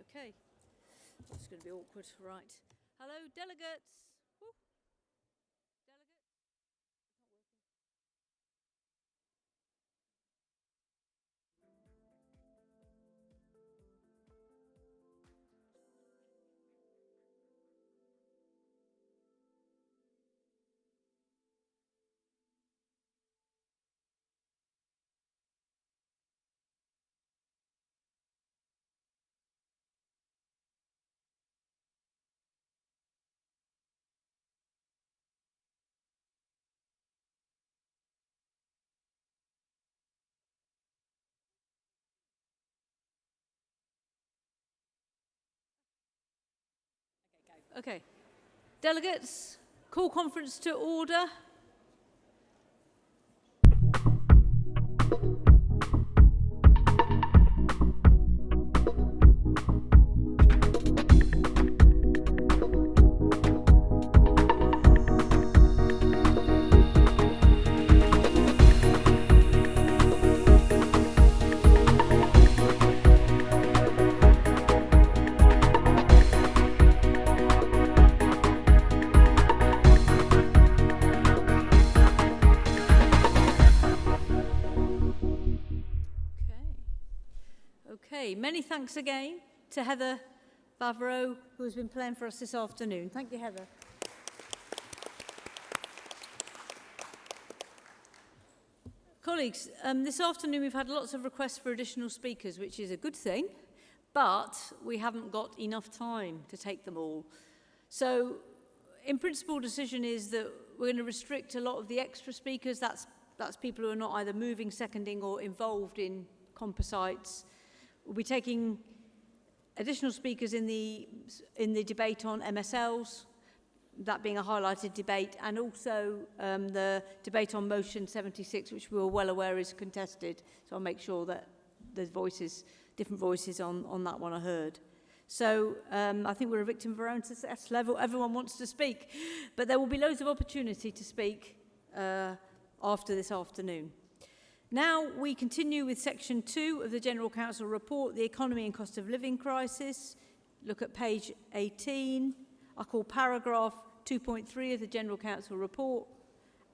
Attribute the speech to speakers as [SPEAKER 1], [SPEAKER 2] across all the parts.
[SPEAKER 1] Okay. It's going to be awkward. Right. Hello, delegates. Woo. Delegate. Okay. Delegates, call conference to order. Okay, many thanks again to Heather Bavreau, who has been playing for us this afternoon. Thank you, Heather. Colleagues, this afternoon we've had lots of requests for additional speakers, which is a good thing, but we haven't got enough time to take them all. So, in principle, decision is that we're going to restrict a lot of the extra speakers. That's people who are not either moving, seconding, or involved in composites. We'll be taking additional speakers in the debate on MSLs, that being a highlighted debate, and also the debate on motion 76, which we were well aware is contested. So I'll make sure that there's different voices on that one are heard. So I think we're a victim of our own success level. Everyone wants to speak, but there will be loads of opportunity to speak after this afternoon. Now we continue with section 2 of the General Council report, the economy and cost of living crisis. Look at page 18. I call paragraph 2.3 of the General Council report,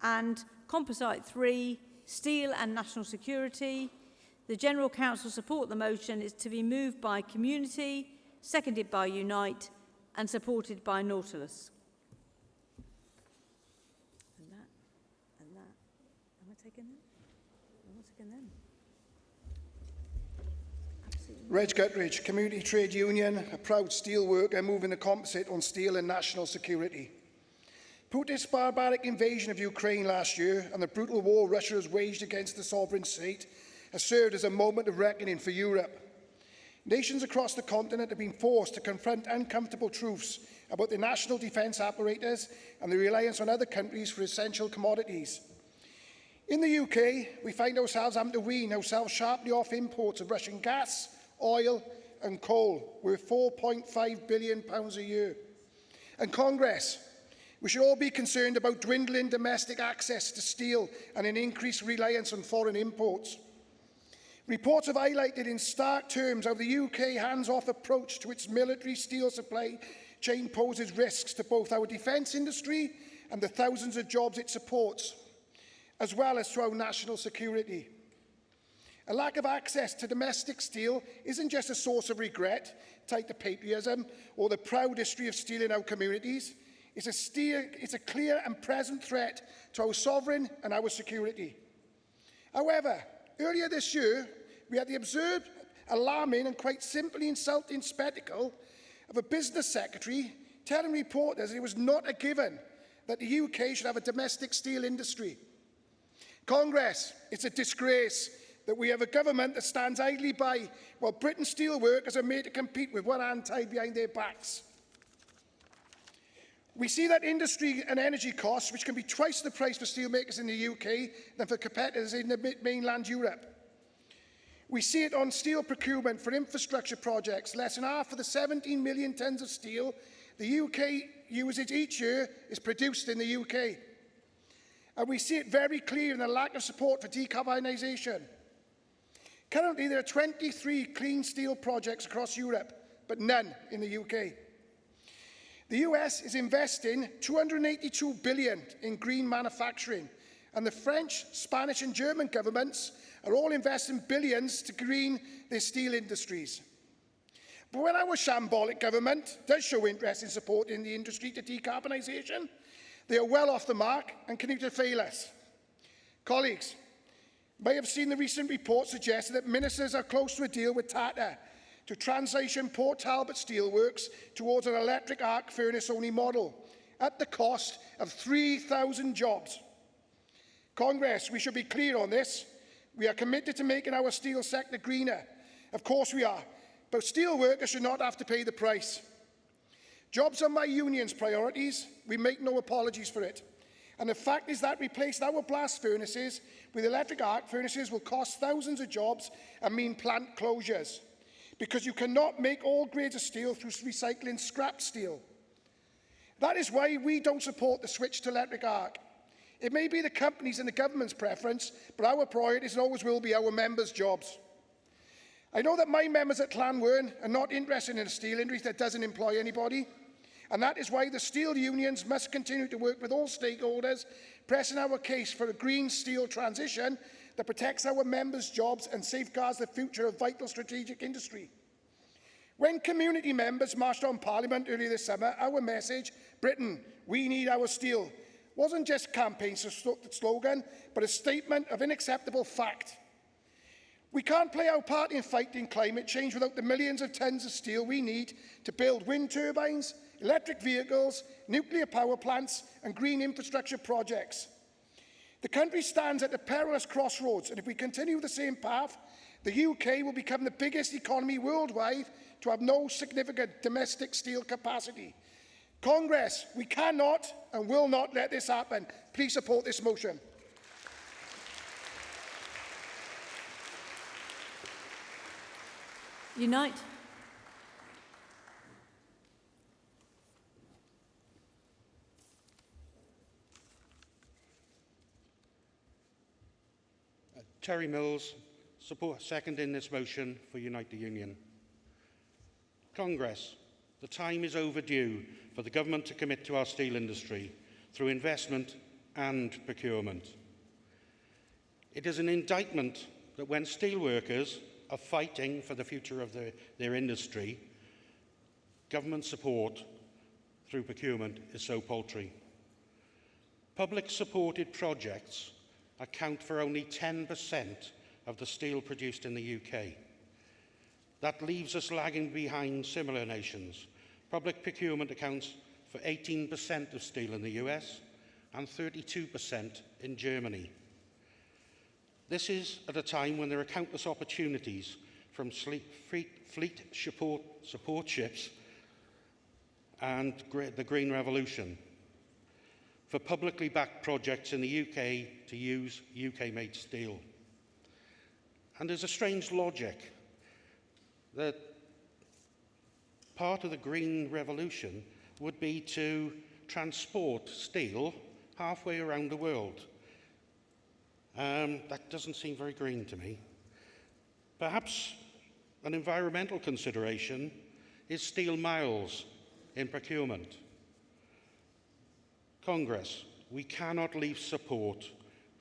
[SPEAKER 1] and composite 3, steel and national security. The General Council support the motion is to be moved by Community, seconded by Unite, and supported by Nautilus. And that. Am I taking that?
[SPEAKER 2] Reg Guttridge, Community Trade Union, a proud steel worker moving the composite on steel and national security. Putin's barbaric invasion of Ukraine last year and the brutal war Russia has waged against the sovereign state has served as a moment of reckoning for Europe. Nations across the continent have been forced to confront uncomfortable truths about the national defence apparatus and the reliance on other countries for essential commodities. In the UK, we find ourselves having to wean ourselves sharply off imports of Russian gas, oil and coal, worth £4.5 billion a year. And Congress, we should all be concerned about dwindling domestic access to steel and an increased reliance on foreign imports. Reports have highlighted in stark terms how the UK hands-off approach to its military steel supply chain poses risks to both our defence industry and the thousands of jobs it supports, as well as to our national security. A lack of access to domestic steel isn't just a source of regret, tied to patriotism or the proud history of steel in our communities. It's a clear and present threat to our sovereign and our security. However, earlier this year, we had the observed, alarming and quite simply insulting spectacle of a business secretary telling reporters it was not a given that the UK should have a domestic steel industry. Congress, it's a disgrace that we have a government that stands idly by while Britain's steel workers are made to compete with one hand tied behind their backs. We see that industry and energy costs, which can be twice the price for steelmakers in the UK than for competitors in the mainland Europe. We see it on steel procurement for infrastructure projects. Less than half of the 17 million tonnes of steel the UK uses each year is produced in the UK. And we see it very clear in the lack of support for decarbonisation. Currently, there are 23 clean steel projects across Europe, but none in the UK. The US is investing $282 billion in green manufacturing, and the French, Spanish and German governments are all investing billions to green their steel industries. But when our shambolic government does show interest in supporting the industry to decarbonisation, they are well off the mark and continue to fail us. Colleagues, you may have seen the recent report suggesting that ministers are close to a deal with Tata to transition Port Talbot Steelworks towards an electric arc furnace-only model at the cost of 3,000 jobs. Congress, we should be clear on this. We are committed to making our steel sector greener. Of course we are, but steel workers should not have to pay the price. Jobs are my union's priorities. We make no apologies for it. And the fact is that replacing our blast furnaces with electric arc furnaces will cost thousands of jobs and mean plant closures, because you cannot make all grades of steel through recycling scrap steel. That is why we don't support the switch to electric arc. It may be the company's and the government's preference, but our priority is and always will be our members' jobs. I know that my members at Llanwern are not interested in a steel industry that doesn't employ anybody, and that is why the steel unions must continue to work with all stakeholders, pressing our case for a green steel transition that protects our members' jobs and safeguards the future of vital strategic industry. When community members marched on Parliament earlier this summer, our message, Britain, we need our steel, wasn't just campaign slogan, but a statement of unacceptable fact. We can't play our part in fighting climate change without the millions of tons of steel we need to build wind turbines, electric vehicles, nuclear power plants and green infrastructure projects. The country stands at a perilous crossroads, and if we continue the same path, the UK will become the biggest economy worldwide to have no significant domestic steel capacity. Congress, we cannot and will not let this happen. Please support this motion.
[SPEAKER 1] Unite.
[SPEAKER 3] Terry Mills, seconding this motion for Unite the Union. Congress, the time is overdue for the government to commit to our steel industry through investment and procurement. It is an indictment that when steelworkers are fighting for the future of their industry, government support through procurement is so paltry. Public-supported projects account for only 10% of the steel produced in the UK. That leaves us lagging behind similar nations. Public procurement accounts for 18% of steel in the US and 32% in Germany. This is at a time when there are countless opportunities from fleet support ships and the Green Revolution for publicly backed projects in the UK to use UK-made steel. And there's a strange logic that part of the Green Revolution would be to transport steel halfway around the world. That doesn't seem very green to me. Perhaps an environmental consideration is steel miles in procurement. Congress, we cannot leave support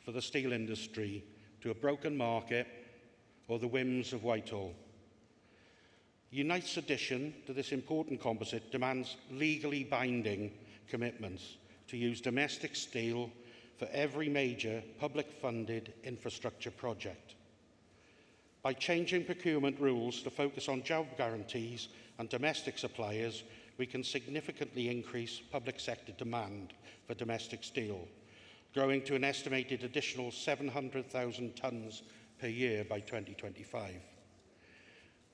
[SPEAKER 3] for the steel industry to a broken market or the whims of Whitehall. Unite's addition to this important composite demands legally binding commitments to use domestic steel for every major public-funded infrastructure project. By changing procurement rules to focus on job guarantees and domestic suppliers, we can significantly increase public sector demand for domestic steel, growing to an estimated additional 700,000 tonnes per year by 2025.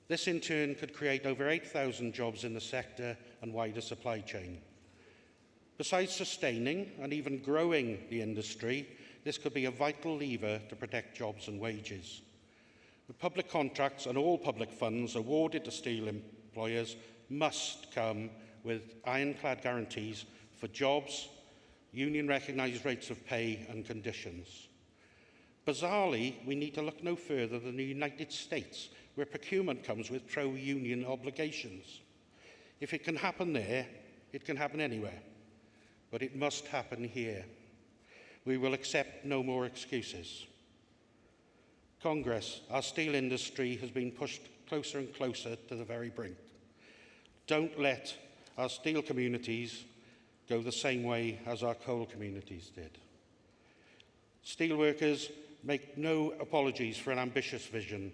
[SPEAKER 3] This in turn could create over 8,000 jobs in the sector and wider supply chain. Besides sustaining and even growing the industry, this could be a vital lever to protect jobs and wages. The public contracts and all public funds awarded to steel employers must come with ironclad guarantees for jobs, union-recognised rates of pay and conditions. Bizarrely, we need to look no further than the United States, where procurement comes with pro-union obligations. If it can happen there, it can happen anywhere. But it must happen here. We will accept no more excuses. Congress, our steel industry has been pushed closer and closer to the very brink. Don't let our steel communities go the same way as our coal communities did. Steelworkers make no apologies for an ambitious vision,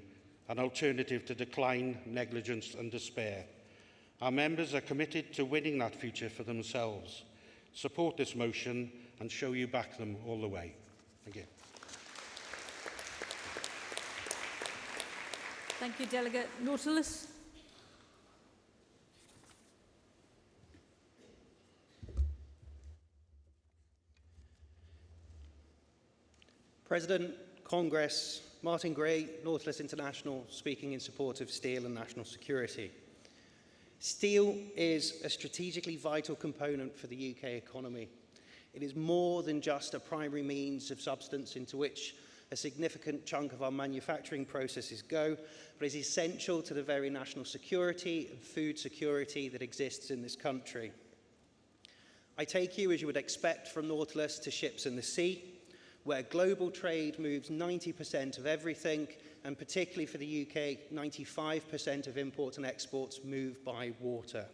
[SPEAKER 3] an alternative to decline, negligence and despair. Our members are committed to winning that future for themselves. Support this motion and show you back them all the way. Thank you.
[SPEAKER 1] Thank you, Delegate Nautilus.
[SPEAKER 4] President, Congress, Martin Gray, Nautilus International, speaking in support of steel and national security. Steel is a strategically vital component for the UK economy. It is more than just a primary means of substance into which a significant chunk of our manufacturing processes go, but is essential to the very national security and food security that exists in this country. I take you, as you would expect from Nautilus, to ships in the sea, where global trade moves 90% of everything, and particularly for the UK, 95% of imports and exports move by water.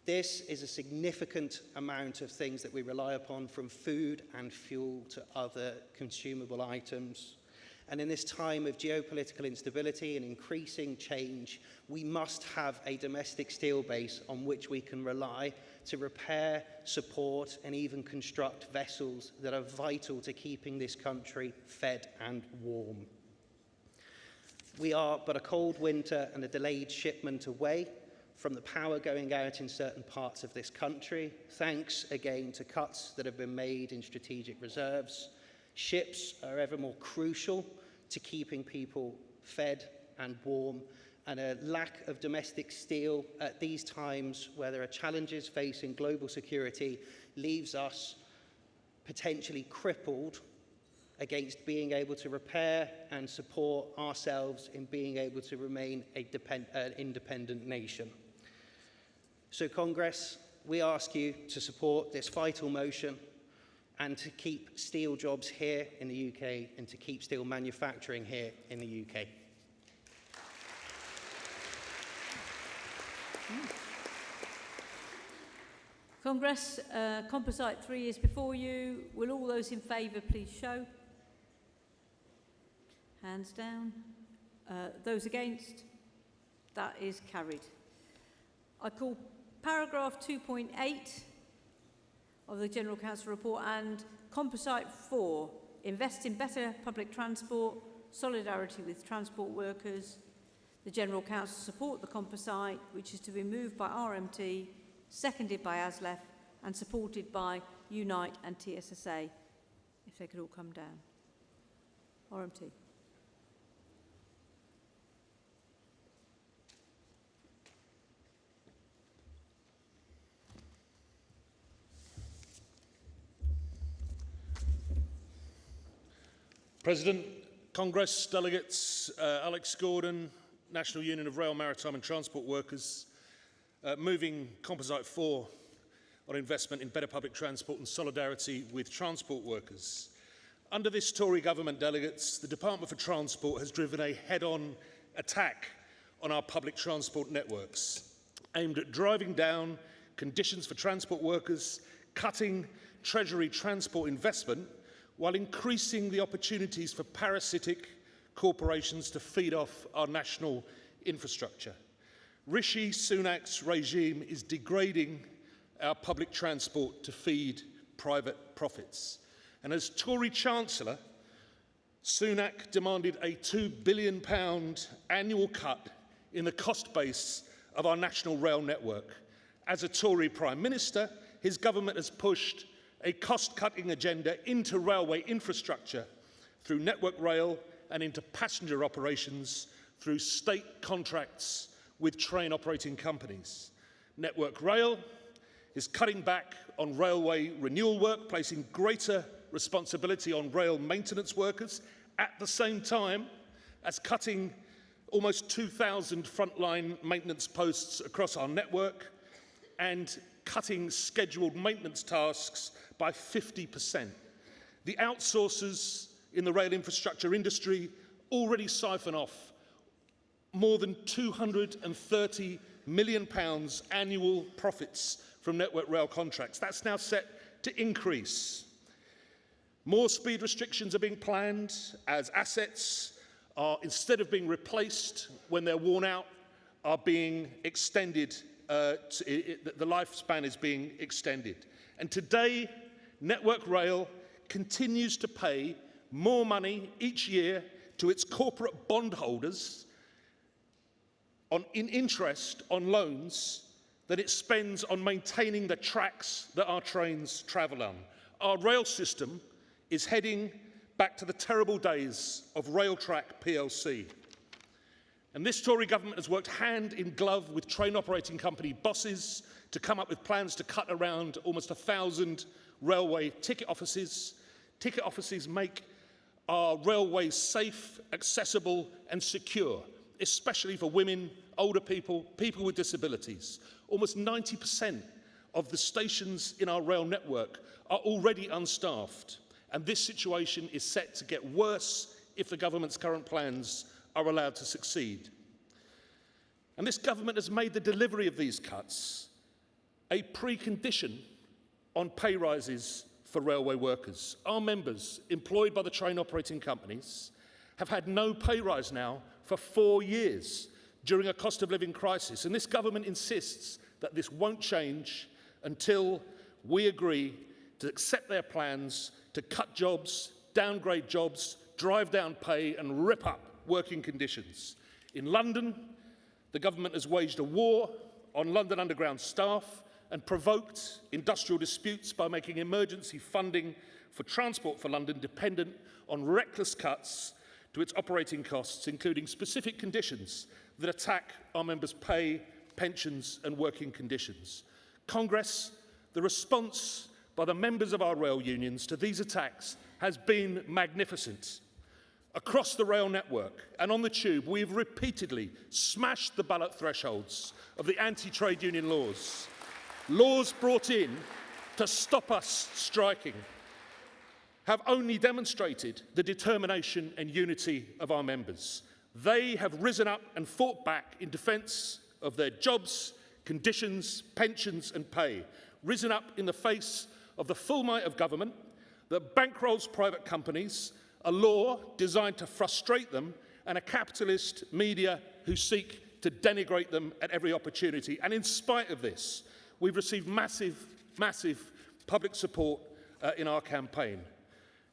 [SPEAKER 4] This is a significant amount of things that we rely upon, from food and fuel to other consumable items. And in this time of geopolitical instability and increasing change, we must have a domestic steel base on which we can rely to repair, support, and even construct vessels that are vital to keeping this country fed and warm. We are but a cold winter and a delayed shipment away from the power going out in certain parts of this country, thanks again to cuts that have been made in strategic reserves. Ships are ever more crucial to keeping people fed and warm, and a lack of domestic steel at these times where there are challenges facing global security leaves us potentially crippled against being able to repair and support ourselves in being able to remain an independent nation. So Congress, we ask you to support this vital motion and to keep steel jobs here in the UK and to keep steel manufacturing here in the UK.
[SPEAKER 1] Congress, composite 3 is before you. Will all those in favour please show? Hands down. Those against? That is carried. I call paragraph 2.8 of the General Council report and composite 4, invest in better public transport, solidarity with transport workers. The General Council support the composite, which is to be moved by RMT, seconded by ASLEF and supported by Unite and TSSA. If they could all come down. RMT.
[SPEAKER 5] President, Congress, delegates, Alex Gordon, National Union of Rail, Maritime and Transport Workers, moving Composite 4 on investment in better public transport and solidarity with transport workers. Under this Tory government, delegates, the Department for Transport has driven a head-on attack on our public transport networks, aimed at driving down conditions for transport workers, cutting Treasury transport investment, while increasing the opportunities for parasitic corporations to feed off our national infrastructure. Rishi Sunak's regime is degrading our public transport to feed private profits. And as Tory Chancellor, Sunak demanded a £2 billion annual cut in the cost base of our national rail network. As a Tory Prime Minister, his government has pushed a cost-cutting agenda into railway infrastructure through Network Rail and into passenger operations through state contracts with train operating companies. Network Rail is cutting back on railway renewal work, placing greater responsibility on rail maintenance workers, at the same time as cutting almost 2,000 frontline maintenance posts across our network and cutting scheduled maintenance tasks by 50%. The outsourcers in the rail infrastructure industry already siphon off more than £230 million annual profits from Network Rail contracts. That's now set to increase. More speed restrictions are being planned as assets are, instead of being replaced when they're worn out, are being extended. The lifespan is being extended. And today, Network Rail continues to pay more money each year to its corporate bondholders in interest on loans that it spends on maintaining the tracks that our trains travel on. Our rail system is heading back to the terrible days of Railtrack plc. And this Tory government has worked hand in glove with train operating company bosses to come up with plans to cut around almost 1,000 railway ticket offices. Ticket offices make our railways safe, accessible and secure, especially for women, older people, people with disabilities. Almost 90% of the stations in our rail network are already unstaffed, and this situation is set to get worse if the government's current plans are allowed to succeed. And this government has made the delivery of these cuts a precondition on pay rises for railway workers. Our members, employed by the train operating companies, have had no pay rise now for 4 years during a cost of living crisis. And this government insists that this won't change until we agree to accept their plans to cut jobs, downgrade jobs, drive down pay and rip up working conditions. In London, the government has waged a war on London Underground staff and provoked industrial disputes by making emergency funding for Transport for London dependent on reckless cuts to its operating costs, including specific conditions that attack our members' pay, pensions and working conditions. Congress, the response by the members of our rail unions to these attacks has been magnificent. Across the rail network and on the tube, we've repeatedly smashed the ballot thresholds of the anti-trade union laws. Laws brought in to stop us striking have only demonstrated the determination and unity of our members. They have risen up and fought back in defence of their jobs, conditions, pensions and pay, risen up in the face of the full might of government that bankrolls private companies, a law designed to frustrate them, and a capitalist media who seek to denigrate them at every opportunity. And in spite of this, we've received massive public support in our campaign.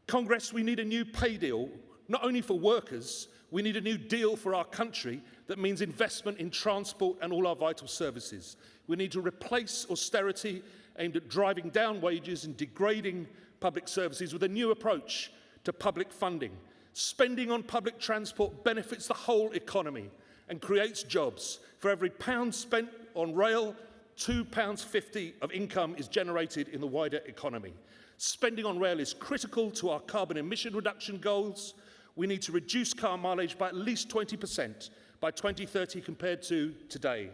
[SPEAKER 5] Congress, we need a new pay deal, not only for workers, we need a new deal for our country that means investment in transport and all our vital services. We need to replace austerity aimed at driving down wages and degrading public services with a new approach to public funding. Spending on public transport benefits the whole economy and creates jobs. For every pound spent on rail, £2.50 of income is generated in the wider economy. Spending on rail is critical to our carbon emission reduction goals. We need to reduce car mileage by at least 20% by 2030 compared to today.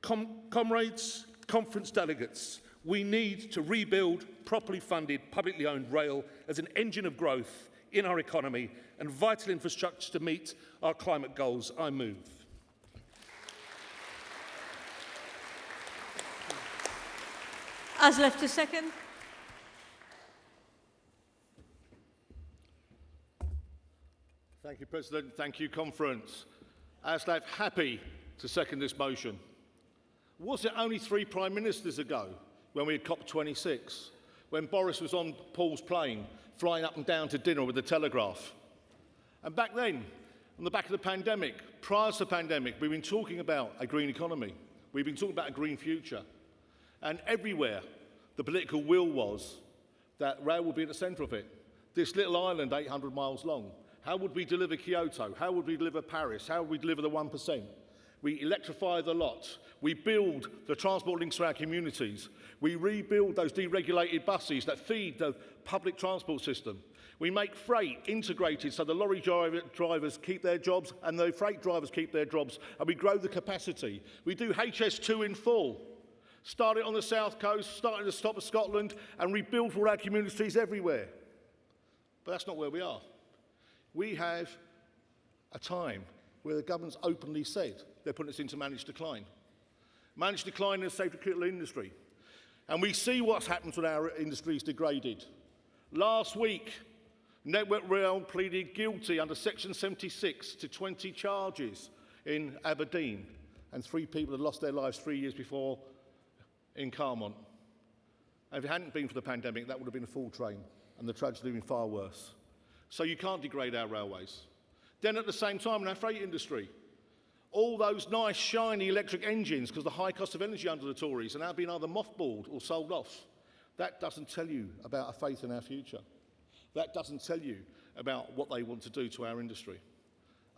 [SPEAKER 5] Comrades, conference delegates, we need to rebuild properly funded, publicly owned rail as an engine of growth in our economy and vital infrastructure to meet our climate goals. I move.
[SPEAKER 1] As left a second.
[SPEAKER 6] Thank you, President. Thank you, Conference. ASLAF happy to second this motion. Was it only 3 Prime Ministers ago when we had COP26, when Boris was on Paul's plane, flying up and down to dinner with the Telegraph? And back then, on the back of the pandemic, prior to the pandemic, we've been talking about a green economy. We've been talking about a green future. And everywhere, the political will was that rail would be at the centre of it. This little island, 800 miles long. How would we deliver Kyoto? How would we deliver Paris? How would we deliver the 1%? We electrify the lot. We build the transport links to our communities. We rebuild those deregulated buses that feed the public transport system. We make freight integrated so the lorry drivers keep their jobs and the freight drivers keep their jobs, and we grow the capacity. We do HS2 in full. Start it on the south coast, start at the top of Scotland, and rebuild for our communities everywhere. But that's not where we are. We have a time where the government's openly said they're putting us into managed decline. Managed decline in the safety critical industry. And we see what's happened when our industry is degraded. Last week, Network Rail pleaded guilty under Section 76 to 20 charges in Aberdeen, and 3 people had lost their lives 3 years before in Carmont. And if it hadn't been for the pandemic, that would have been a full train, and the tragedy would have been far worse. So you can't degrade our railways. Then at the same time in our freight industry, all those nice shiny electric engines, because the high cost of energy under the Tories, are now being either mothballed or sold off. That doesn't tell you about a faith in our future. That doesn't tell you about what they want to do to our industry.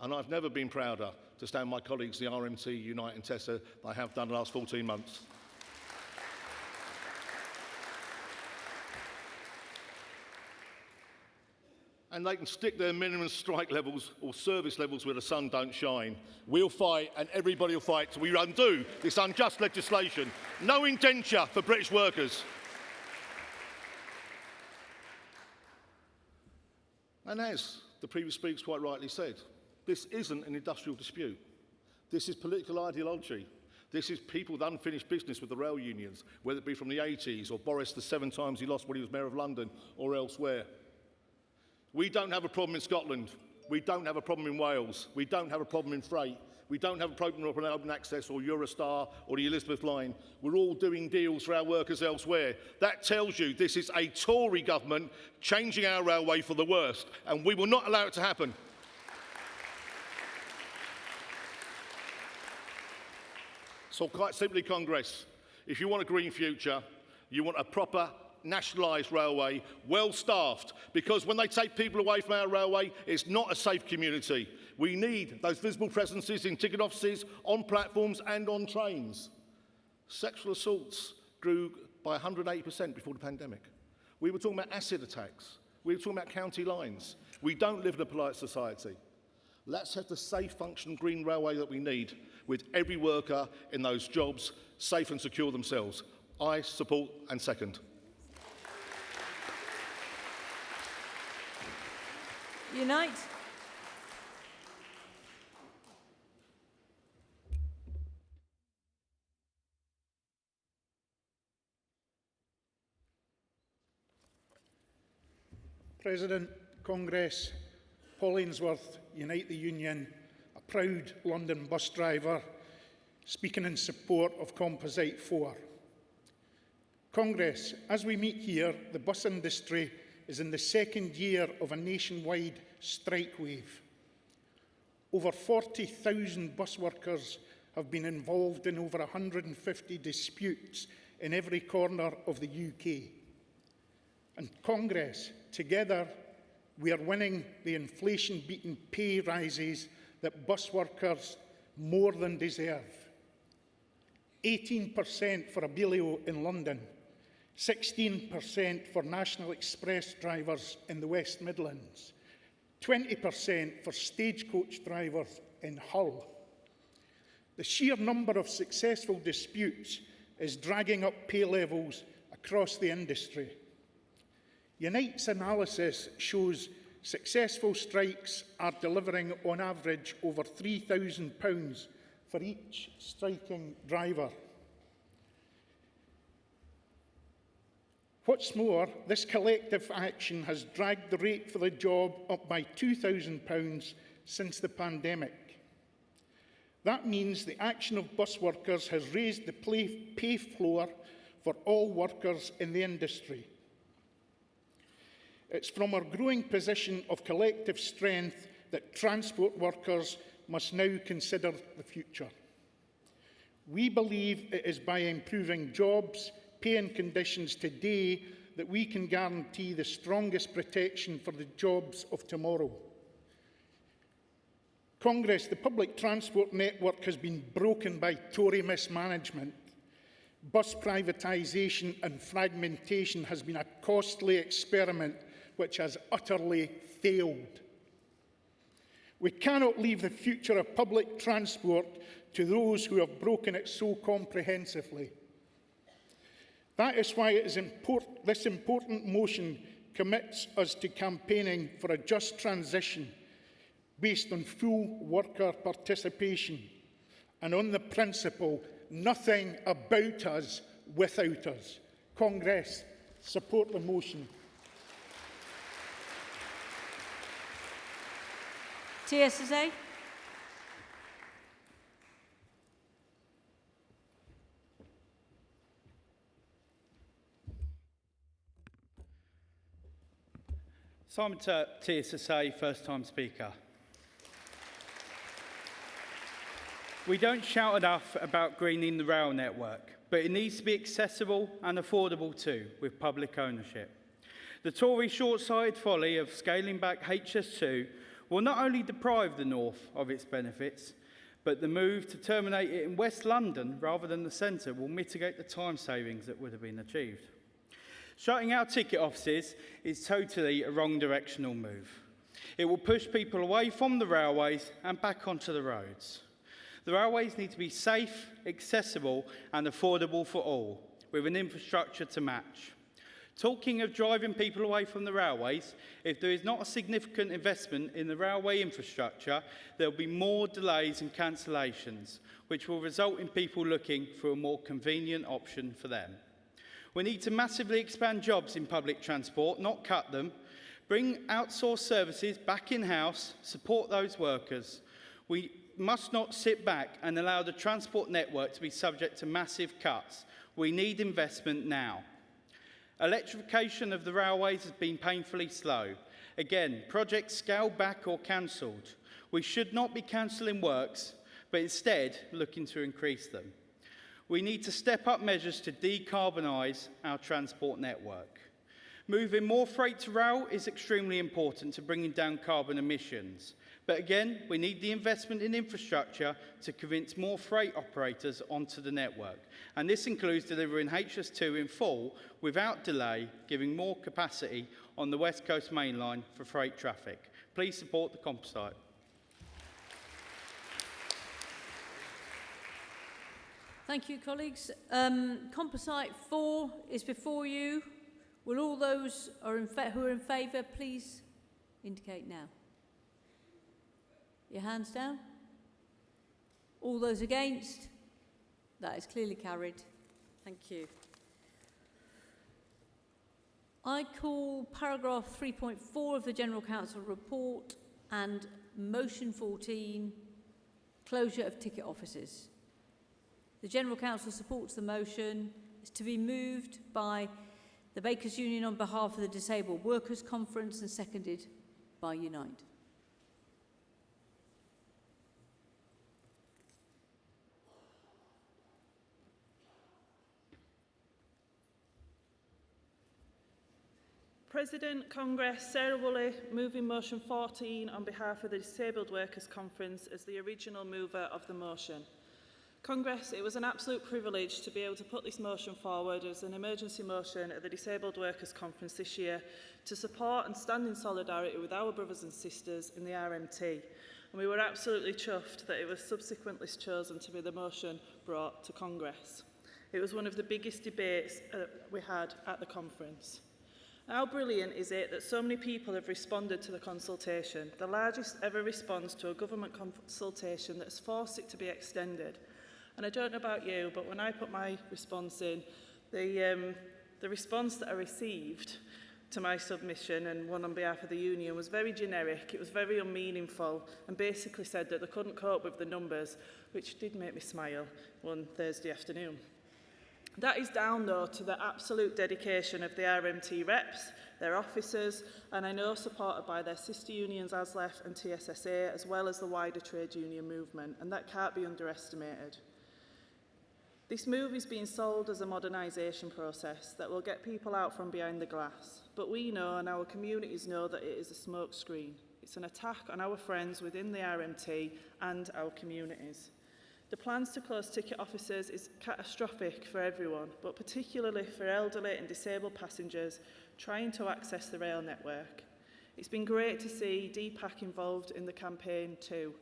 [SPEAKER 6] And I've never been prouder to stand with my colleagues, the RMT, Unite and TESA, than I have done the last 14 months. And they can stick their minimum strike levels or service levels where the sun don't shine. We'll fight, and everybody will fight till we undo this unjust legislation. No indenture for British workers. And as the previous speakers quite rightly said, this isn't an industrial dispute. This is political ideology. This is people with unfinished business with the rail unions, whether it be from the 80s or Boris the 7 times he lost when he was Mayor of London or elsewhere. We don't have a problem in Scotland. We don't have a problem in Wales. We don't have a problem in freight. We don't have a problem with open access or Eurostar or the Elizabeth line. We're all doing deals for our workers elsewhere. That tells you this is a Tory government changing our railway for the worst, and we will not allow it to happen. So quite simply, Congress, if you want a green future, you want a proper nationalised railway, well-staffed, because when they take people away from our railway, it's not a safe community. We need those visible presences in ticket offices, on platforms and on trains. Sexual assaults grew by 180% before the pandemic. We were talking about acid attacks. We were talking about county lines. We don't live in a polite society. Let's have the safe, functioning green railway that we need, with every worker in those jobs safe and secure themselves. I support and second.
[SPEAKER 1] Unite.
[SPEAKER 7] President, Congress, Paul Ainsworth, Unite the Union, a proud London bus driver, speaking in support of Composite 4. Congress, as we meet here, the bus industry is in the second year of a nationwide strike wave. Over 40,000 bus workers have been involved in over 150 disputes in every corner of the UK. And Congress, together, we are winning the inflation-beaten pay rises that bus workers more than deserve. 18% for Abellio in London, 16% for National Express drivers in the West Midlands, 20% for stagecoach drivers in Hull. The sheer number of successful disputes is dragging up pay levels across the industry. Unite's analysis shows successful strikes are delivering on average over £3,000 for each striking driver. What's more, this collective action has dragged the rate for the job up by £2,000 since the pandemic. That means the action of bus workers has raised the pay floor for all workers in the industry. It's from our growing position of collective strength that transport workers must now consider the future. We believe it is by improving jobs, pay and conditions today that we can guarantee the strongest protection for the jobs of tomorrow. Congress, the public transport network has been broken by Tory mismanagement. Bus privatisation and fragmentation has been a costly experiment which has utterly failed. We cannot leave the future of public transport to those who have broken it so comprehensively. That is why this important motion commits us to campaigning for a just transition based on full worker participation and on the principle, nothing about us without us. Congress, support the motion.
[SPEAKER 1] TSSA.
[SPEAKER 8] Simon Turk, TSSA, first-time speaker. We don't shout enough about greening the rail network, but it needs to be accessible and affordable too, with public ownership. The Tory short-sighted folly of scaling back HS2 will not only deprive the North of its benefits, but the move to terminate it in West London rather than the centre will mitigate the time savings that would have been achieved. Shutting our ticket offices is totally a wrong directional move. It will push people away from the railways and back onto the roads. The railways need to be safe, accessible and affordable for all, with an infrastructure to match. Talking of driving people away from the railways, if there is not a significant investment in the railway infrastructure, there will be more delays and cancellations, which will result in people looking for a more convenient option for them. We need to massively expand jobs in public transport, not cut them, bring outsourced services back in-house, support those workers. We must not sit back and allow the transport network to be subject to massive cuts. We need investment now. Electrification of the railways has been painfully slow. Again, projects scaled back or cancelled. We should not be cancelling works, but instead looking to increase them. We need to step up measures to decarbonise our transport network. Moving more freight to rail is extremely important to bringing down carbon emissions. But again, we need the investment in infrastructure to convince more freight operators onto the network. And this includes delivering HS2 in full without delay, giving more capacity on the West Coast Main Line for freight traffic. Please support the composite.
[SPEAKER 1] Thank you, colleagues. Composite 4 is before you. Will all those who are in favour please indicate now? Your hands down. All those against? That is clearly carried. Thank you. I call paragraph 3.4 of the General Council report and motion 14, closure of ticket offices. The General Council supports the motion. It's to be moved by the Bakers Union on behalf of the Disabled Workers Conference and seconded by Unite.
[SPEAKER 9] President, Congress, Sarah Woolley, moving motion 14 on behalf of the Disabled Workers Conference as the original mover of the motion. Congress, it was an absolute privilege to be able to put this motion forward as an emergency motion at the Disabled Workers Conference this year to support and stand in solidarity with our brothers and sisters in the RMT. And we were absolutely chuffed that it was subsequently chosen to be the motion brought to Congress. It was one of the biggest debates we had at the conference. How brilliant is it that so many people have responded to the consultation, the largest ever response to a government consultation that has forced it to be extended. And I don't know about you, but when I put my response in, the response that I received to my submission and one on behalf of the union was very generic, it was very unmeaningful and basically said that they couldn't cope with the numbers, which did make me smile one Thursday afternoon. That is down, though, to the absolute dedication of the RMT reps, their officers, and I know supported by their sister unions ASLEF and TSSA, as well as the wider trade union movement, and that can't be underestimated. This move is being sold as a modernisation process that will get people out from behind the glass, but we know and our communities know that it is a smokescreen. It's an attack on our friends within the RMT and our communities. The plans to close ticket offices is catastrophic for everyone, but particularly for elderly and disabled passengers trying to access the rail network. It's been great to see DPAC involved in the campaign too.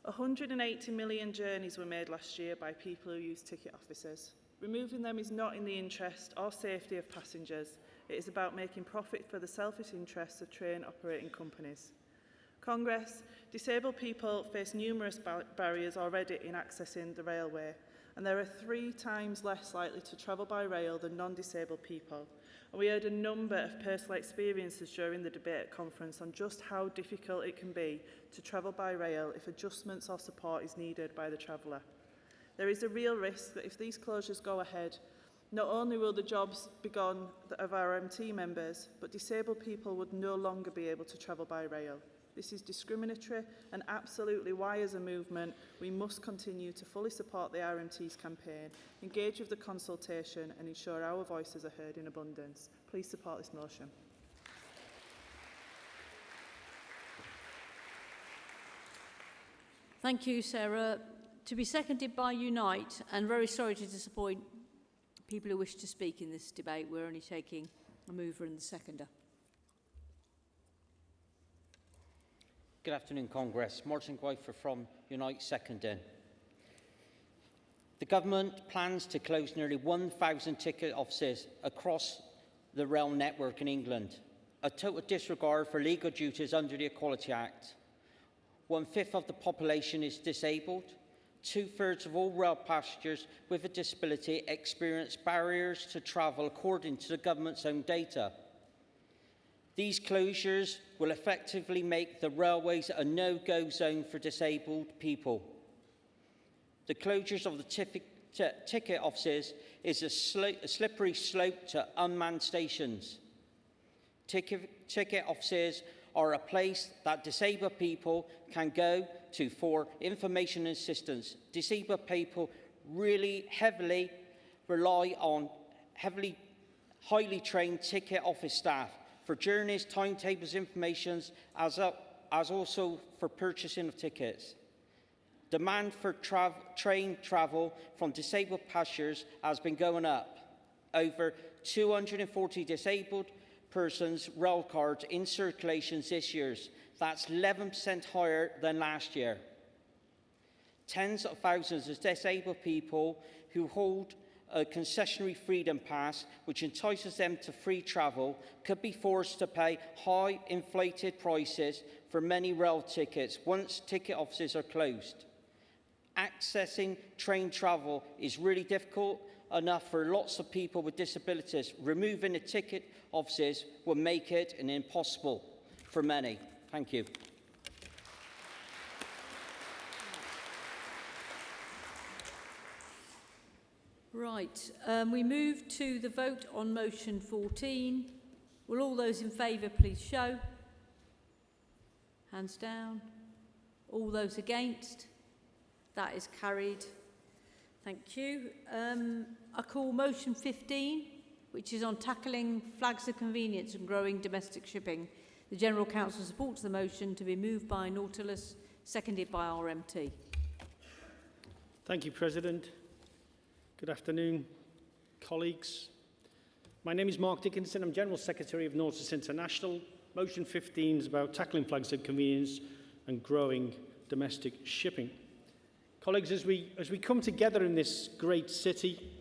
[SPEAKER 9] 180 million journeys were made last year by people who use ticket offices. Removing them is not in the interest or safety of passengers. It is about making profit for the selfish interests of train operating companies. Congress, disabled people face numerous barriers already in accessing the railway, and there are 3 times less likely to travel by rail than non-disabled people. And we heard a number of personal experiences during the debate conference on just how difficult it can be to travel by rail if adjustments or support is needed by the traveller. There is a real risk that if these closures go ahead, not only will the jobs be gone of RMT members, but disabled people would no longer be able to travel by rail. This is discriminatory and absolutely why, as a movement, we must continue to fully support the RMT's campaign, engage with the consultation and ensure our voices are heard in abundance. Please support this motion.
[SPEAKER 1] Thank you, Sarah. To be seconded by Unite, and very sorry to disappoint people who wish to speak in this debate. We're only taking a mover and the seconder.
[SPEAKER 10] Good afternoon, Congress. Martin Greifer from Unite Seconding. The government plans to close nearly 1,000 ticket offices across the rail network in England, a total disregard for legal duties under the Equality Act. 1/5 of the population is disabled. 2/3 of all rail passengers with a disability experience barriers to travel according to the government's own data. These closures will effectively make the railways a no-go zone for disabled people. The closures of the ticket offices is a slippery slope to unmanned stations. Ticket offices are a place that disabled people can go to for information and assistance. Disabled people really heavily rely on highly trained ticket office staff for journeys, timetables, information, as also for purchasing of tickets. Demand for train travel from disabled passengers has been going up. Over 240 disabled persons' rail cards in circulation this year. That's 11% higher than last year. Tens of thousands of disabled people who hold a concessionary freedom pass, which entices them to free travel, could be forced to pay high inflated prices for many rail tickets once ticket offices are closed. Accessing train travel is really difficult enough for lots of people with disabilities. Removing the ticket offices will make it impossible for many. Thank you.
[SPEAKER 1] Right, we move to the vote on motion 14. Will all those in favour please show? Hands down. All those against? That is carried. Thank you. I call motion 15, which is on tackling flags of convenience and growing domestic shipping. The General Council supports the motion to be moved by Nautilus, seconded by RMT.
[SPEAKER 11] Thank you, President. Good afternoon, colleagues. My name is Mark Dickinson. I'm General Secretary of Nautilus International. Motion 15 is about tackling flags of convenience and growing domestic shipping. Colleagues, as we come together in this great city,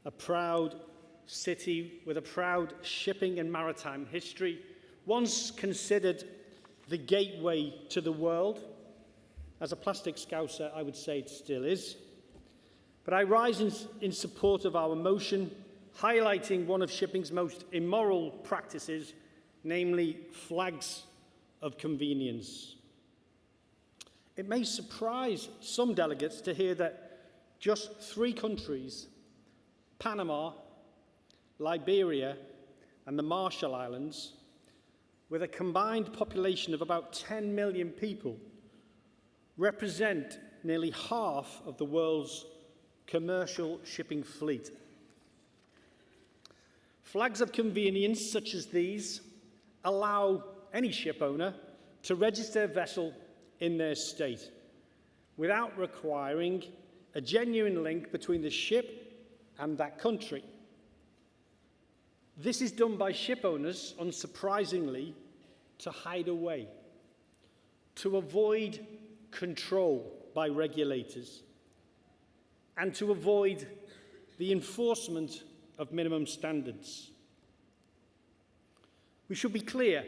[SPEAKER 11] a proud city with a proud shipping and maritime history, once considered the gateway to the world, as a plastic scouser, I would say it still is. But I rise in support of our motion, highlighting one of shipping's most immoral practices, namely flags of convenience. It may surprise some delegates to hear that just 3 countries, Panama, Liberia, and the Marshall Islands, with a combined population of about 10 million people, represent nearly half of the world's commercial shipping fleet. Flags of convenience such as these allow any ship owner to register a vessel in their state without requiring a genuine link between the ship and that country. This is done by ship owners, unsurprisingly, to hide away, to avoid control by regulators, and to avoid the enforcement of minimum standards. We should be clear,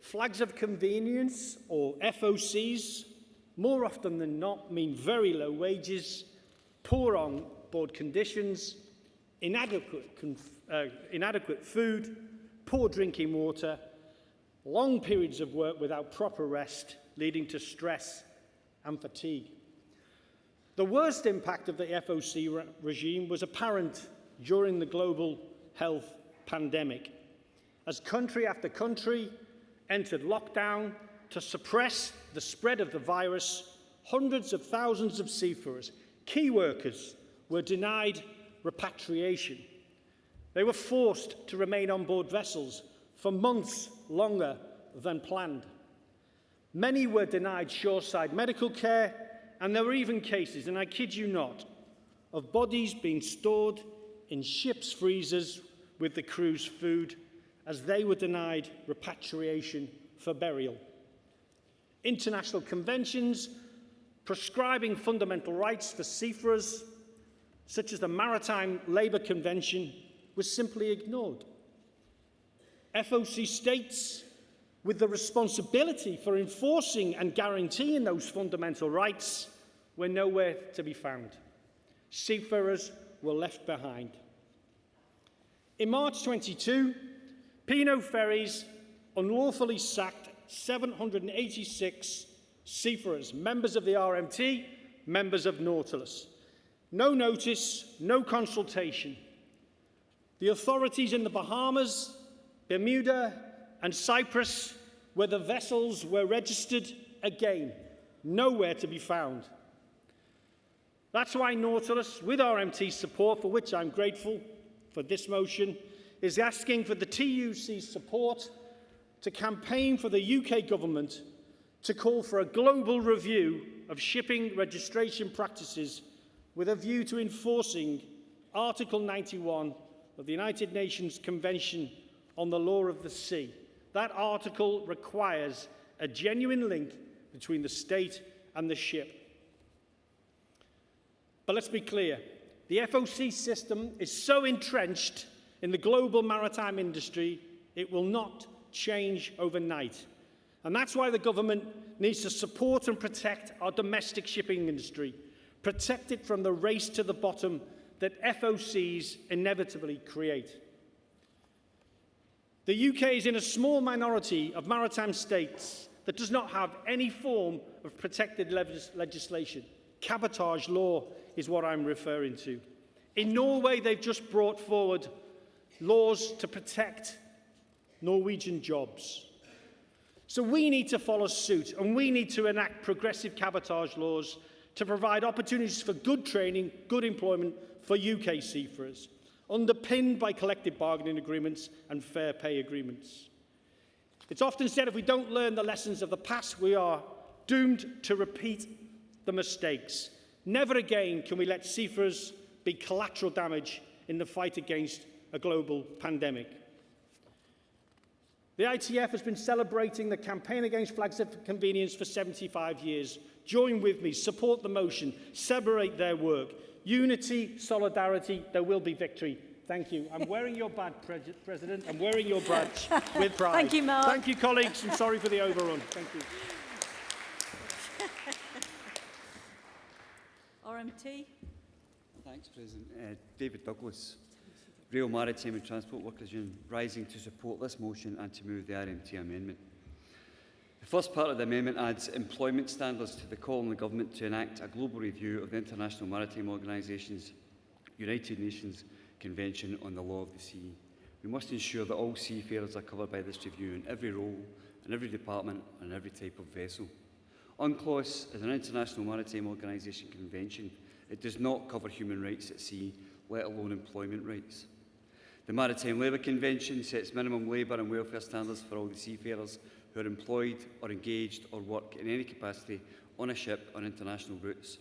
[SPEAKER 11] flags of convenience, or FOCs, more often than not mean very low wages, poor on-board conditions, inadequate food, poor drinking water, long periods of work without proper rest, leading to stress and fatigue. The worst impact of the FOC regime was apparent during the global health pandemic, as country after country entered lockdown to suppress the spread of the virus. Hundreds of thousands of seafarers, key workers, were denied repatriation. They were forced to remain on board vessels for months longer than planned. Many were denied shoreside medical care, and there were even cases, and I kid you not, of bodies being stored in ships' freezers with the crew's food as they were denied repatriation for burial. International conventions prescribing fundamental rights for seafarers, such as the Maritime Labour Convention, was simply ignored. FOC states with the responsibility for enforcing and guaranteeing those fundamental rights were nowhere to be found. Seafarers were left behind. In March 22, P&O Ferries unlawfully sacked 786 seafarers, members of the RMT, members of Nautilus. No notice, no consultation. The authorities in the Bahamas, Bermuda, and Cyprus, where the vessels were registered, again, nowhere to be found. That's why Nautilus, with RMT support, for which I'm grateful for this motion, is asking for the TUC's support to campaign for the UK government to call for a global review of shipping registration practices with a view to enforcing Article 91 of the United Nations Convention on the Law of the Sea. That article requires a genuine link between the state and the ship. But let's be clear, the FOC system is so entrenched in the global maritime industry, it will not change overnight. And that's why the government needs to support and protect our domestic shipping industry, protect it from the race to the bottom that FOCs inevitably create. The UK is in a small minority of maritime states that does not have any form of protected legislation. Cabotage law is what I'm referring to. In Norway, they've just brought forward laws to protect Norwegian jobs. So we need to follow suit, and we need to enact progressive cabotage laws to provide opportunities for good training, good employment for UK seafarers, underpinned by collective bargaining agreements and fair pay agreements. It's often said if we don't learn the lessons of the past, we are doomed to repeat the mistakes. Never again can we let seafarers be collateral damage in the fight against a global pandemic. The ITF has been celebrating the campaign against flags of convenience for 75 years. Join with me, support the motion, celebrate their work. Unity, solidarity, there will be victory. Thank you. I'm wearing your badge, President. I'm wearing your badge with pride.
[SPEAKER 1] Thank you, Mark.
[SPEAKER 11] Thank you, colleagues, and sorry for the overrun. Thank you.
[SPEAKER 1] RMT.
[SPEAKER 12] Thanks, President. David Douglas, Rail, Maritime and Transport Workers Union, rising to support this motion and to move the RMT amendment. The first part of the amendment adds employment standards to the call on the Government to enact a global review of the International Maritime Organisation's United Nations Convention on the Law of the Sea. We must ensure that all seafarers are covered by this review in every role, in every department and every type of vessel. UNCLOS is an International Maritime Organisation convention. It does not cover human rights at sea, let alone employment rights. The Maritime Labour Convention sets minimum labour and welfare standards for all the seafarers who who are employed or engaged or work in any capacity on a ship on international routes.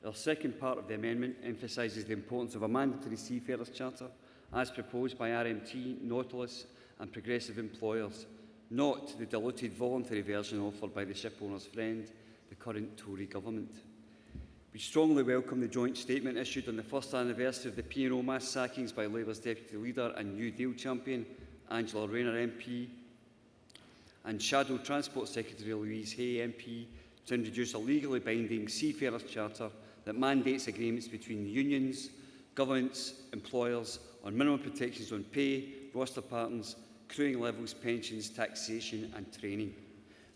[SPEAKER 12] The second part of the amendment emphasises the importance of a mandatory seafarers charter as proposed by RMT, Nautilus and progressive employers, not the diluted voluntary version offered by the shipowner's friend, the current Tory government. We strongly welcome the joint statement issued on the first anniversary of the P&O mass sackings by Labour's Deputy Leader and New Deal champion, Angela Rayner MP, and Shadow Transport Secretary Louise Hay MP, to introduce a legally binding seafarers charter that mandates agreements between the unions, governments, employers on minimum protections on pay, roster patterns, crewing levels, pensions, taxation and training.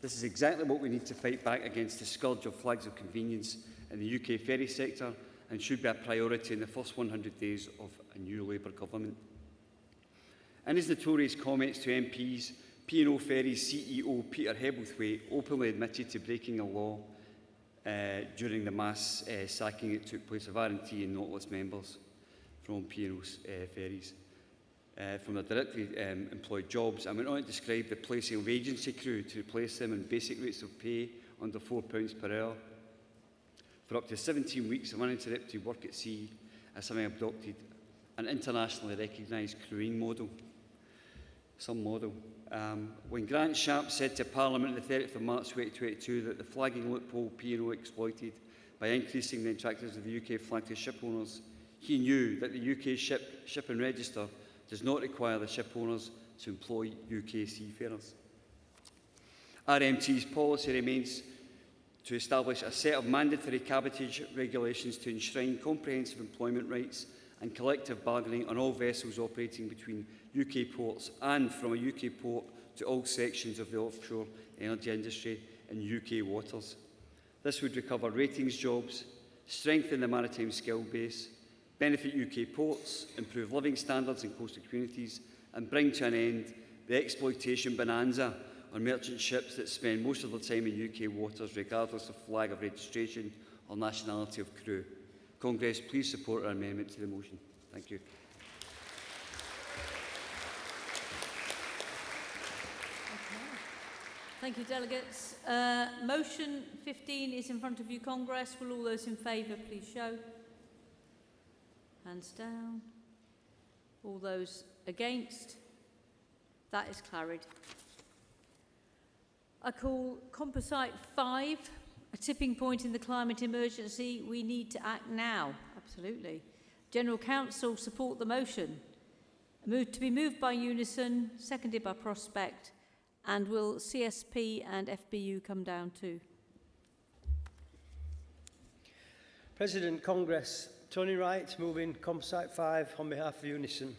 [SPEAKER 12] This is exactly what we need to fight back against the scourge of flags of convenience in the UK ferry sector, and should be a priority in the first 100 days of a new Labour government. In his notorious comments to MPs, P&O Ferries CEO Peter Hebblethwaite openly admitted to breaking the law during the mass sacking that took place of R&T and Nautilus members from P&O Ferries from their directly employed jobs, and went on to describe the placing of agency crew to replace them in basic rates of pay under £4 per hour for up to 17 weeks of uninterrupted work at sea as having adopted an internationally recognised crewing model. Some model. When Grant Sharp said to Parliament on the 30th of March 2022 that the flagging loophole P&O exploited by increasing the attractiveness of the UK flag to ship owners, he knew that the UK Shipping Register does not require the ship owners to employ UK seafarers. RMT's policy remains to establish a set of mandatory cabotage regulations to enshrine comprehensive employment rights and collective bargaining on all vessels operating between UK ports and from a UK port to all sections of the offshore energy industry in UK waters. This would recover ratings jobs, strengthen the maritime skill base, benefit UK ports, improve living standards in coastal communities and bring to an end the exploitation bonanza on merchant ships that spend most of their time in UK waters regardless of flag of registration or nationality of crew. Congress, please support our amendment to the motion. Thank you.
[SPEAKER 1] Thank you, delegates. Motion 15 is in front of you, Congress. Will all those in favour please show? Hands down. All those against? That is carried. I call Composite 5, a tipping point in the climate emergency. We need to act now. Absolutely. General Council support the motion. To be moved by unison, seconded by Prospect. And will CSP and FBU come down too?
[SPEAKER 13] President, Congress, Tony Wright, moving Composite 5 on behalf of Unison.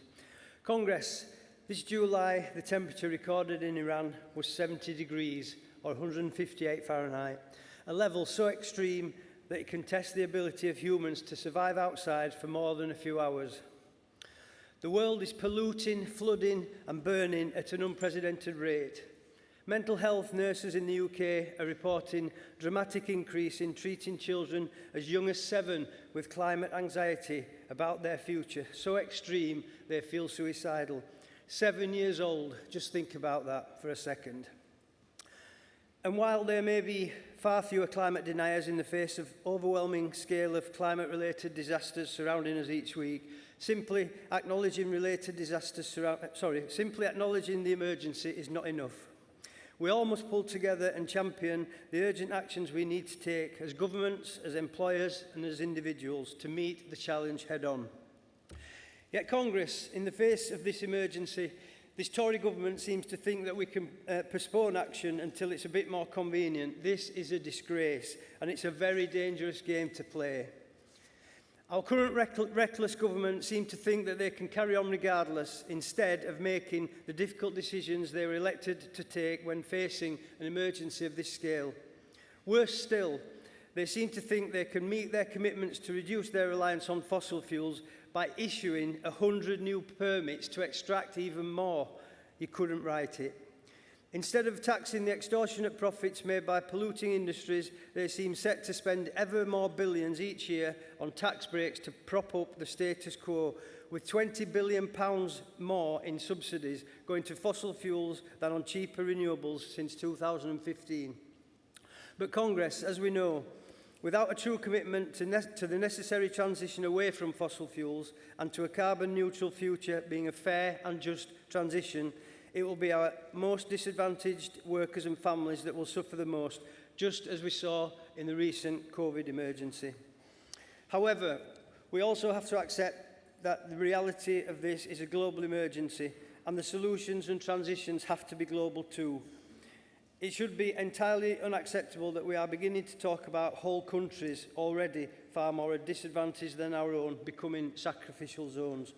[SPEAKER 13] Congress, this July, the temperature recorded in Iran was 70 degrees or 158 Fahrenheit, a level so extreme that it can test the ability of humans to survive outside for more than a few hours. The world is polluting, flooding and burning at an unprecedented rate. Mental health nurses in the UK are reporting dramatic increase in treating children as young as 7 with climate anxiety about their future, so extreme they feel suicidal. 7 years old, just think about that for a second. And while there may be far fewer climate deniers in the face of overwhelming scale of climate-related disasters surrounding us each week, simply acknowledging the emergency is not enough. We all must pull together and champion the urgent actions we need to take as governments, as employers and as individuals to meet the challenge head-on. Yet Congress, in the face of this emergency, this Tory government seems to think that we can postpone action until it's a bit more convenient. This is a disgrace and it's a very dangerous game to play. Our current reckless government seem to think that they can carry on regardless, instead of making the difficult decisions they were elected to take when facing an emergency of this scale. Worse still, they seem to think they can meet their commitments to reduce their reliance on fossil fuels by issuing 100 new permits to extract even more. You couldn't write it. Instead of taxing the extortionate profits made by polluting industries, they seem set to spend ever more billions each year on tax breaks to prop up the status quo, with £20 billion more in subsidies going to fossil fuels than on cheaper renewables since 2015. But Congress, as we know, without a true commitment to the necessary transition away from fossil fuels and to a carbon-neutral future being a fair and just transition, it will be our most disadvantaged workers and families that will suffer the most, just as we saw in the recent COVID emergency. However, we also have to accept that the reality of this is a global emergency, and the solutions and transitions have to be global too. It should be entirely unacceptable that we are beginning to talk about whole countries already far more disadvantaged than our own becoming sacrificial zones.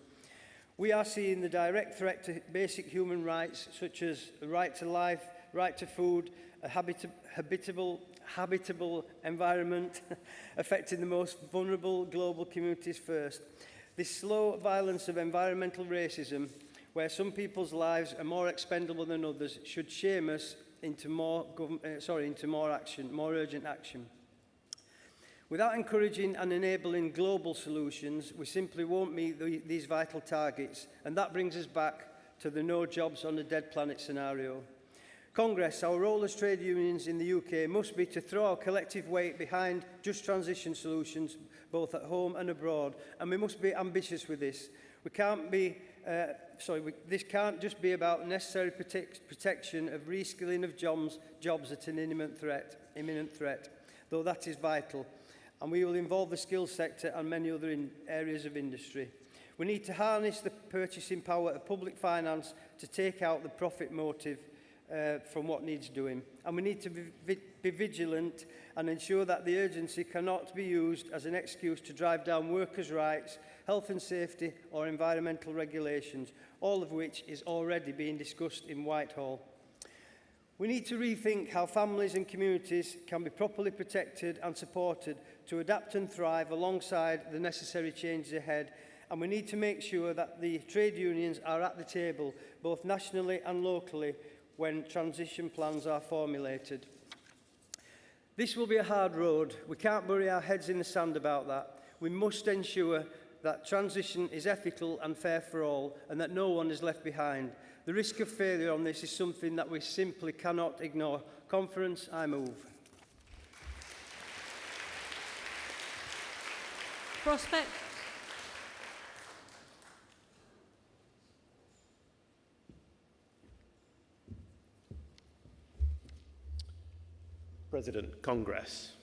[SPEAKER 13] We are seeing the direct threat to basic human rights, such as the right to life, right to food, a habitable environment, affecting the most vulnerable global communities first. This slow violence of environmental racism, where some people's lives are more expendable than others, should shame us into more urgent action. Without encouraging and enabling global solutions, we simply won't meet these vital targets, and that brings us back to the no jobs on a dead planet scenario. Congress, our role as trade unions in the UK must be to throw our collective weight behind just transition solutions, both at home and abroad, and we must be ambitious with this. This can't just be about necessary protection of reskilling of jobs at an imminent threat, though that is vital. And we will involve the skills sector and many other areas of industry. We need to harness the purchasing power of public finance to take out the profit motive from what needs doing. And we need to be vigilant and ensure that the urgency cannot be used as an excuse to drive down workers' rights, health and safety or environmental regulations, all of which is already being discussed in Whitehall. We need to rethink how families and communities can be properly protected and supported to adapt and thrive alongside the necessary changes ahead, and we need to make sure that the trade unions are at the table, both nationally and locally, when transition plans are formulated. This will be a hard road. We can't bury our heads in the sand about that. We must ensure that transition is ethical and fair for all, and that no one is left behind. The risk of failure on this is something that we simply cannot ignore. Conference, I move.
[SPEAKER 1] Prospect.
[SPEAKER 14] President, Congress.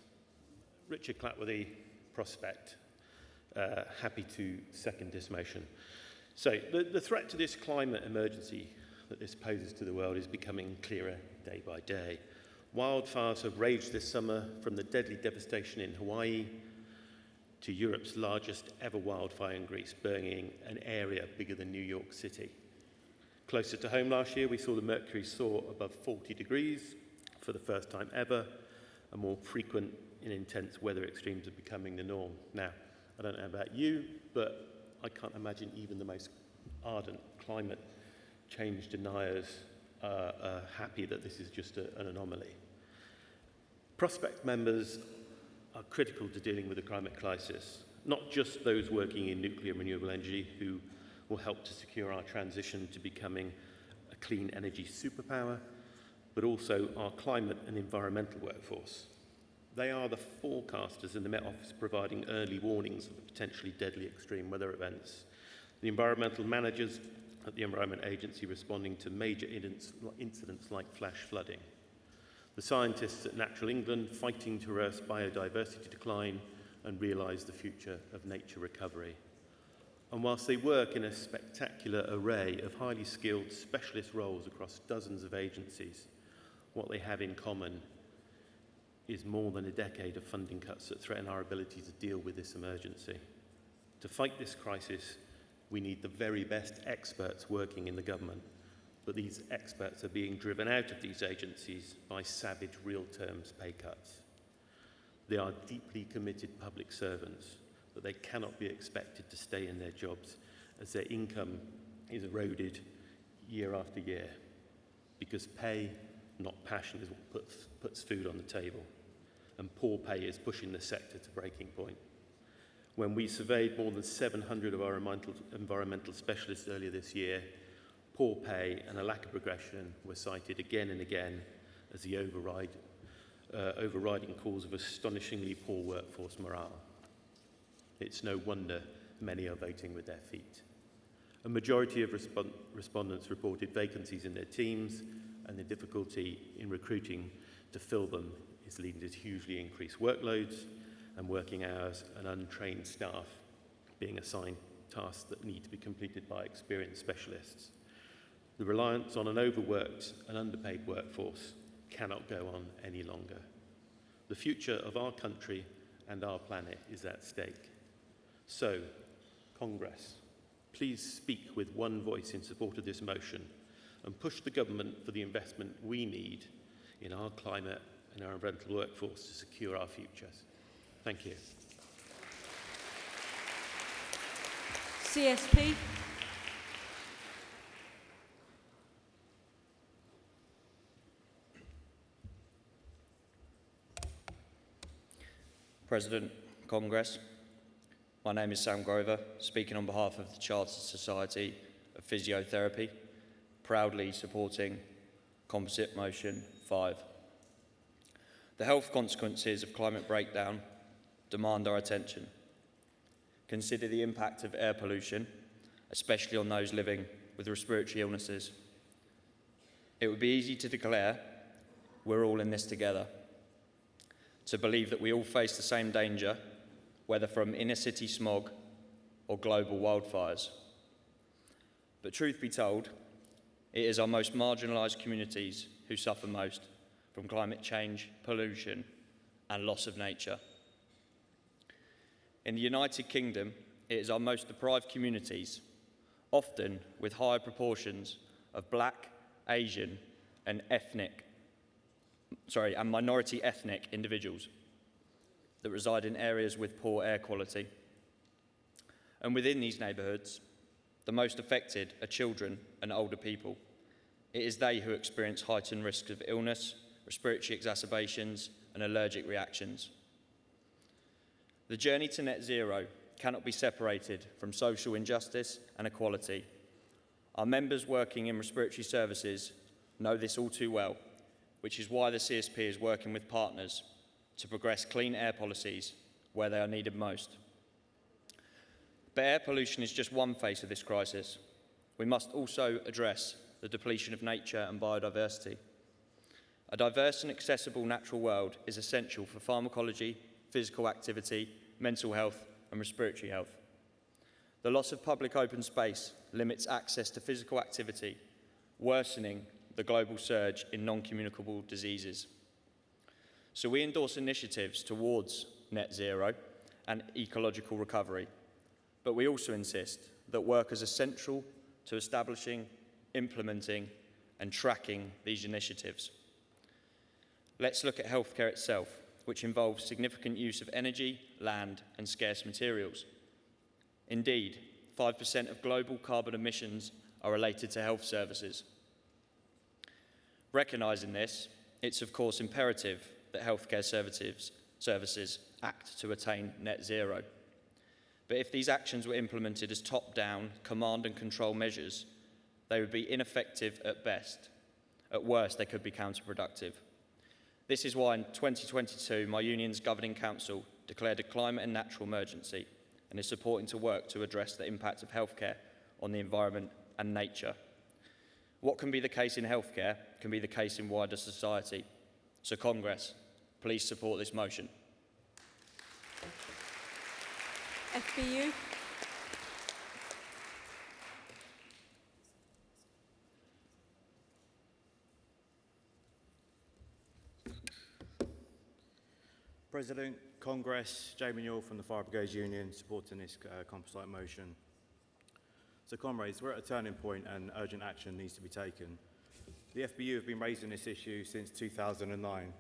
[SPEAKER 14] Richard Clapworthy, Prospect. Happy to second this motion. So the threat to this climate emergency that this poses to the world is becoming clearer day by day. Wildfires have raged this summer, from the deadly devastation in Hawaii to Europe's largest ever wildfire in Greece, burning an area bigger than New York City. Closer to home last year, we saw the mercury soar above 40 degrees for the first time ever, and more frequent and intense weather extremes are becoming the norm. Now, I don't know about you, but I can't imagine even the most ardent climate change deniers are happy that this is just an anomaly. Prospect members are critical to dealing with the climate crisis, not just those working in nuclear and renewable energy who will help to secure our transition to becoming a clean energy superpower, but also our climate and environmental workforce. They are the forecasters in the Met Office, providing early warnings of the potentially deadly extreme weather events. The environmental managers at the Environment Agency responding to major incidents like flash flooding. The scientists at Natural England fighting to reverse biodiversity decline and realise the future of nature recovery. And whilst they work in a spectacular array of highly skilled specialist roles across dozens of agencies, what they have in common is more than a decade of funding cuts that threaten our ability to deal with this emergency. To fight this crisis, we need the very best experts working in the government, but these experts are being driven out of these agencies by savage real terms pay cuts. They are deeply committed public servants, but they cannot be expected to stay in their jobs as their income is eroded year after year. because pay, not passion, is what puts food on the table. And poor pay is pushing the sector to breaking point. When we surveyed more than 700 of our environmental specialists earlier this year, poor pay and a lack of progression were cited again and again as the overriding cause of astonishingly poor workforce morale. It's no wonder many are voting with their feet. A majority of respondents reported vacancies in their teams, and the difficulty in recruiting to fill them is leading to hugely increased workloads and working hours, and untrained staff being assigned tasks that need to be completed by experienced specialists. The reliance on an overworked and underpaid workforce cannot go on any longer. The future of our country and our planet is at stake. So, Congress, please speak with one voice in support of this motion and push the government for the investment we need in our climate and our environmental workforce to secure our futures. Thank you.
[SPEAKER 1] CSP.
[SPEAKER 15] President, Congress, my name is Sam Grover, speaking on behalf of the Chartered Society of Physiotherapy, proudly supporting Composite Motion 5. The health consequences of climate breakdown demand our attention. Consider the impact of air pollution, especially on those living with respiratory illnesses. It would be easy to declare we're all in this together, to believe that we all face the same danger, whether from inner city smog or global wildfires. But truth be told, it is our most marginalised communities who suffer most from climate change, pollution, and loss of nature. In the United Kingdom, it is our most deprived communities, often with higher proportions of Black, Asian, and minority ethnic individuals that reside in areas with poor air quality. And within these neighbourhoods, the most affected are children and older people. It is they who experience heightened risks of illness, respiratory exacerbations, and allergic reactions. The journey to net zero cannot be separated from social injustice and equality. Our members working in respiratory services know this all too well, which is why the CSP is working with partners to progress clean air policies where they are needed most. But air pollution is just one face of this crisis. We must also address the depletion of nature and biodiversity. A diverse and accessible natural world is essential for pharmacology, physical activity, mental health, and respiratory health. The loss of public open space limits access to physical activity, worsening the global surge in non-communicable diseases. So we endorse initiatives towards net zero and ecological recovery, but we also insist that workers are central to establishing, implementing, and tracking these initiatives. Let's look at healthcare itself, which involves significant use of energy, land, and scarce materials. Indeed, 5% of global carbon emissions are related to health services. Recognising this, it's of course imperative that healthcare services act to attain net zero. But if these actions were implemented as top-down command and control measures, they would be ineffective at best. At worst, they could be counterproductive. This is why in 2022, my union's governing council declared a climate and natural emergency and is supporting to work to address the impact of healthcare on the environment and nature. What can be the case in healthcare can be the case in wider society. So Congress, please support this motion.
[SPEAKER 1] FBU.
[SPEAKER 16] President, Congress, Jamie Newell from the Fire Brigades Union supporting this composite motion. So comrades, we're at a turning point and urgent action needs to be taken. The FBU have been raising this issue since 2009.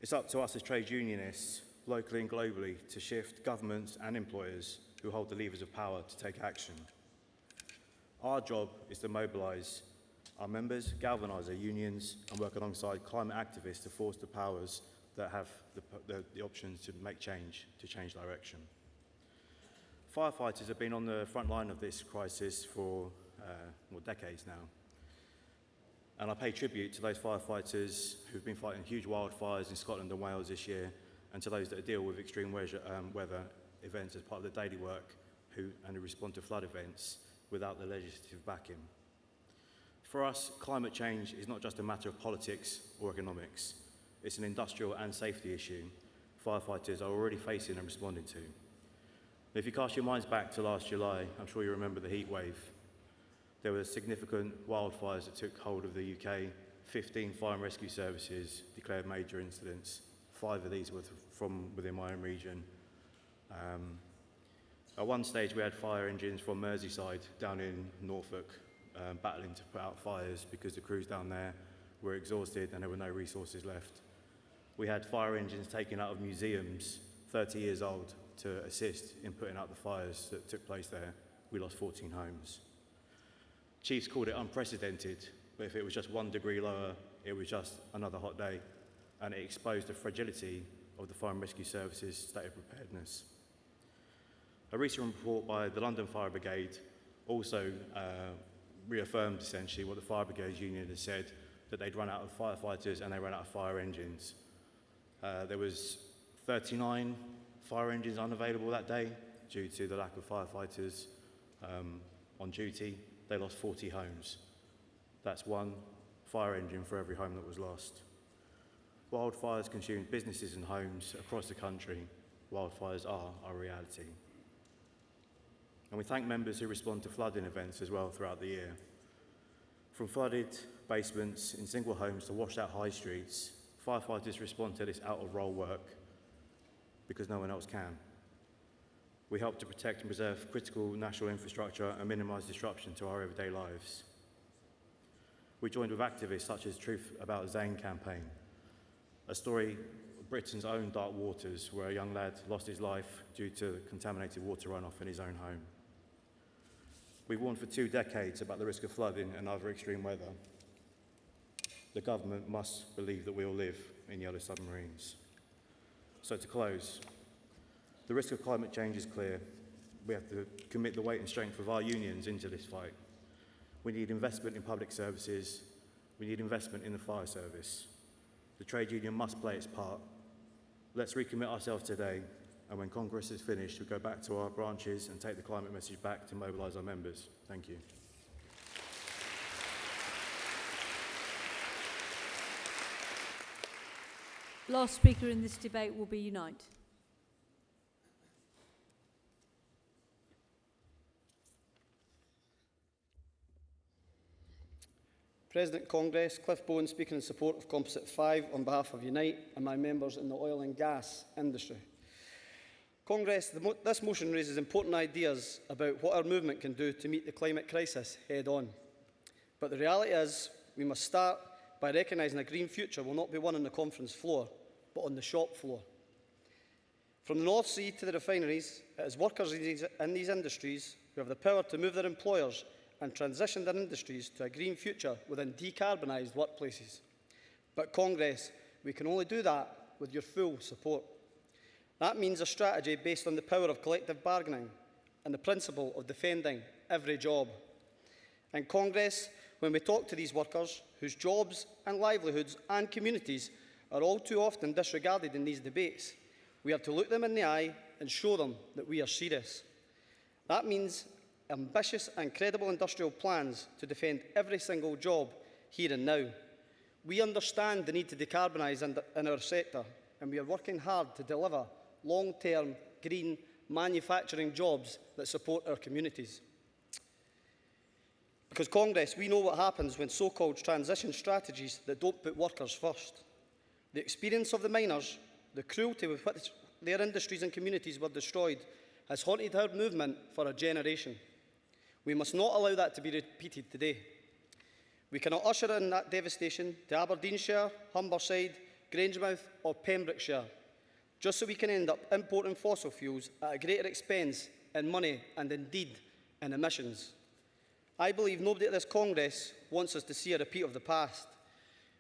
[SPEAKER 16] It's up to us as trade unionists, locally and globally, to shift governments and employers who hold the levers of power to take action. Our job is to mobilise our members, galvanise our unions and work alongside climate activists to force the powers that have the options to make change, to change direction. Firefighters have been on the front line of this crisis for decades now. And I pay tribute to those firefighters who've been fighting huge wildfires in Scotland and Wales this year, and to those that deal with extreme weather events as part of the daily work who respond to flood events without the legislative backing. For us, climate change is not just a matter of politics or economics. It's an industrial and safety issue firefighters are already facing and responding to. If you cast your minds back to last July, I'm sure you remember the heat wave. There were significant wildfires that took hold of the UK. 15 fire and rescue services declared major incidents. 5 of these were from within my own region. At one stage, we had fire engines from Merseyside down in Norfolk battling to put out fires because the crews down there were exhausted and there were no resources left. We had fire engines taken out of museums 30 years old to assist in putting out the fires that took place there. We lost 14 homes. Chiefs called it unprecedented, but if it was just 1 degree lower, it was just another hot day, and it exposed the fragility of the fire and rescue services' state of preparedness. A recent report by the London Fire Brigade also reaffirmed essentially what the Fire Brigade Union had said, that they'd run out of firefighters and they ran out of fire engines. There was 39 fire engines unavailable that day due to the lack of firefighters on duty. They lost 40 homes. That's 1 fire engine for every home that was lost. Wildfires consumed businesses and homes across the country. Wildfires are our reality. And we thank members who respond to flooding events as well throughout the year. From flooded basements in single homes to washed out high streets, firefighters respond to this out-of-role work because no one else can. We help to protect and preserve critical national infrastructure and minimise disruption to our everyday lives. We joined with activists such as Truth About Zane campaign, a story of Britain's own dark waters where a young lad lost his life due to contaminated water runoff in his own home. We've warned for 2 decades about the risk of flooding and other extreme weather. The government must believe that we all live in yellow submarines. So to close, the risk of climate change is clear. We have to commit the weight and strength of our unions into this fight. We need investment in public services. We need investment in the fire service. The trade union must play its part. Let's recommit ourselves today, and when Congress is finished, we'll go back to our branches and take the climate message back to mobilise our members. Thank you.
[SPEAKER 1] Last speaker in this debate will be Unite.
[SPEAKER 17] President Congress, Cliff Bowen speaking in support of Composite 5 on behalf of Unite and my members in the oil and gas industry. Congress, this motion raises important ideas about what our movement can do to meet the climate crisis head on. But the reality is we must start by recognising a green future will not be won on the conference floor, but on the shop floor. From the North Sea to the refineries, it is workers in these industries who have the power to move their employers and transition their industries to a green future within decarbonised workplaces. But Congress, we can only do that with your full support. That means a strategy based on the power of collective bargaining and the principle of defending every job. In Congress, when we talk to these workers, whose jobs and livelihoods and communities are all too often disregarded in these debates, we have to look them in the eye and show them that we are serious. That means ambitious and credible industrial plans to defend every single job here and now. We understand the need to decarbonise in our sector, and we are working hard to deliver long-term green manufacturing jobs that support our communities. Because Congress, we know what happens when so-called transition strategies that don't put workers first. The experience of the miners, the cruelty with which their industries and communities were destroyed, has haunted our movement for a generation. We must not allow that to be repeated today. We cannot usher in that devastation to Aberdeenshire, Humberside, Grangemouth or Pembrokeshire, just so we can end up importing fossil fuels at a greater expense in money and indeed in emissions. I believe nobody at this Congress wants us to see a repeat of the past.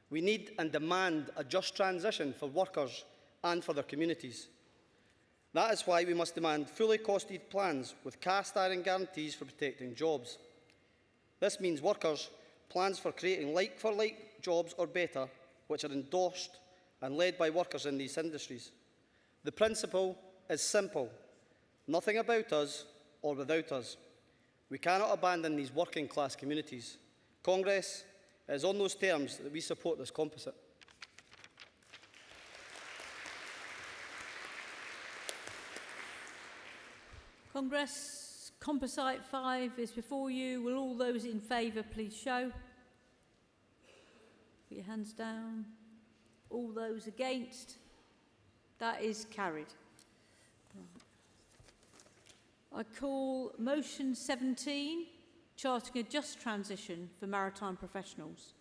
[SPEAKER 17] We need and demand a just transition for workers and for their communities. That is why we must demand fully costed plans with cast iron guarantees for protecting jobs. This means workers' plans for creating like-for-like jobs or better, which are endorsed and led by workers in these industries. The principle is simple: nothing about us or without us. We cannot abandon these working-class communities. Congress, it is on those terms that we support this composite.
[SPEAKER 1] Congress, Composite 5 is before you. Will all those in favour please show? Put your hands down. All those against? That is carried. I call motion 17, charting a just transition for maritime professionals.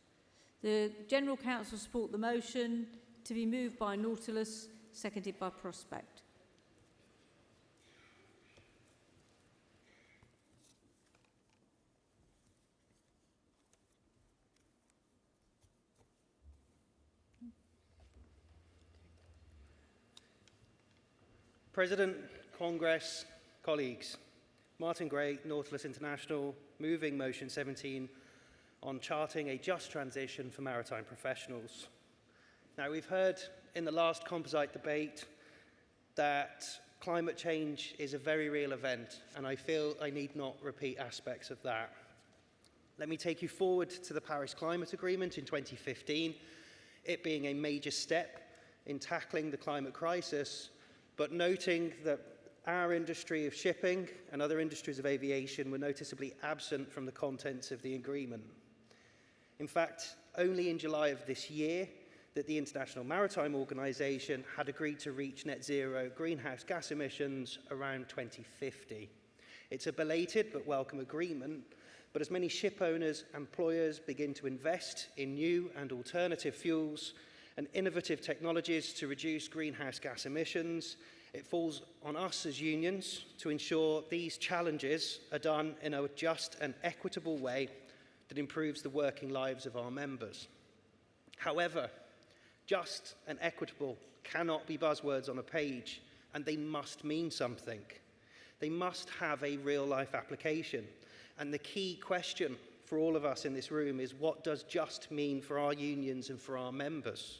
[SPEAKER 1] The General Council support the motion, to be moved by Nautilus, seconded by Prospect.
[SPEAKER 4] President, Congress, colleagues, Martin Gray, Nautilus International, moving motion 17 on charting a just transition for maritime professionals. Now, we've heard in the last composite debate that climate change is a very real event, and I feel I need not repeat aspects of that. Let me take you forward to the Paris Climate Agreement in 2015, it being a major step in tackling the climate crisis, but noting that our industry of shipping and other industries of aviation were noticeably absent from the contents of the agreement. In fact, only in July of this year that the International Maritime Organization had agreed to reach net zero greenhouse gas emissions around 2050. It's a belated but welcome agreement, but as many ship owners and employers begin to invest in new and alternative fuels and innovative technologies to reduce greenhouse gas emissions, it falls on us as unions to ensure these challenges are done in a just and equitable way that improves the working lives of our members. However, just and equitable cannot be buzzwords on a page, and they must mean something. They must have a real-life application. And the key question for all of us in this room is, what does just mean for our unions and for our members?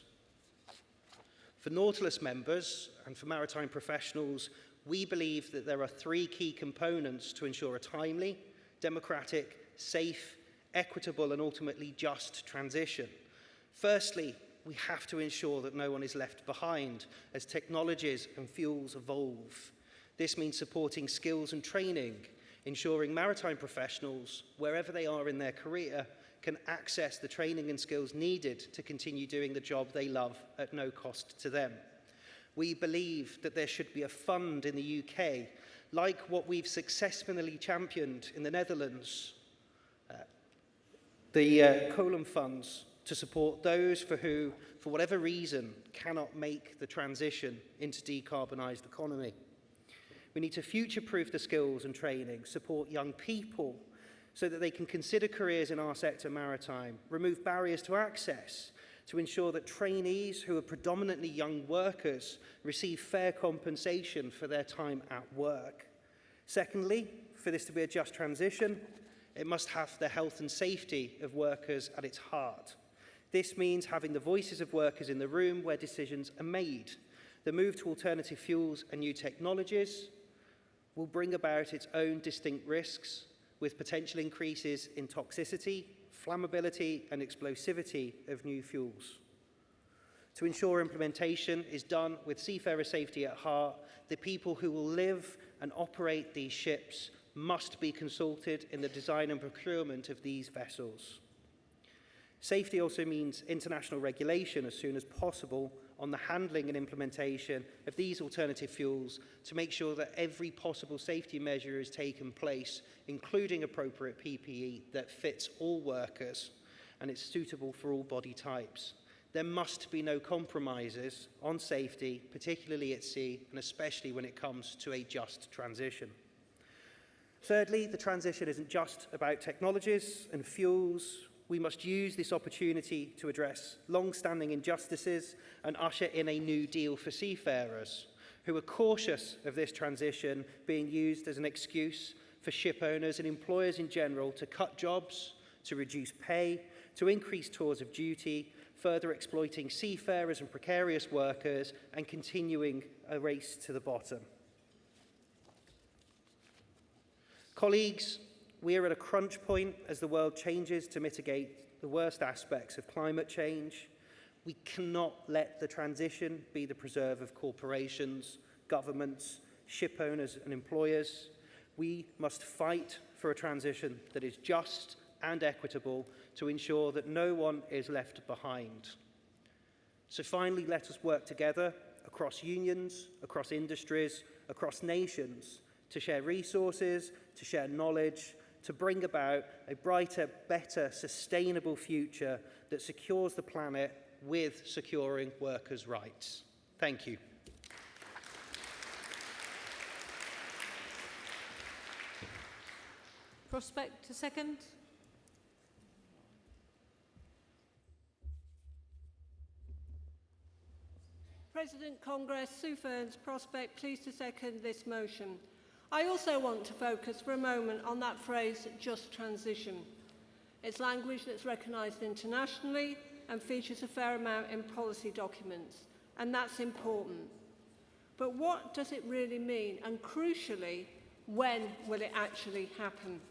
[SPEAKER 4] For Nautilus members and for maritime professionals, we believe that there are three key components to ensure a timely, democratic, safe, equitable, and ultimately just transition. Firstly, we have to ensure that no one is left behind as technologies and fuels evolve. This means supporting skills and training, ensuring maritime professionals, wherever they are in their career, can access the training and skills needed to continue doing the job they love at no cost to them. We believe that there should be a fund in the UK, like what we've successfully championed in the Netherlands, the Column funds, to support those who, for whatever reason, cannot make the transition into decarbonised economy. We need to future-proof the skills and training, support young people so that they can consider careers in our sector maritime, remove barriers to access, to ensure that trainees who are predominantly young workers receive fair compensation for their time at work. Secondly, for this to be a just transition, it must have the health and safety of workers at its heart. This means having the voices of workers in the room where decisions are made. The move to alternative fuels and new technologies will bring about its own distinct risks, with potential increases in toxicity, flammability, and explosivity of new fuels. To ensure implementation is done with seafarer safety at heart, the people who will live and operate these ships must be consulted in the design and procurement of these vessels. Safety also means international regulation as soon as possible on the handling and implementation of these alternative fuels to make sure that every possible safety measure is taken place, including appropriate PPE that fits all workers and is suitable for all body types. There must be no compromises on safety, particularly at sea, and especially when it comes to a just transition. Thirdly, the transition isn't just about technologies and fuels. We must use this opportunity to address long-standing injustices and usher in a new deal for seafarers who are cautious of this transition being used as an excuse for ship owners and employers in general to cut jobs, to reduce pay, to increase tours of duty, further exploiting seafarers and precarious workers and continuing a race to the bottom. Colleagues, we are at a crunch point as the world changes to mitigate the worst aspects of climate change. We cannot let the transition be the preserve of corporations, governments, ship owners and employers. We must fight for a transition that is just and equitable to ensure that no one is left behind. So finally, let us work together across unions, across industries, across nations to share resources, to share knowledge, to bring about a brighter, better, sustainable future that secures the planet with securing workers' rights. Thank you.
[SPEAKER 1] Prospect to second.
[SPEAKER 18] President Congress, Sue Ferns, Prospect, pleased to second this motion. I also want to focus for a moment on that phrase, just transition. It's language that's recognised internationally and features a fair amount in policy documents, and that's important. But what does it really mean? And crucially, when will it actually happen?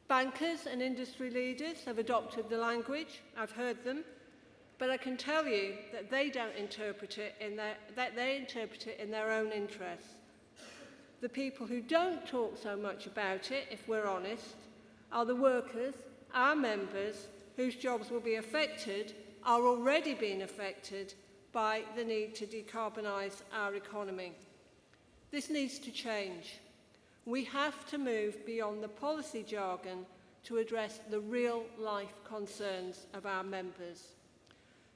[SPEAKER 18] Bankers and industry leaders have adopted the language. I've heard them. But I can tell you that they don't interpret it they interpret it in their own interests. The people who don't talk so much about it, if we're honest, are the workers, our members, whose jobs will be affected, are already being affected by the need to decarbonise our economy. This needs to change. We have to move beyond the policy jargon to address the real-life concerns of our members.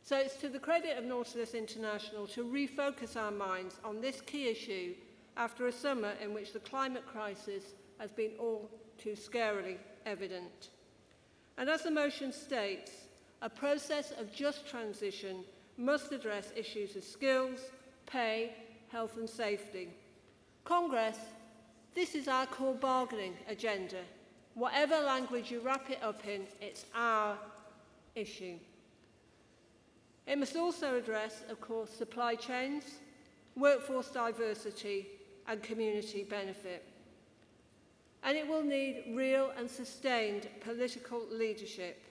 [SPEAKER 18] So it's to the credit of Nautilus International to refocus our minds on this key issue after a summer in which the climate crisis has been all too scarily evident. And as the motion states, a process of just transition must address issues of skills, pay, health and safety. Congress, this is our core bargaining agenda. Whatever language you wrap it up in, it's our issue. It must also address, of course, supply chains, workforce diversity and community benefit. And it will need real and sustained political leadership.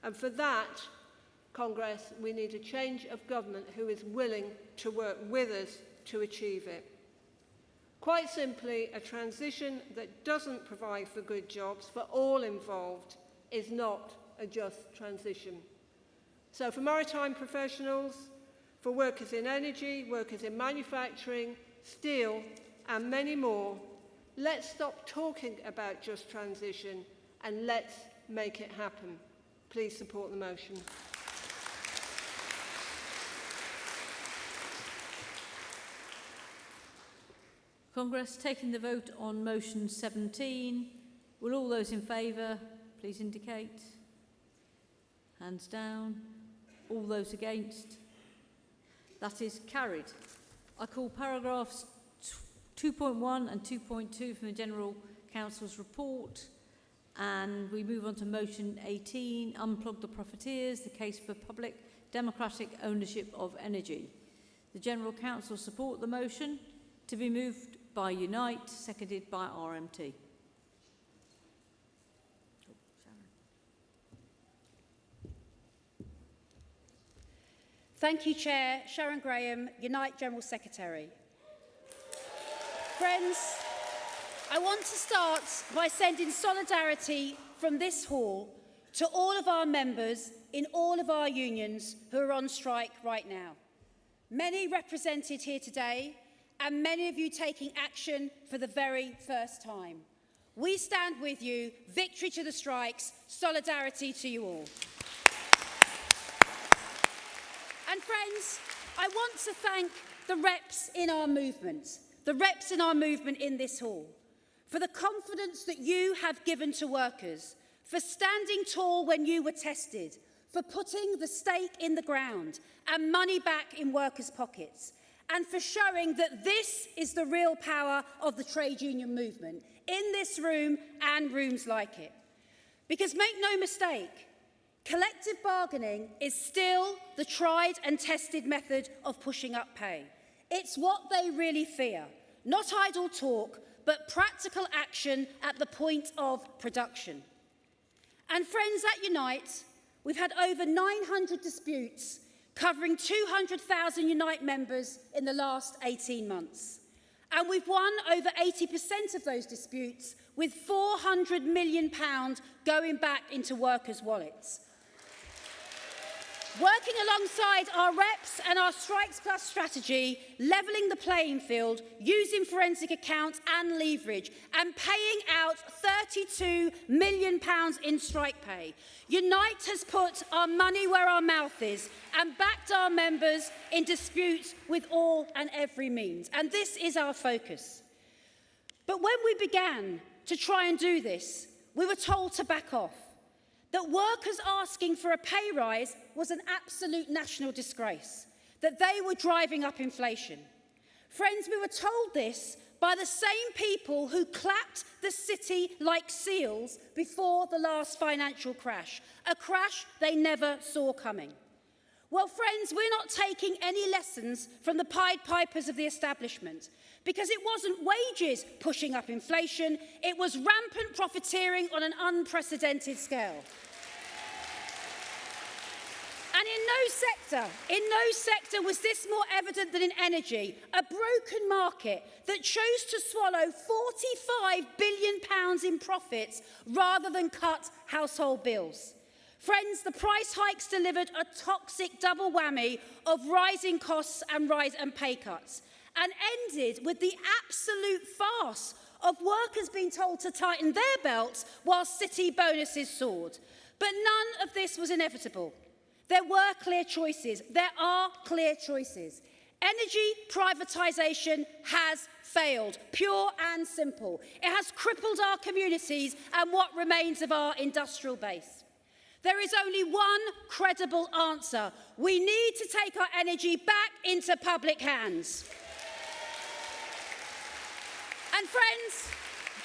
[SPEAKER 18] And for that, Congress, we need a change of government who is willing to work with us to achieve it. Quite simply, a transition that doesn't provide for good jobs for all involved is not a just transition. So for maritime professionals, for workers in energy, workers in manufacturing, steel, and many more, let's stop talking about just transition and let's make it happen. Please support the motion.
[SPEAKER 1] Congress taking the vote on motion 17. Will all those in favour please indicate? Hands down. All those against? That is carried. I call paragraphs 2.1 and 2.2 from the General Counsel's report, and we move on to motion 18, unplug the profiteers, the case for public democratic ownership of energy. The General Counsel support the motion to be moved by Unite, seconded by RMT.
[SPEAKER 19] Thank you, Chair. Sharon Graham, Unite General Secretary. Friends, I want to start by sending solidarity from this hall to all of our members in all of our unions who are on strike right now. Many represented here today, and many of you taking action for the very first time. We stand with you. Victory to the strikes. Solidarity to you all. And friends, I want to thank the reps in our movement in this hall, for the confidence that you have given to workers, for standing tall when you were tested, for putting the stake in the ground and money back in workers' pockets, and for showing that this is the real power of the trade union movement in this room and rooms like it. Because make no mistake, collective bargaining is still the tried and tested method of pushing up pay. It's what they really fear, not idle talk, but practical action at the point of production. And friends, at Unite, we've had over 900 disputes covering 200,000 Unite members in the last 18 months. And we've won over 80% of those disputes, with £400 million going back into workers' wallets. Working alongside our reps and our Strikes Plus strategy, levelling the playing field, using forensic accounts and leverage, and paying out £32 million in strike pay, Unite has put our money where our mouth is and backed our members in disputes with all and every means. And this is our focus. But when we began to try and do this, we were told to back off. That workers asking for a pay rise was an absolute national disgrace, that they were driving up inflation. Friends, we were told this by the same people who clapped the city like seals before the last financial crash, a crash they never saw coming. Well, friends, we're not taking any lessons from the Pied Pipers of the establishment, because it wasn't wages pushing up inflation, it was rampant profiteering on an unprecedented scale. And in no sector was this more evident than in energy, a broken market that chose to swallow £45 billion in profits rather than cut household bills. Friends, the price hikes delivered a toxic double whammy of rising costs and pay cuts, and ended with the absolute farce of workers being told to tighten their belts while city bonuses soared. But none of this was inevitable. There were clear choices. There are clear choices. Energy privatisation has failed, pure and simple. It has crippled our communities and what remains of our industrial base. There is only one credible answer. We need to take our energy back into public hands. And friends,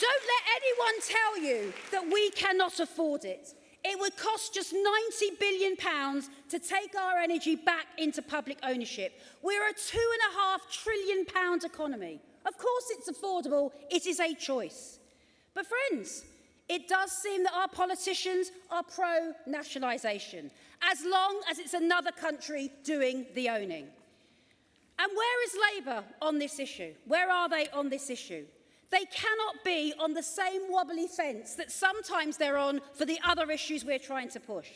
[SPEAKER 19] don't let anyone tell you that we cannot afford it. It would cost just £90 billion to take our energy back into public ownership. We're a £2.5 trillion economy. Of course it's affordable, it is a choice. But friends, it does seem that our politicians are pro-nationalisation, as long as it's another country doing the owning. And where is Labour on this issue? Where are they on this issue? They cannot be on the same wobbly fence that sometimes they're on for the other issues we're trying to push.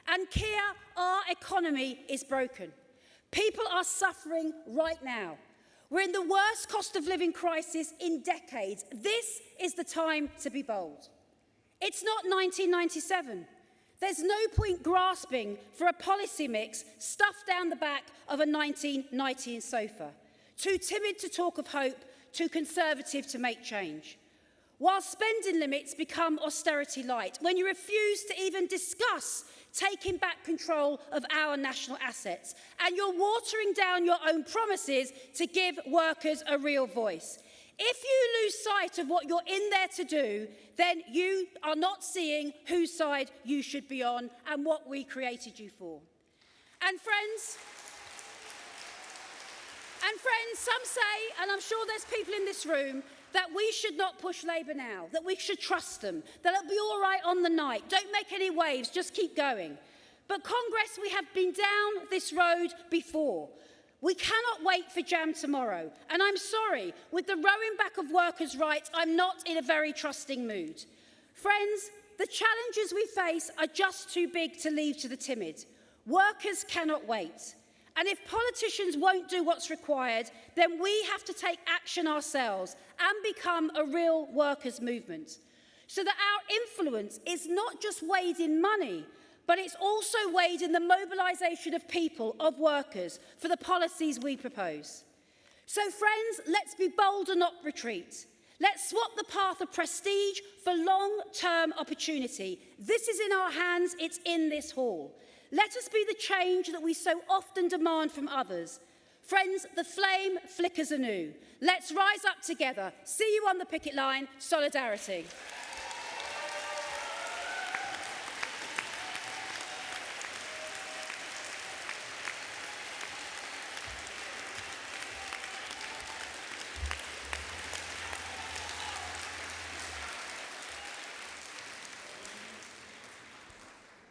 [SPEAKER 19] And Keir, our economy is broken. People are suffering right now. We're in the worst cost of living crisis in decades. This is the time to be bold. It's not 1997. There's no point grasping for a policy mix stuffed down the back of a 1990s sofa. Too timid to talk of hope, too conservative to make change. While spending limits become austerity light, when you refuse to even discuss taking back control of our national assets, and you're watering down your own promises to give workers a real voice. If you lose sight of what you're in there to do, then you are not seeing whose side you should be on and what we created you for. And friends, some say, and I'm sure there's people in this room, that we should not push Labour now, that we should trust them, that it'll be all right on the night. Don't make any waves, just keep going. But Congress, we have been down this road before. We cannot wait for jam tomorrow. And I'm sorry, with the rowing back of workers' rights, I'm not in a very trusting mood. Friends, the challenges we face are just too big to leave to the timid. Workers cannot wait. And if politicians won't do what's required, then we have to take action ourselves and become a real workers' movement. So that our influence is not just weighed in money, but it's also weighed in the mobilisation of people, of workers, for the policies we propose. So friends, let's be bold and not retreat. Let's swap the path of prestige for long-term opportunity. This is in our hands, it's in this hall. Let us be the change that we so often demand from others. Friends, the flame flickers anew. Let's rise up together. See you on the picket line. Solidarity.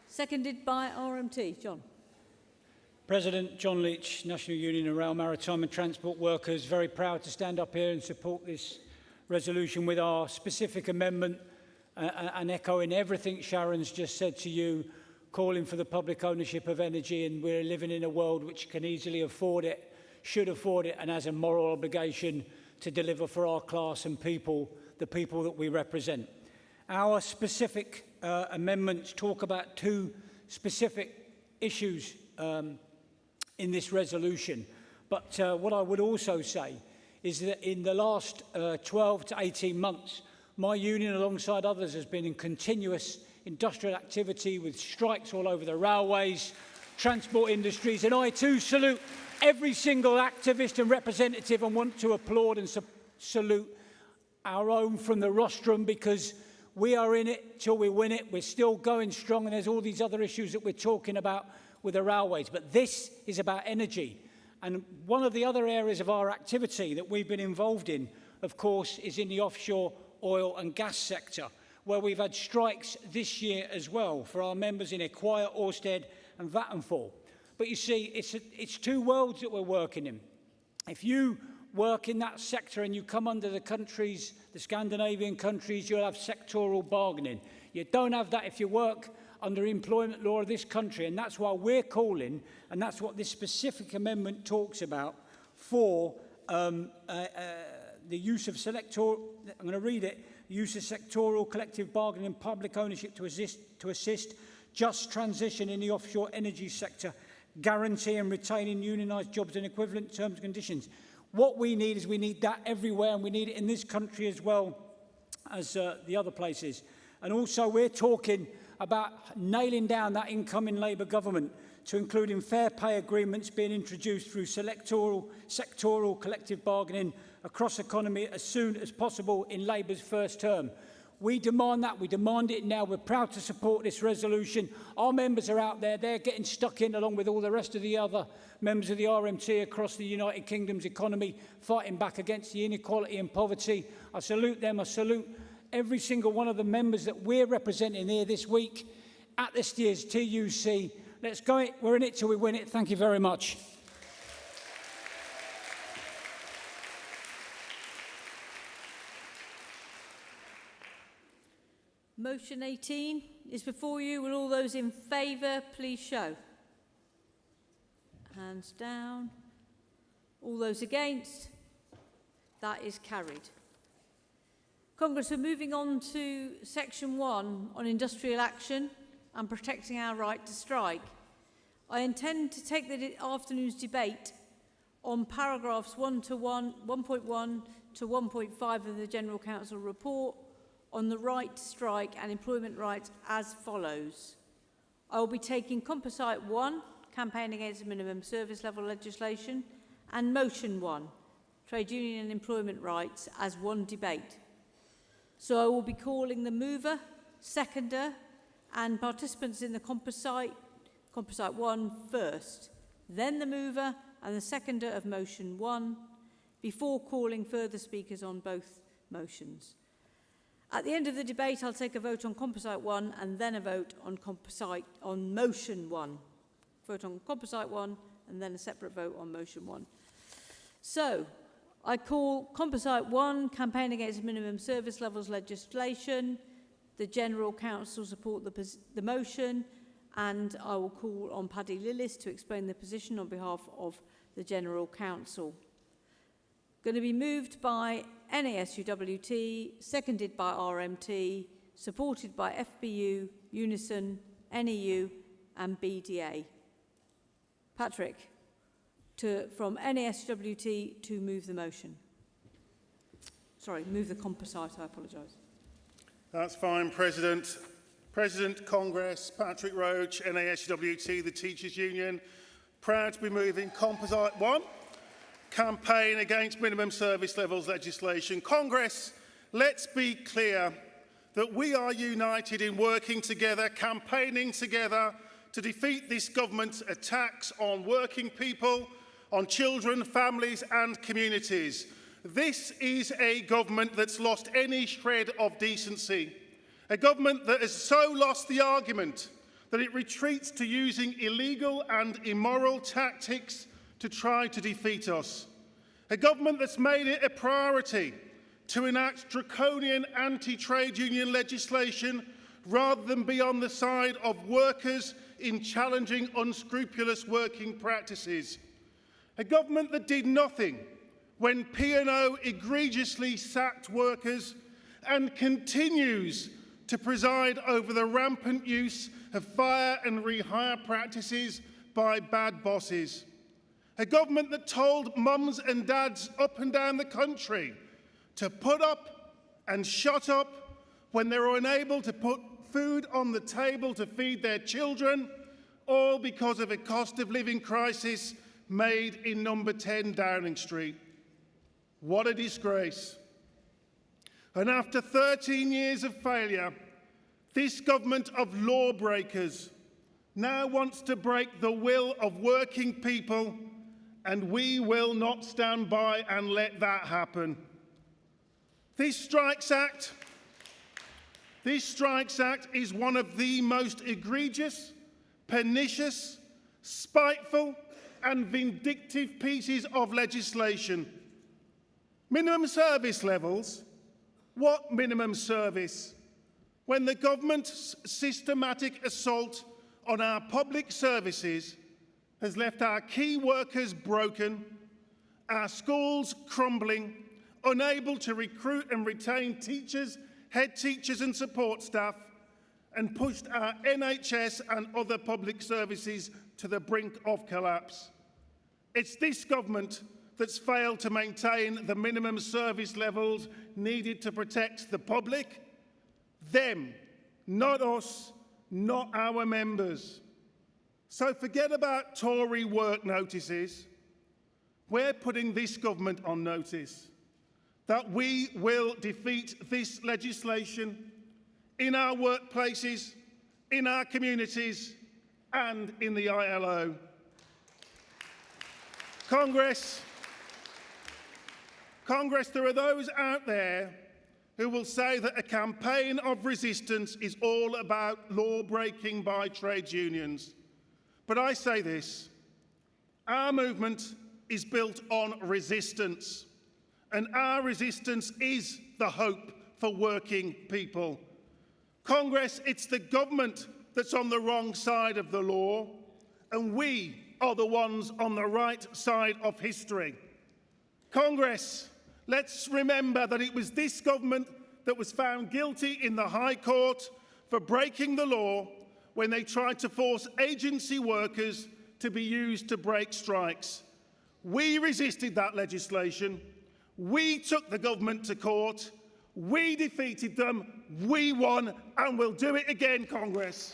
[SPEAKER 1] Seconded by RMT. John.
[SPEAKER 20] President John Leach, National Union of Rail, Maritime and Transport Workers, very proud to stand up here and support this resolution with our specific amendment and echoing everything Sharon's just said to you, calling for the public ownership of energy, and we're living in a world which can easily afford it, should afford it, and has a moral obligation to deliver for our class and people, the people that we represent. Our specific amendments talk about two specific issues in this resolution. But what I would also say is that in the last 12 to 18 months, my union, alongside others, has been in continuous industrial activity with strikes all over the railways, transport industries, and I too salute every single activist and representative and want to applaud and salute our own from the rostrum, because we are in it till we win it. We're still going strong, and there's all these other issues that we're talking about with the railways. But this is about energy. And one of the other areas of our activity that we've been involved in, of course, is in the offshore oil and gas sector, where we've had strikes this year as well for our members in Equia, Orsted and Vattenfall. But you see, it's two worlds that we're working in. If you work in that sector and you come under the countries, the Scandinavian countries, you'll have sectoral bargaining. You don't have that if you work under employment law of this country, and that's why we're calling, and that's what this specific amendment talks about, for the use of sectoral, I'm going to read it, use of sectoral collective bargaining and public ownership to assist just transition in the offshore energy sector, guarantee and retaining unionised jobs and equivalent terms and conditions. What we need is we need that everywhere, and we need it in this country as well as the other places. And also we're talking about nailing down that incoming Labour government to including fair pay agreements being introduced through sectoral collective bargaining across the economy as soon as possible in Labour's first term. We demand that. We demand it now. We're proud to support this resolution. Our members are out there. They're getting stuck in along with all the rest of the other members of the RMT across the United Kingdom's economy, fighting back against the inequality and poverty. I salute them. I salute every single one of the members that we're representing here this week at this year's TUC. Let's go. We're in it till we win it. Thank you very much.
[SPEAKER 1] Motion 18 is before you. Will all those in favour please show? Hands down. All those against? That is carried. Congress, we're moving on to section 1 on industrial action and protecting our right to strike. I intend to take the afternoon's debate on paragraphs 1.1 to 1.5 of the General Council report on the right to strike and employment rights as follows. I will be taking Composite 1, Campaign Against Minimum Service Level legislation, and Motion 1, Trade Union and Employment Rights, as one debate. So I will be calling the mover, seconder, and participants in the Composite 1 first, then the mover and the seconder of Motion 1, before calling further speakers on both motions. At the end of the debate, I'll take a vote on Composite 1 and then a vote on Motion 1. Vote on Composite 1 and then a separate vote on Motion 1. So, I call Composite 1, Campaign Against Minimum Service Levels legislation. The General Council support the motion, and I will call on Paddy Lillis to explain the position on behalf of the General Council. Going to be moved by NASUWT, seconded by RMT, supported by FBU, Unison, NEU and BDA. Patrick, from NASUWT to move the motion. sorry, move the composite, I apologise.
[SPEAKER 21] That's fine, President. President, Congress, Patrick Roach, NASWT, the Teachers Union, proud to be moving Composite 1, campaign against minimum service levels legislation. Congress, let's be clear that we are united in working together, campaigning together to defeat this government's attacks on working people, on children, families and communities. This is a government that's lost any shred of decency. A government that has so lost the argument that it retreats to using illegal and immoral tactics to try to defeat us. A government that's made it a priority to enact draconian anti-trade union legislation rather than be on the side of workers in challenging unscrupulous working practices. A government that did nothing when P&O egregiously sacked workers and continues to preside over the rampant use of fire and rehire practices by bad bosses. A government that told mums and dads up and down the country to put up and shut up when they were unable to put food on the table to feed their children, all because of a cost of living crisis made in number 10 Downing Street. What a disgrace. And after 13 years of failure, this government of lawbreakers now wants to break the will of working people, and we will not stand by and let that happen. This Strikes Act is one of the most egregious, pernicious, spiteful and vindictive pieces of legislation. Minimum service levels? What minimum service? When the government's systematic assault on our public services has left our key workers broken, our schools crumbling, unable to recruit and retain teachers, head teachers and support staff, and pushed our NHS and other public services to the brink of collapse. It's this government that's failed to maintain the minimum service levels needed to protect the public. Them, not us, not our members. So forget about Tory work notices. We're putting this government on notice that we will defeat this legislation in our workplaces, in our communities, and in the ILO. Congress, there are those out there who will say that a campaign of resistance is all about law breaking by trade unions. But I say this, our movement is built on resistance, and our resistance is the hope for working people. Congress, it's the government that's on the wrong side of the law, and we are the ones on the right side of history. Congress, let's remember that it was this government that was found guilty in the High Court for breaking the law when they tried to force agency workers to be used to break strikes. We resisted that legislation. We took the government to court. We defeated them. We won, and we'll do it again, Congress.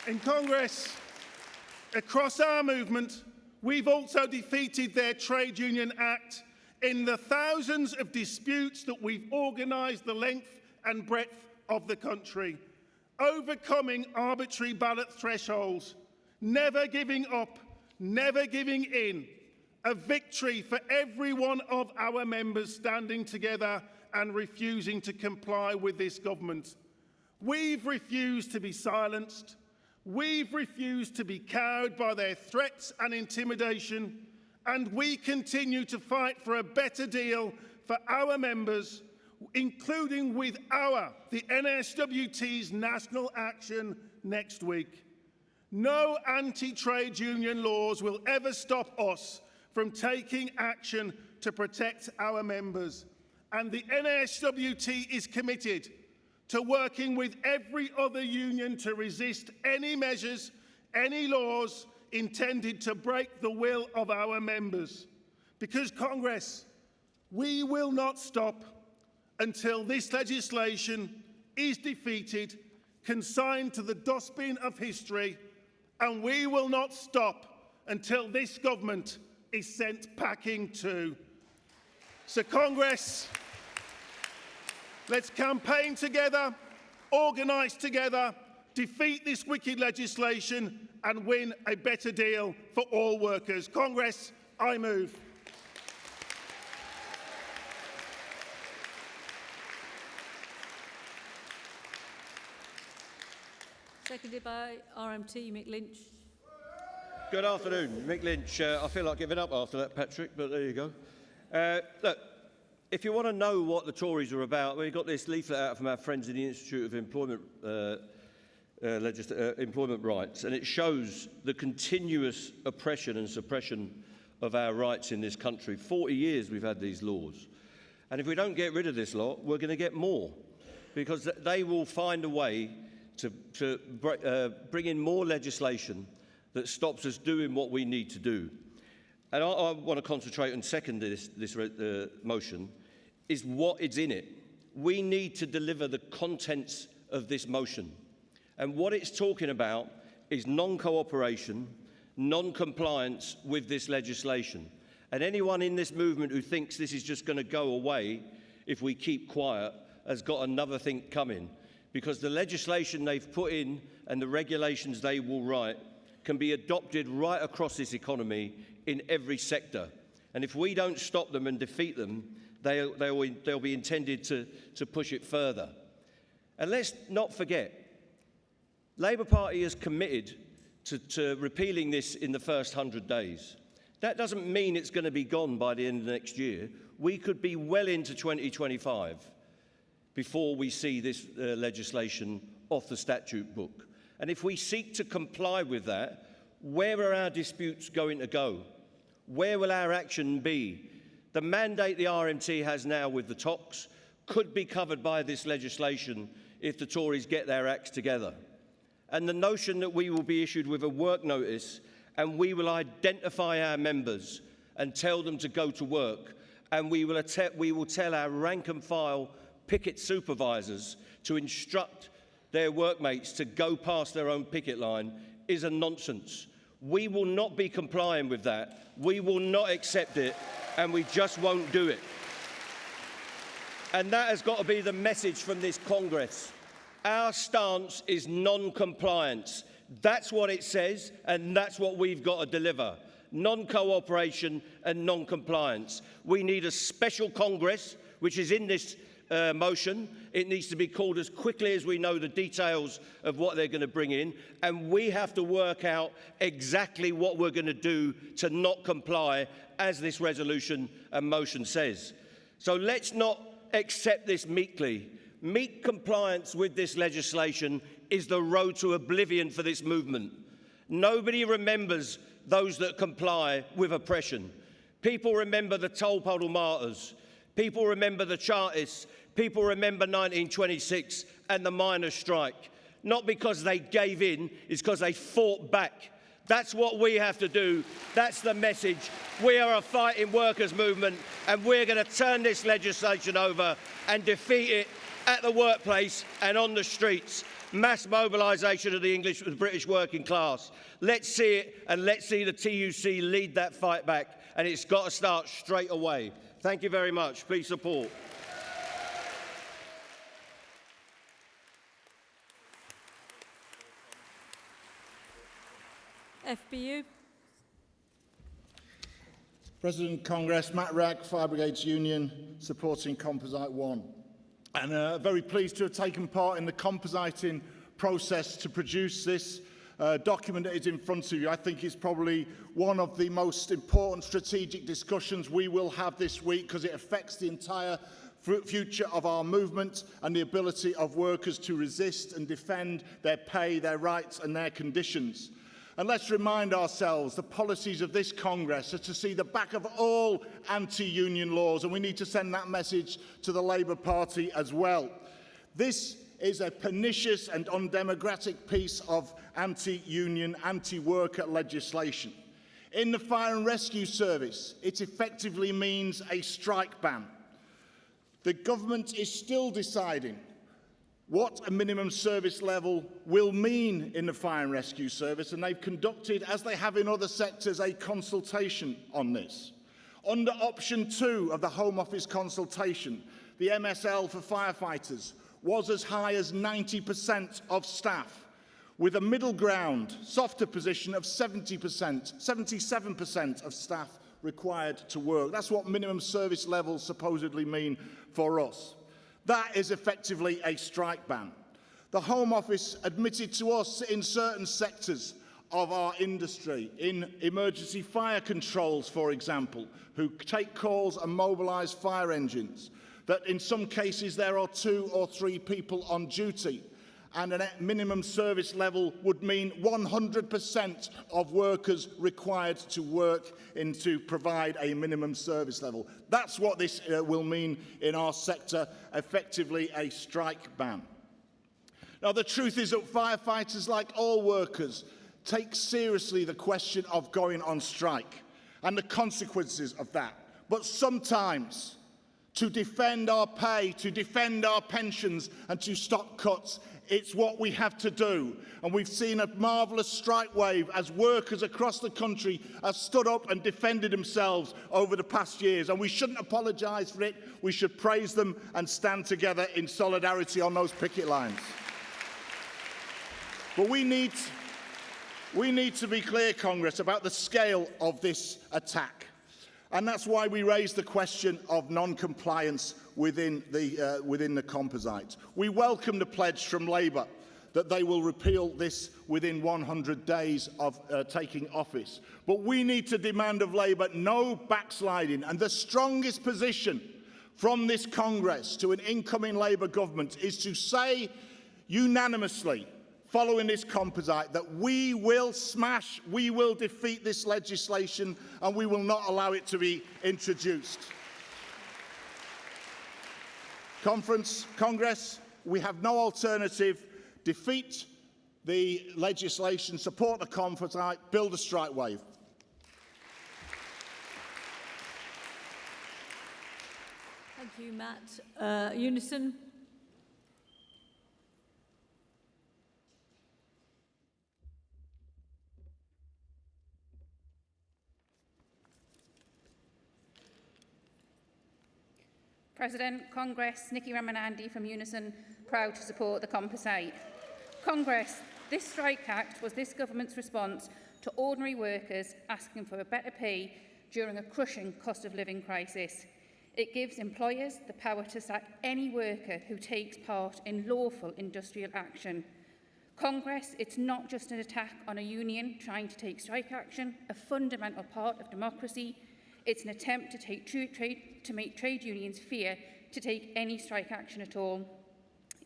[SPEAKER 21] In Congress, across our movement, we've also defeated their Trade Union Act in the thousands of disputes that we've organised the length and breadth of the country, overcoming arbitrary ballot thresholds, never giving up, never giving in, a victory for every one of our members standing together and refusing to comply with this government. We've refused to be silenced. We've refused to be cowed by their threats and intimidation, and we continue to fight for a better deal for our members, including with the NSWT's national action next week. No anti-trade union laws will ever stop us from taking action to protect our members, and the NSWT is committed to working with every other union to resist any measures, any laws intended to break the will of our members. Because Congress, we will not stop until this legislation is defeated, consigned to the dustbin of history, and we will not stop until this government is sent packing too. So Congress, let's campaign together, organise together, defeat this wicked legislation and win a better deal for all workers. Congress, I move.
[SPEAKER 1] Seconded by RMT Mick Lynch.
[SPEAKER 2] Good afternoon, Mick Lynch. I feel like giving up after that, Patrick, but there you go. Look, if you want to know what the Tories are about, we got this leaflet out from our friends in the Institute of Employment Rights, and it shows the continuous oppression and suppression of our rights in this country. 40 years we've had these laws. And if we don't get rid of this lot, we're going to get more, because they will find a way to bring in more legislation that stops us doing what we need to do. And I want to concentrate and second this motion, is what is in it. We need to deliver the contents of this motion. And what it's talking about is non-cooperation, non-compliance with this legislation. And anyone in this movement who thinks this is just going to go away if we keep quiet has got another thing coming. Because the legislation they've put in and the regulations they will write can be adopted right across this economy in every sector. And if we don't stop them and defeat them, they'll be intended to push it further. And let's not forget, Labour Party is committed to repealing this in the first 100 days. That doesn't mean it's going to be gone by the end of next year. We could be well into 2025 before we see this legislation off the statute book. And if we seek to comply with that, where are our disputes going to go? Where will our action be? The mandate the RMT has now with the TUCs could be covered by this legislation if the Tories get their acts together. And the notion that we will be issued with a work notice and we will identify our members and tell them to go to work, and we will tell our rank and file picket supervisors to instruct their workmates to go past their own picket line is a nonsense. We will not be complying with that. We will not accept it, and we just won't do it. And that has got to be the message from this Congress. Our stance is non-compliance. That's what it says, and that's what we've got to deliver. Non-cooperation and non-compliance. We need a special Congress, which is in this motion. It needs to be called as quickly as we know the details of what they're going to bring in, and we have to work out exactly what we're going to do to not comply, as this resolution and motion says. So let's not accept this meekly. Meek compliance with this legislation is the road to oblivion for this movement. Nobody remembers those that comply with oppression. People remember the Tolpuddle martyrs. People remember the Chartists. People remember 1926 and the miners' strike. Not because they gave in, it's because they fought back. That's what we have to do. That's the message. We are a fighting workers' movement, and we're going to turn this legislation over and defeat it at the workplace and on the streets. Mass mobilisation of the British working class. Let's see it, and let's see the TUC lead that fight back, and it's got to start straight away. Thank you very much. Please support.
[SPEAKER 1] FBU.
[SPEAKER 21] President Congress, Matt Rack, Fire Brigades Union, supporting Composite 1. And very pleased to have taken part in the compositing process to produce this document that is in front of you. I think it's probably one of the most important strategic discussions we will have this week, because it affects the entire future of our movement and the ability of workers to resist and defend their pay, their rights and their conditions. And let's remind ourselves, the policies of this Congress are to see the back of all anti-union laws, and we need to send that message to the Labour Party as well. This is a pernicious and undemocratic piece of anti-union, anti-worker legislation.
[SPEAKER 6] In the fire and rescue service, it effectively means a strike ban. The government is still deciding what a minimum service level will mean in the fire and rescue service, and they've conducted, as they have in other sectors, a consultation on this. Under option 2 of the Home Office consultation, the MSL for firefighters was as high as 90% of staff, with a middle ground, softer position of 77% of staff required to work. That's what minimum service levels supposedly mean for us. That is effectively a strike ban. The Home Office admitted to us in certain sectors of our industry, in emergency fire controls, for example, who take calls and mobilise fire engines, that in some cases there are 2 or 3 people on duty, and a minimum service level would mean 100% of workers required to work in to provide a minimum service level. That's what this will mean in our sector, effectively a strike ban. Now, the truth is that firefighters, like all workers, take seriously the question of going on strike and the consequences of that. But sometimes, to defend our pay, to defend our pensions and to stop cuts, it's what we have to do. And we've seen a marvellous strike wave as workers across the country have stood up and defended themselves over the past years. And we shouldn't apologise for it. We should praise them and stand together in solidarity on those picket lines. But we need to be clear, Congress, about the scale of this attack. And that's why we raised the question of non-compliance within the composite. We welcome the pledge from Labour that they will repeal this within 100 days of taking office. But we need to demand of Labour no backsliding. And the strongest position from this Congress to an incoming Labour government is to say unanimously, following this composite, that we will defeat this legislation and we will not allow it to be introduced. Congress, we have no alternative. Defeat the legislation, support the composite, build a strike wave.
[SPEAKER 1] Thank you, Matt. Unison.
[SPEAKER 3] President, Congress, Nikki Ramanandi from Unison, proud to support the composite. Congress, this Strike Act was this government's response to ordinary workers asking for a better pay during a crushing cost of living crisis. It gives employers the power to sack any worker who takes part in lawful industrial action. Congress, it's not just an attack on a union trying to take strike action, a fundamental part of democracy. It's an attempt to make trade unions fear to take any strike action at all.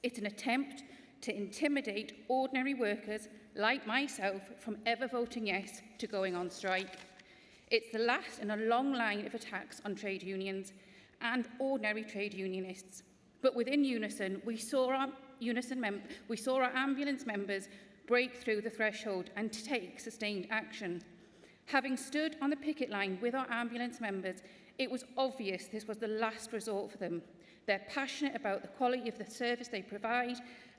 [SPEAKER 3] It's an attempt to intimidate ordinary workers like myself from ever voting yes to going on strike. It's the last in a long line of attacks on trade unions and ordinary trade unionists. But within Unison, we saw our ambulance members break through the threshold and take sustained action. Having stood on the picket line with our ambulance members, it was obvious this was the last resort for them. They're passionate about the quality of the service they provide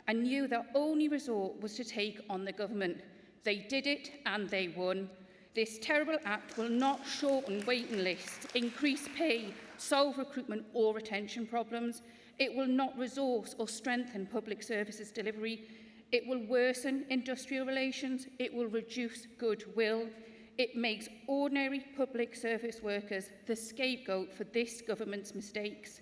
[SPEAKER 3] and knew their only resort was to take on the government. They did it and they won. This terrible act will not shorten waiting lists, increase pay, solve recruitment or retention problems. It will not resource or strengthen public services delivery. It will worsen industrial relations. It will reduce goodwill. It makes ordinary public service workers the scapegoat for this government's mistakes.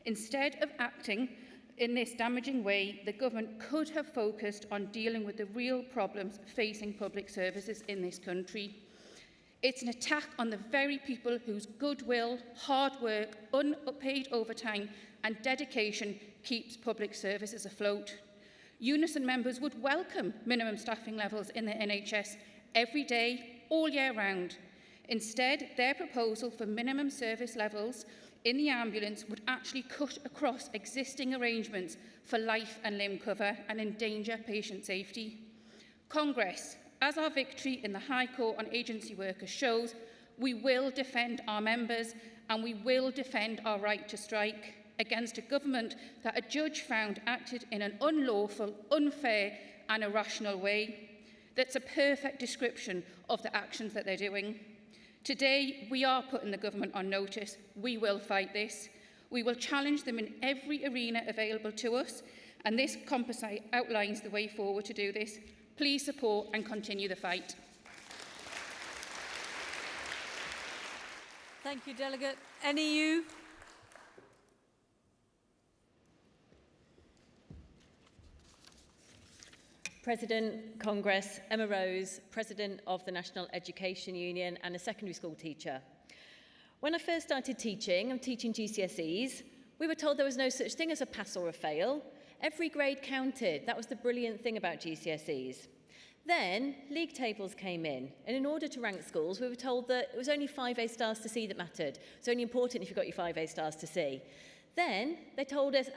[SPEAKER 3] Instead of acting in this damaging way, the government could have focused on dealing with the real problems facing public services in this country. It's an attack on the very people whose goodwill, hard work, unpaid overtime and dedication keeps public services afloat. Unison members would welcome minimum staffing levels in the NHS every day, all year round. Instead, their proposal for minimum service levels in the ambulance would actually cut across existing arrangements for life and limb cover and endanger patient safety. Congress, As our victory in the High Court on agency workers shows, we will defend our members and we will defend our right to strike against a government that a judge found acted in an unlawful, unfair and irrational way. That's a perfect description of the actions that they're doing. Today, we are putting the government on notice. We will fight this. We will challenge them in every arena available to us, and this composite outlines the way forward to do this. Please support and continue the fight.
[SPEAKER 1] Thank you, Delegate. NEU?
[SPEAKER 5] President, Congress, Emma Rose, President of the National Education Union and a secondary school teacher. When I first started teaching, I'm teaching GCSEs, we were told there was no such thing as a pass or a fail. Every grade counted. That was the brilliant thing about GCSEs. Then league tables came in, and in order to rank schools, we were told that it was only 5 A stars to C that mattered. It's only important if you got your 5 A stars to C. Then they told us,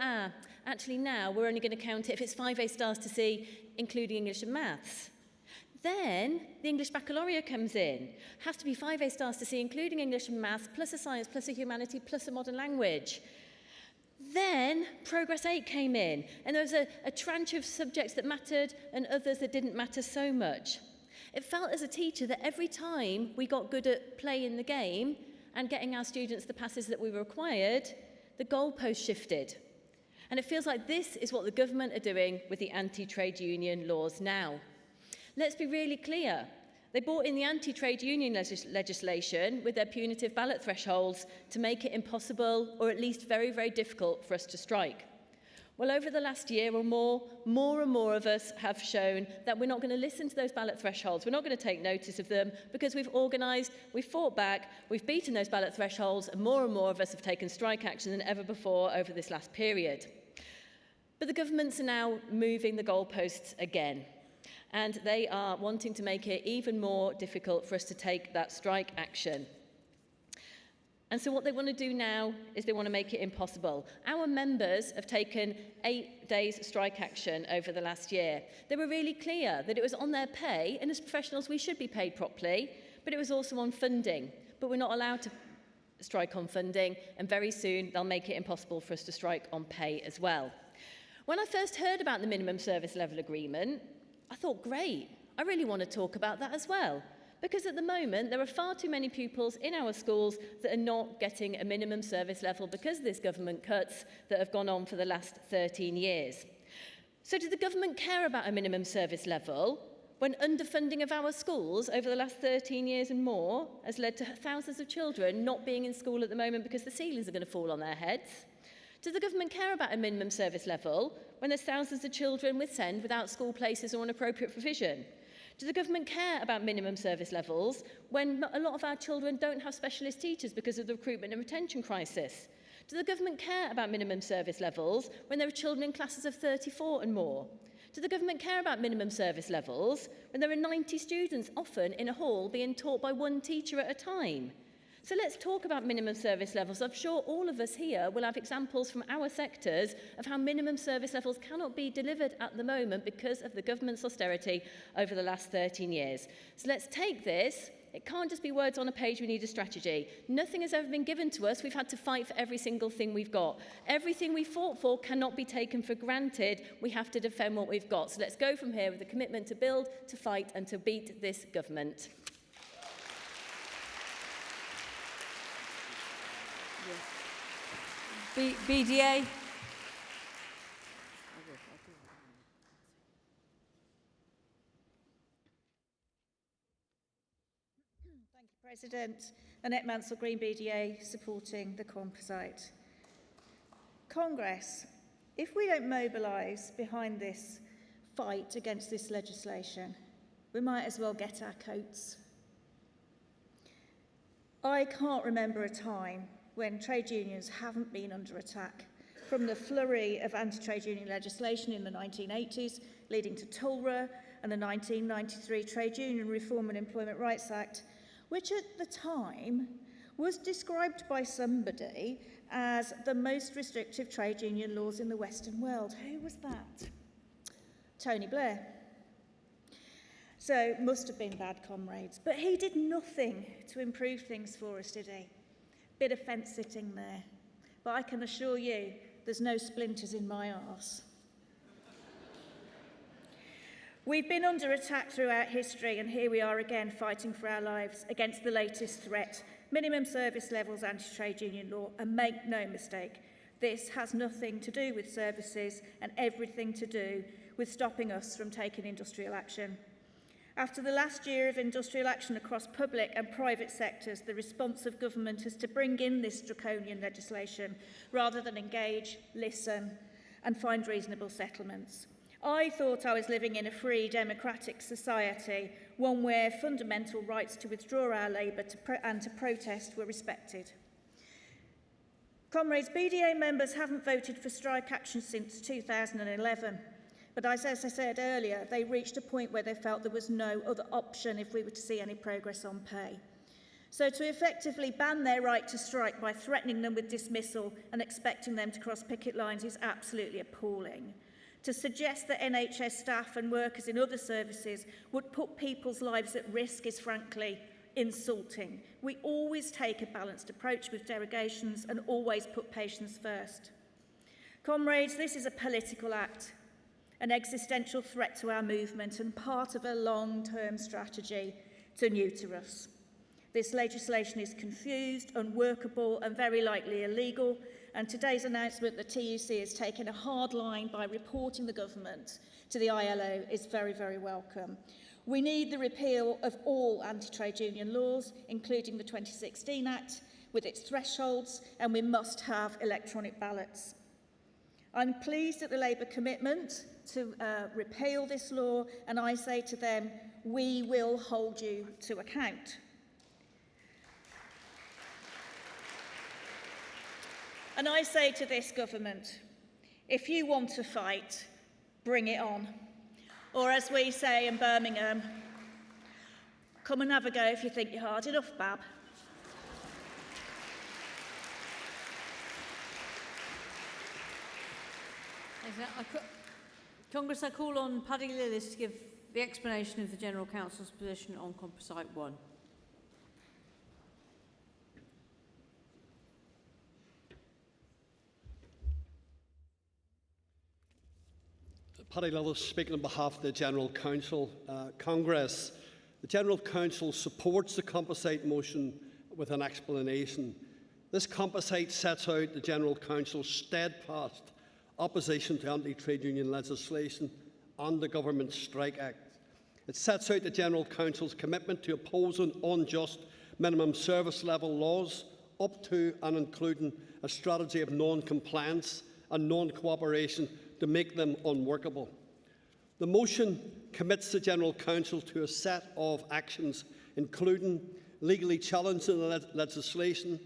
[SPEAKER 5] actually now we're only going to count it if it's 5 A stars to C, including English and maths. Then the English Baccalaureate comes in. Has to be 5 A stars to C, including English and maths, plus a science, plus a humanity, plus a modern language. Then Progress 8 came in, and there was a tranche of subjects that mattered and others that didn't matter so much. It felt as a teacher that every time we got good at playing the game and getting our students the passes that we required, the goalpost shifted. And it feels like this is what the government are doing with the anti-trade union laws now. Let's be really clear. They brought in the anti-trade union legislation with their punitive ballot thresholds to make it impossible, or at least very, very difficult for us to strike. Well, over the last year or more and more of us have shown that we're not going to listen to those ballot thresholds. We're not going to take notice of them because we've organised, we've fought back, we've beaten those ballot thresholds, and more of us have taken strike action than ever before over this last period. But the governments are now moving the goalposts again, and they are wanting to make it even more difficult for us to take that strike action. And so what they want to do now is they want to make it impossible. Our members have taken 8 days strike action over the last year. They were really clear that it was on their pay, and as professionals we should be paid properly, but it was also on funding. But we're not allowed to strike on funding, and very soon they'll make it impossible for us to strike on pay as well. When I first heard about the minimum service level agreement, I thought, great, I really want to talk about that as well. Because at the moment, there are far too many pupils in our schools that are not getting a minimum service level because of this government cuts that have gone on for the last 13 years. So does the government care about a minimum service level when underfunding of our schools over the last 13 years and more has led to thousands of children not being in school at the moment because the ceilings are going to fall on their heads? Does the government care about a minimum service level when there's thousands of children with SEND without school places or an appropriate provision? Does the government care about minimum service levels when a lot of our children don't have specialist teachers because of the recruitment and retention crisis? Does the government care about minimum service levels when there are children in classes of 34 and more? Does the government care about minimum service levels when there are 90 students often in a hall being taught by one teacher at a time? So let's talk about minimum service levels. I'm sure all of us here will have examples from our sectors of how minimum service levels cannot be delivered at the moment because of the government's austerity over the last 13 years. So let's take this. It can't just be words on a page, we need a strategy. Nothing has ever been given to us. We've had to fight for every single thing we've got. Everything we fought for cannot be taken for granted. We have to defend what we've got. So let's go from here with a commitment to build, to fight and to beat this government.
[SPEAKER 1] BDA.
[SPEAKER 22] Thank you, President. Annette Mansell-Green, BDA, supporting the composite. Congress, if we don't mobilise behind this fight against this legislation, we might as well get our coats. I can't remember a time when trade unions haven't been under attack, from the flurry of anti-trade union legislation in the 1980s, leading to TULRA and the 1993 Trade Union Reform and Employment Rights Act, which at the time was described by somebody as the most restrictive trade union laws in the Western world. Who was that? Tony Blair. So must have been bad, comrades. But he did nothing to improve things for us, did he? Bit of fence sitting there. But I can assure you, there's no splinters in my arse. We've been under attack throughout history, and here we are again fighting for our lives against the latest threat, minimum service levels anti-trade union law. And make no mistake, this has nothing to do with services and everything to do with stopping us from taking industrial action. After the last year of industrial action across public and private sectors, the response of government is to bring in this draconian legislation rather than engage, listen and find reasonable settlements. I thought I was living in a free, democratic society, one where fundamental rights to withdraw our labour and to protest were respected. Comrades, BDA members haven't voted for strike action since 2011. But as I said earlier, they reached a point where they felt there was no other option if we were to see any progress on pay. So to effectively ban their right to strike by threatening them with dismissal and expecting them to cross picket lines is absolutely appalling. To suggest that NHS staff and workers in other services would put people's lives at risk is frankly insulting. We always take a balanced approach with derogations and always put patients first. Comrades, this is a political act, an existential threat to our movement and part of a long-term strategy to neuter us. This legislation is confused, unworkable and very likely illegal, and today's announcement that TUC has taken a hard line by reporting the government to the ILO is very, very welcome. We need the repeal of all anti-trade union laws, including the 2016 Act, with its thresholds, and we must have electronic ballots. I'm pleased at the Labour commitment to repeal this law, and I say to them, we will hold you to account. And I say to this government, if you want to fight, bring it on. Or as we say in Birmingham, come and have a go if you think you're hard enough, Bab.
[SPEAKER 1] Congress, I call on Paddy Lillis to give the explanation of the General Council's position on Composite 1.
[SPEAKER 7] Paddy Lillis speaking on behalf of the General Council. Congress, the General Council supports the Composite motion with an explanation. This Composite sets out the General Council's steadfast opposition to anti-trade union legislation and the Government Strike Act. It sets out the General Council's commitment to opposing unjust minimum service level laws up to and including a strategy of non-compliance and non-cooperation to make them unworkable. The motion commits the General Council to a set of actions, including legally challenging the legislation,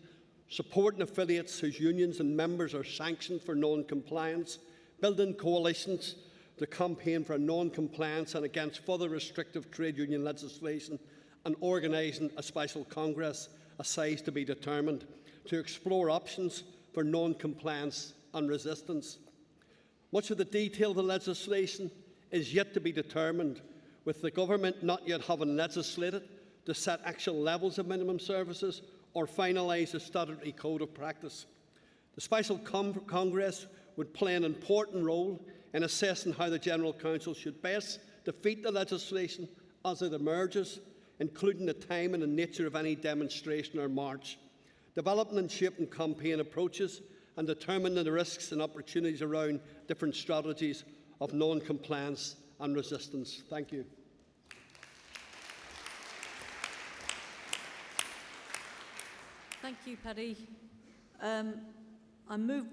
[SPEAKER 7] supporting affiliates whose unions and members are sanctioned for non-compliance, building coalitions to campaign for non-compliance and against further restrictive trade union legislation, and organising a special Congress, a size to be determined, to explore options for non-compliance and resistance. Much of the detail of the legislation is yet to be determined, with the government not yet having legislated to set actual levels of minimum services or finalise a statutory code of practice. The Special Congress would play an important role in assessing how the General Council should best defeat the legislation as it emerges, including the timing and nature of any demonstration or march, developing and shaping campaign approaches, and determining the risks and opportunities around different strategies of non-compliance and resistance. Thank you.
[SPEAKER 1] Thank you, Paddy.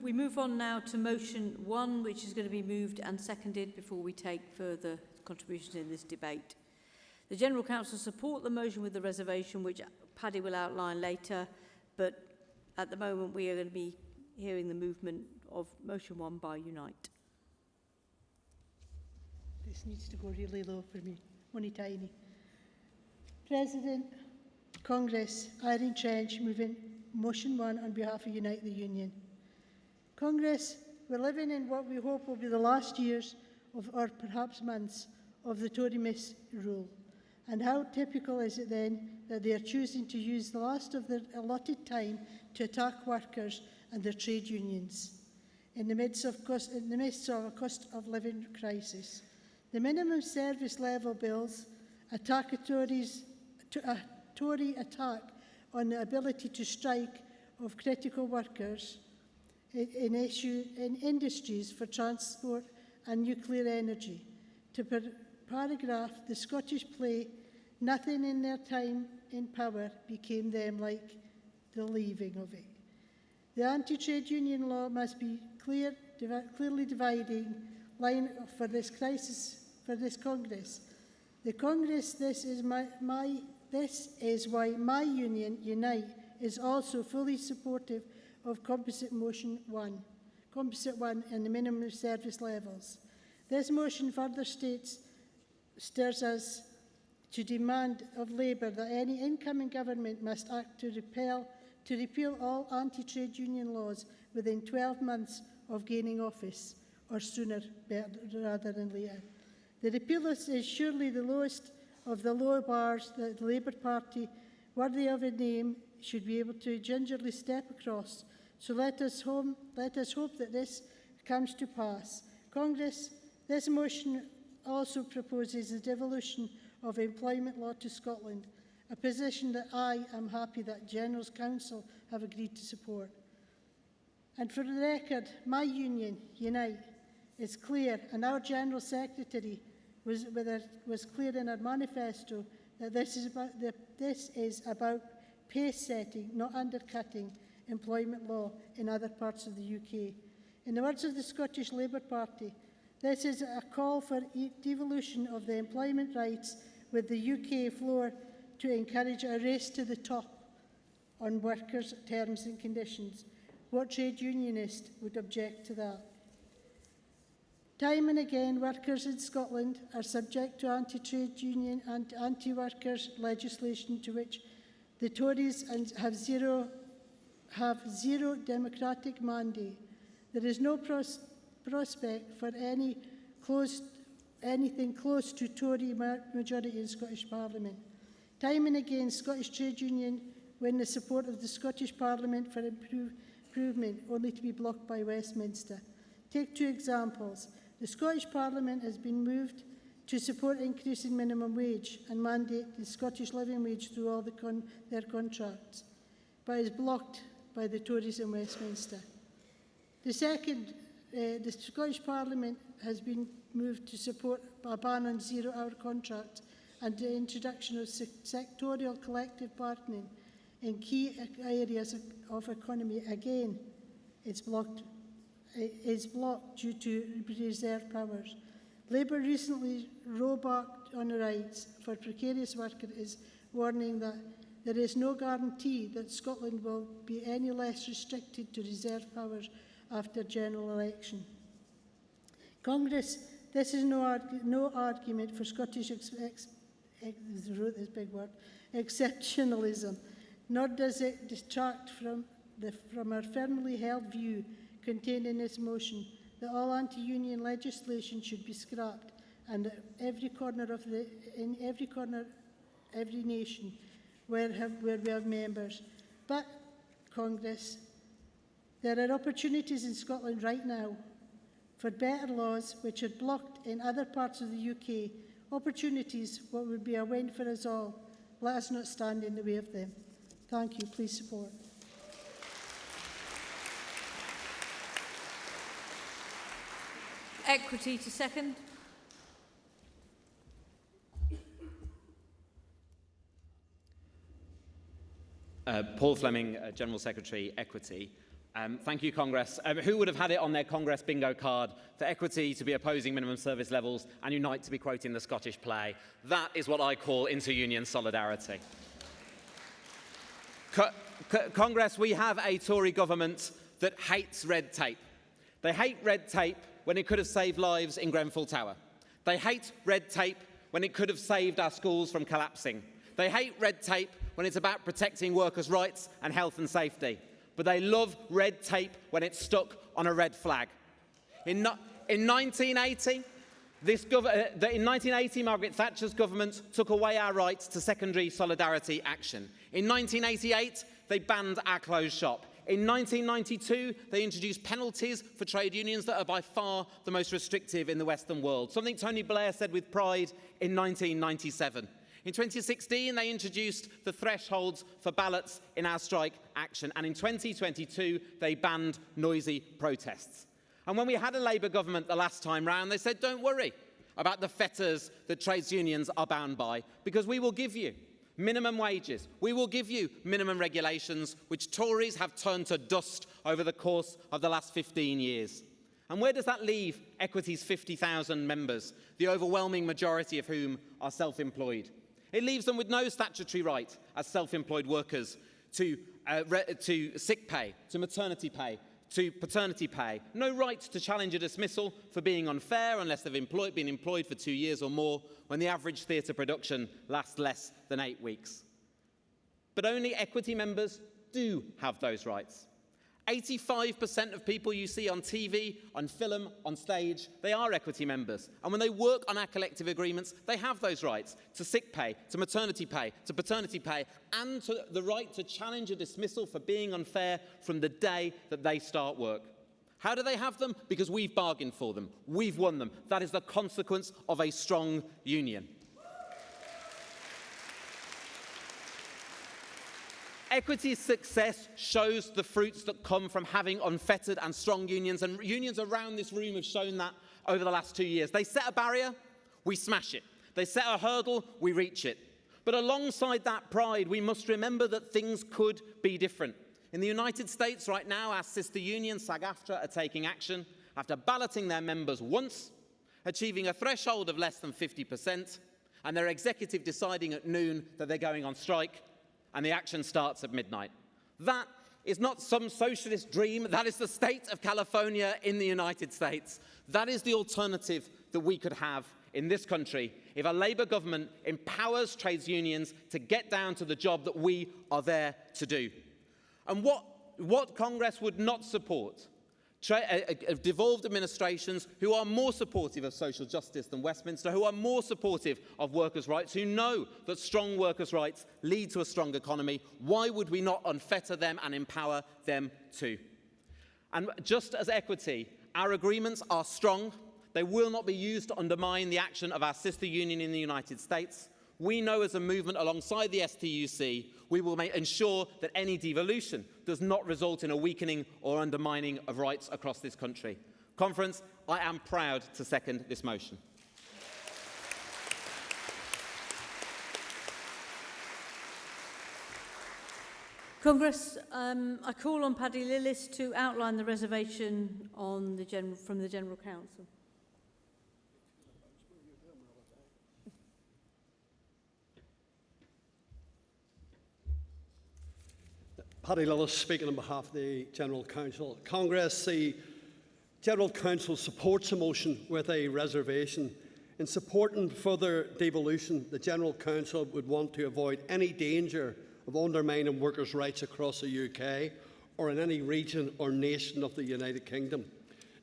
[SPEAKER 1] We move on now to motion 1, which is going to be moved and seconded before we take further contributions in this debate. The General Council support the motion with the reservation, which Paddy will outline later, but at the moment we are going to be hearing the movement of motion 1 by Unite.
[SPEAKER 8] This needs to go really low for me, only tiny. President, Congress, Irene Trench, moving motion 1 on behalf of Unite the Union. Congress, we're living in what we hope will be the last years of, or perhaps months, of the Tory misrule. And how typical is it then that they are choosing to use the last of their allotted time to attack workers and their trade unions in the midst of a cost of living crisis? The minimum service level bills attack a Tory attack on the ability to strike of critical workers in industries for transport and nuclear energy. To paragraph, the Scottish play, nothing in their time in power became them like the leaving of it. The anti-trade union law must be clearly dividing line for this crisis, for this Congress. The Congress, this is why my union, Unite, is also fully supportive of Composite Motion 1 and the minimum service levels. This motion further stirs us to demand of Labour that any incoming government must act to repeal all anti-trade union laws within 12 months of gaining office, or sooner rather than later. The repeal is surely the lowest of the low bars that the Labour Party, worthy of a name, should be able to gingerly step across. So let us hope that this comes to pass. Congress, this motion also proposes the devolution of employment law to Scotland, a position that I am happy that General's Council have agreed to support. And for the record, my union, Unite, is clear, and our General Secretary was clear in her manifesto that this is about pace setting, not undercutting employment law in other parts of the UK. In the words of the Scottish Labour Party, this is a call for devolution of the employment rights with the UK floor to encourage a race to the top on workers' terms and conditions. What trade unionist would object to that? Time and again, workers in Scotland are subject to anti-trade union and anti-workers legislation to which the Tories have zero democratic mandate. There is no prospect for anything close to Tory majority in Scottish Parliament. Time and again, Scottish trade union win the support of the Scottish Parliament for improvement, only to be blocked by Westminster. Take two examples. The Scottish Parliament has been moved to support increasing minimum wage and mandate the Scottish living wage through all their contracts, but is blocked by the Tories in Westminster. The second, the Scottish Parliament has been moved to support a ban on zero-hour contracts and the introduction of sectorial collective bargaining in key areas of economy. Again, it's blocked due to reserved powers. Labour recently rollback on the rights for precarious workers is warning that there is no guarantee that Scotland will be any less restricted to reserved powers after general election. Congress, this is no argument for Scottish exceptionalism, nor does it detract from our firmly held view contained in this motion that all anti-union legislation should be scrapped and that every nation where we have members. But, Congress, there are opportunities in Scotland right now for better laws which are blocked in other parts of the UK, opportunities what would be a win for us all. Let us not stand in the way of them. Thank you. Please support.
[SPEAKER 1] Equity to second.
[SPEAKER 9] Paul Fleming, General Secretary, Equity. Thank you, Congress. Who would have had it on their Congress bingo card for Equity to be opposing minimum service levels and Unite to be quoting the Scottish play? That is what I call inter-union solidarity. Congress, we have a Tory government that hates red tape. They hate red tape when it could have saved lives in Grenfell Tower. They hate red tape when it could have saved our schools from collapsing. They hate red tape when it's about protecting workers' rights and health and safety. But they love red tape when it's stuck on a red flag. In 1980, That in 1980, Margaret Thatcher's government took away our right to secondary solidarity action. In 1988, they banned our closed shop. In 1992, they introduced penalties for trade unions that are by far the most restrictive in the Western world, something Tony Blair said with pride in 1997. In 2016, they introduced the thresholds for ballots in our strike action, and in 2022, they banned noisy protests. And when we had a Labour government the last time round, they said, don't worry about the fetters that trades unions are bound by, because we will give you minimum wages. We will give you minimum regulations, which Tories have turned to dust over the course of the last 15 years. And where does that leave Equity's 50,000 members, the overwhelming majority of whom are self-employed? It leaves them with no statutory right as self-employed workers to sick pay, to maternity pay, to paternity pay, no right to challenge a dismissal for being unfair unless they've been employed for 2 years or more, when the average theatre production lasts less than 8 weeks. But only Equity members do have those rights. 85% of people you see on TV, on film, on stage, they are Equity members. And when they work on our collective agreements, they have those rights to sick pay, to maternity pay, to paternity pay, and to the right to challenge a dismissal for being unfair from the day that they start work. How do they have them? Because we've bargained for them. We've won them. That is the consequence of a strong union. Equity's success shows the fruits that come from having unfettered and strong unions, and unions around this room have shown that over the last 2 years. They set a barrier, we smash it. They set a hurdle, we reach it. But alongside that pride, we must remember that things could be different. In the United States right now, our sister union, SAG-AFTRA, are taking action after balloting their members once, achieving a threshold of less than 50%, and their executive deciding at noon that they're going on strike, and the action starts at midnight. That is not some socialist dream. That is the state of California in the United States. That is the alternative that we could have in this country if a Labour government empowers trades unions to get down to the job that we are there to do. And what Congress would not support, devolved administrations who are more supportive of social justice than Westminster, who are more supportive of workers' rights, who know that strong workers' rights lead to a strong economy. Why would we not unfetter them and empower them too? And just as Equity, our agreements are strong. They will not be used to undermine the action of our sister union in the United States. We know as a movement alongside the TUC, we will ensure that any devolution does not result in a weakening or undermining of rights across this country. Conference, I am proud to second this motion.
[SPEAKER 1] Congress, I call on Paddy Lillis to outline the reservation on from the General Council.
[SPEAKER 7] Paddy Lillis speaking on behalf of the General Council. Congress, the General Council supports a motion with a reservation. In supporting further devolution, the General Council would want to avoid any danger of undermining workers' rights across the UK or in any region or nation of the United Kingdom.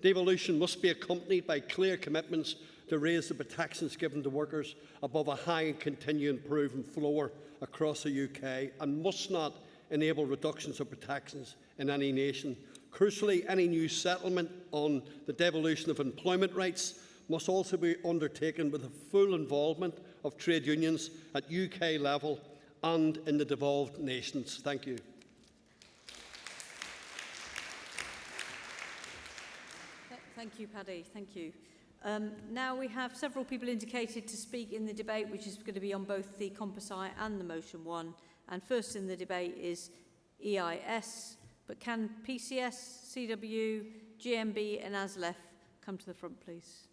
[SPEAKER 7] Devolution must be accompanied by clear commitments to raise the protections given to workers above a high and continuing proven floor across the UK, and must not enable reductions of protections in any nation. Crucially, any new settlement on the devolution of employment rights must also be undertaken with the full involvement of trade unions at UK level and in the devolved nations. Thank you.
[SPEAKER 1] Thank you, Paddy. Thank you. Now we have several people indicated to speak in the debate, which is going to be on both the composite and the motion one. And first in the debate is EIS, but can PCS, CW, GMB and ASLEF come to the front, please?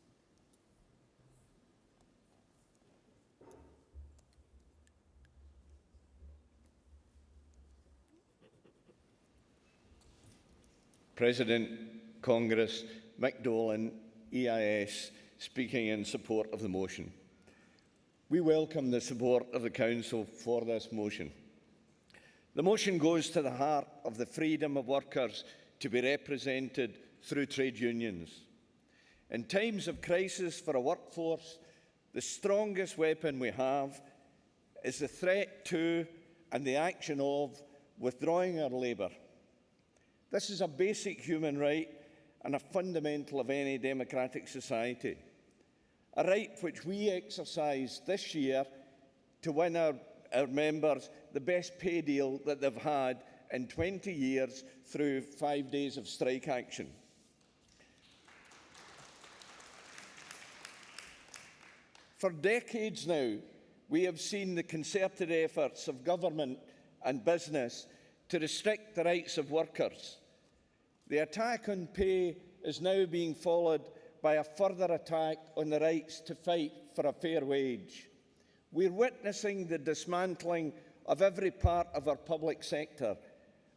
[SPEAKER 10] President, Congress, Mick Dolan, EIS, speaking in support of the motion. We welcome the support of the Council for this motion. The motion goes to the heart of the freedom of workers to be represented through trade unions. In times of crisis for a workforce, the strongest weapon we have is the threat to and the action of withdrawing our labour. This is a basic human right and a fundamental of any democratic society. A right which we exercise this year to win our members the best pay deal that they've had in 20 years through 5 days of strike action. For decades now, we have seen the concerted efforts of government and business to restrict the rights of workers. The attack on pay is now being followed by a further attack on the rights to fight for a fair wage. We're witnessing the dismantling of every part of our public sector,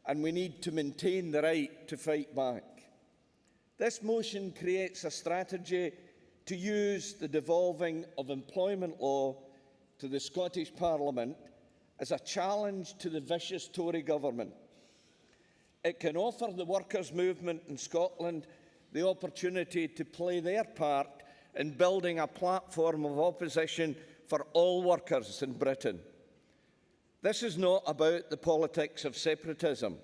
[SPEAKER 10] and we need to maintain the right to fight back. This motion creates a strategy to use the devolving of employment law to the Scottish Parliament as a challenge to the vicious Tory government. It can offer the workers' movement in Scotland the opportunity to play their part in building a platform of opposition for all workers in Britain. This is not about the politics of separatism.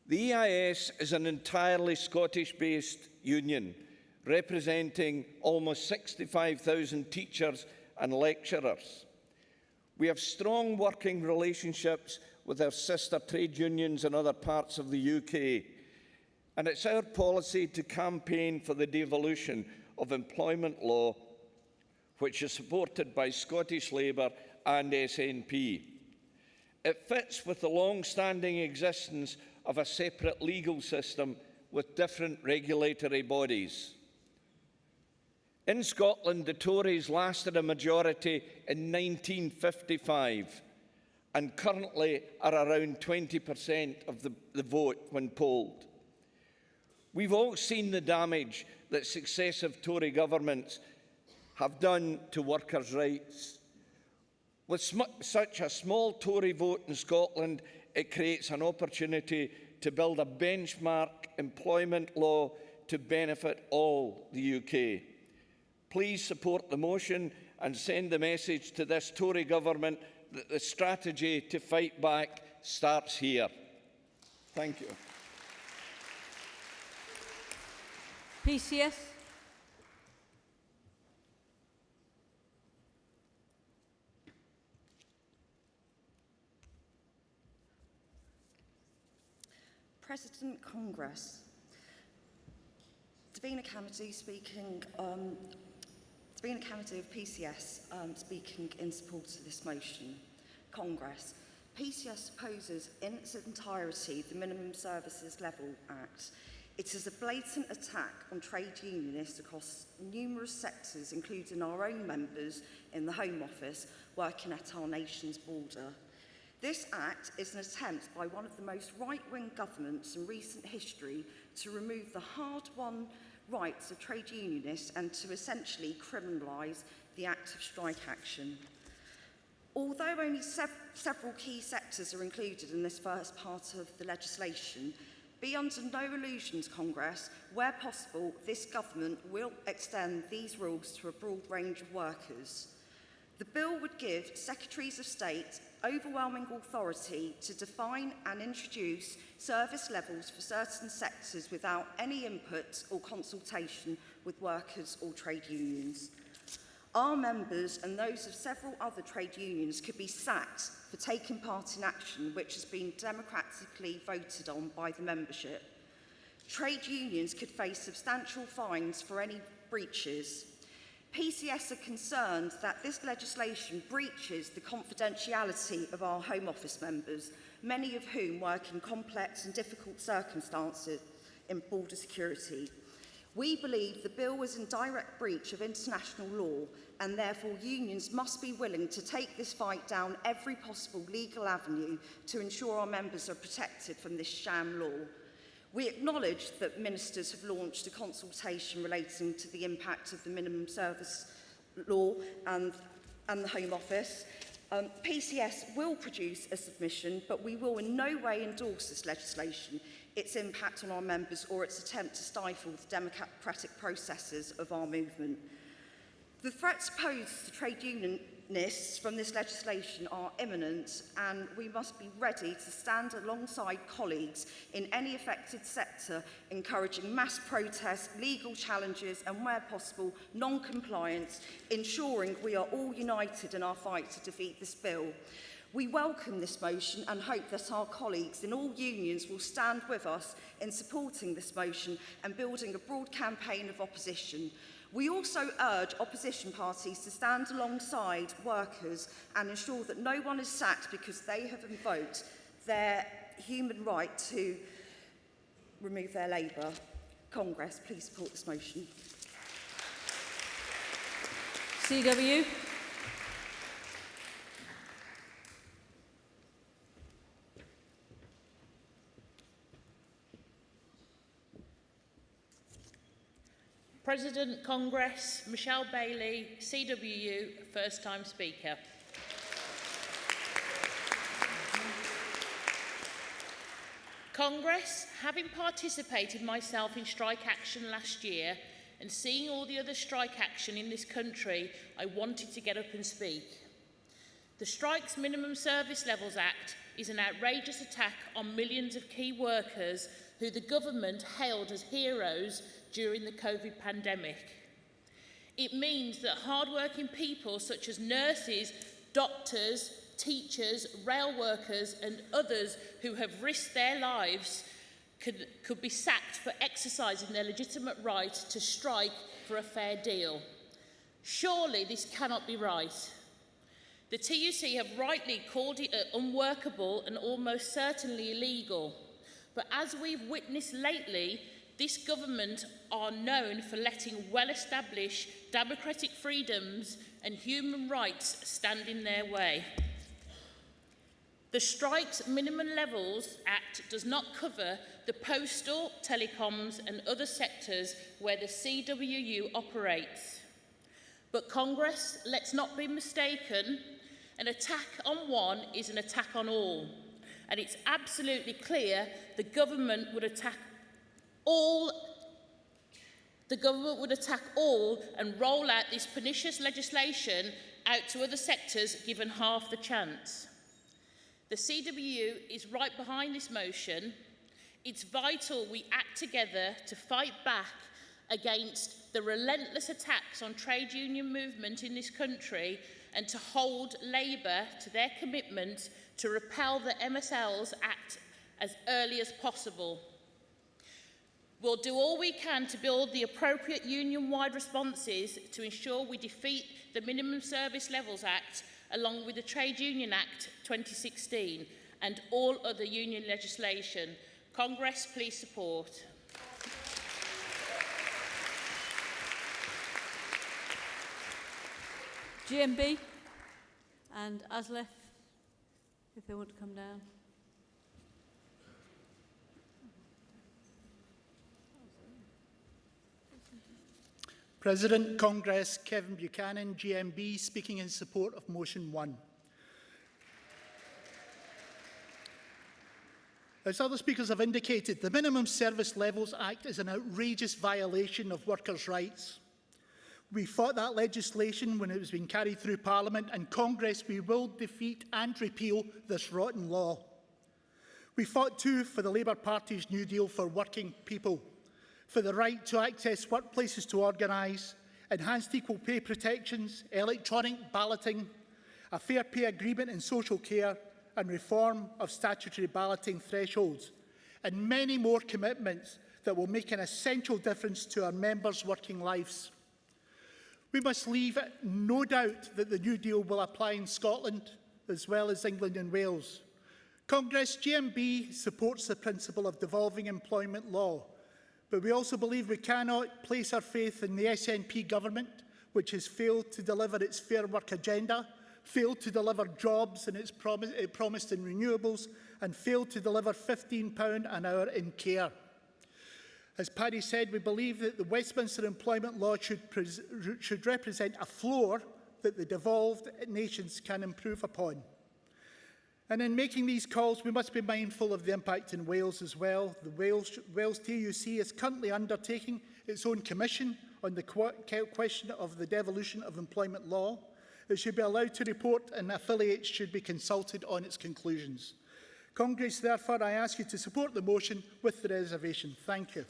[SPEAKER 10] The EIS is an entirely Scottish-based union representing almost 65,000 teachers and lecturers. We have strong working relationships with our sister trade unions in other parts of the UK, and it's our policy to campaign for the devolution of employment law, which is supported by Scottish Labour and SNP. It fits with the long-standing existence of a separate legal system with different regulatory bodies. In Scotland, the Tories lasted a majority in 1955 and currently are around 20% of the vote when polled. We've all seen the damage that successive Tory governments have done to workers' rights. With such a small Tory vote in Scotland, it creates an opportunity to build a benchmark employment law to benefit all the UK. Please support the motion and send the message to this Tory government that the strategy to fight back starts here. Thank you.
[SPEAKER 1] PCS.
[SPEAKER 11] President Congress, Davina Kennedy speaking. Davina Kennedy of PCS speaking in support of this motion. Congress. PCS opposes in its entirety the Minimum Services Level Act. It is a blatant attack on trade unionists across numerous sectors, including our own members in the Home Office working at our nation's border. This act is an attempt by one of the most right-wing governments in recent history to remove the hard-won rights of trade unionists and to essentially criminalise the act of strike action. Although only several key sectors are included in this first part of the legislation, be under no illusions, Congress, where possible, this government will extend these rules to a broad range of workers. The bill would give Secretaries of State overwhelming authority to define and introduce service levels for certain sectors without any input or consultation with workers or trade unions. Our members and those of several other trade unions could be sacked for taking part in action which has been democratically voted on by the membership. Trade unions could face substantial fines for any breaches. PCS are concerned that this legislation breaches the confidentiality of our Home Office members, many of whom work in complex and difficult circumstances in border security. We believe the bill was in direct breach of international law, and therefore unions must be willing to take this fight down every possible legal avenue to ensure our members are protected from this sham law. We acknowledge that ministers have launched a consultation relating to the impact of the minimum service law and the Home Office. PCS will produce a submission, but we will in no way endorse this legislation. its impact on our members or its attempt to stifle the democratic processes of our movement. The threats posed to trade unionists from this legislation are imminent, and we must be ready to stand alongside colleagues in any affected sector, encouraging mass protests, legal challenges and, where possible, non-compliance, ensuring we are all united in our fight to defeat this bill. We welcome this motion and hope that our colleagues in all unions will stand with us in supporting this motion and building a broad campaign of opposition. We also urge opposition parties to stand alongside workers and ensure that no one is sacked because they have invoked their human right to remove their labour. Congress, please support this motion.
[SPEAKER 1] CW.
[SPEAKER 12] President Congress, Michelle Bailey, CWU, first time speaker. Congress, having participated myself in strike action last year and seeing all the other strike action in this country, I wanted to get up and speak. The Strikes Minimum Service Levels Act is an outrageous attack on millions of key workers who the government hailed as heroes during the COVID pandemic. It means that hard-working people such as nurses, doctors, teachers, rail workers and others who have risked their lives could be sacked for exercising their legitimate right to strike for a fair deal. Surely this cannot be right. The TUC have rightly called it unworkable and almost certainly illegal. But as we've witnessed lately, this government are known for letting well-established democratic freedoms and human rights stand in their way. The Strikes Minimum Levels Act does not cover the postal, telecoms and other sectors where the CWU operates. But Congress, let's not be mistaken, an attack on one is an attack on all. And it's absolutely clear the government would attack all and roll out this pernicious legislation out to other sectors given half the chance. The CWU is right behind this motion. It's vital we act together to fight back against the relentless attacks on trade union movement in this country and to hold Labour to their commitment to repeal the MSL's Act as early as possible. We'll do all we can to build the appropriate union-wide responses to ensure we defeat the Minimum Service Levels Act along with the Trade Union Act 2016 and all other union legislation. Congress, please support.
[SPEAKER 1] GMB and Aslef, if they want to come down.
[SPEAKER 13] President, Congress, Kevin Buchanan, GMB, speaking in support of Motion 1. As other speakers have indicated, the Minimum Service Levels Act is an outrageous violation of workers' rights. We fought that legislation when it was being carried through Parliament, and Congress, we will defeat and repeal this rotten law. We fought too for the Labour Party's New Deal for working people, for the right to access workplaces to organise, enhanced equal pay protections, electronic balloting, a fair pay agreement in social care, and reform of statutory balloting thresholds, and many more commitments that will make an essential difference to our members' working lives. We must leave no doubt that the New Deal will apply in Scotland as well as England and Wales. Congress, GMB supports the principle of devolving employment law, but we also believe we cannot place our faith in the SNP government, which has failed to deliver its Fair Work agenda, failed to deliver jobs and it promised in renewables, and failed to deliver £15 an hour in care. As Paddy said, we believe that the Westminster employment law should represent a floor that the devolved nations can improve upon. And in making these calls, we must be mindful of the impact in Wales as well. The Wales TUC is currently undertaking its own commission on the question of the devolution of employment law. It should be allowed to report, and affiliates should be consulted on its conclusions. Congress, therefore, I ask you to support the motion with the reservation. Thank you.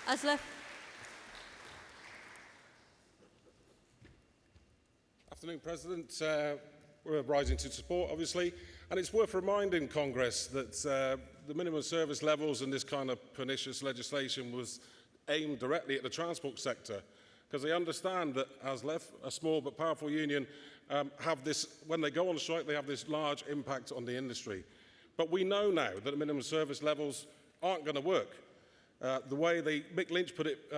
[SPEAKER 1] Aslef.
[SPEAKER 14] Afternoon, President. We're rising to support, obviously, and it's worth reminding Congress that the minimum service levels and this kind of pernicious legislation was aimed directly at the transport sector, because they understand that ASLEF, a small but powerful union, have this, when they go on strike, they have this large impact on the industry. But we know now that the minimum service levels aren't going to work. The way Mick Lynch put it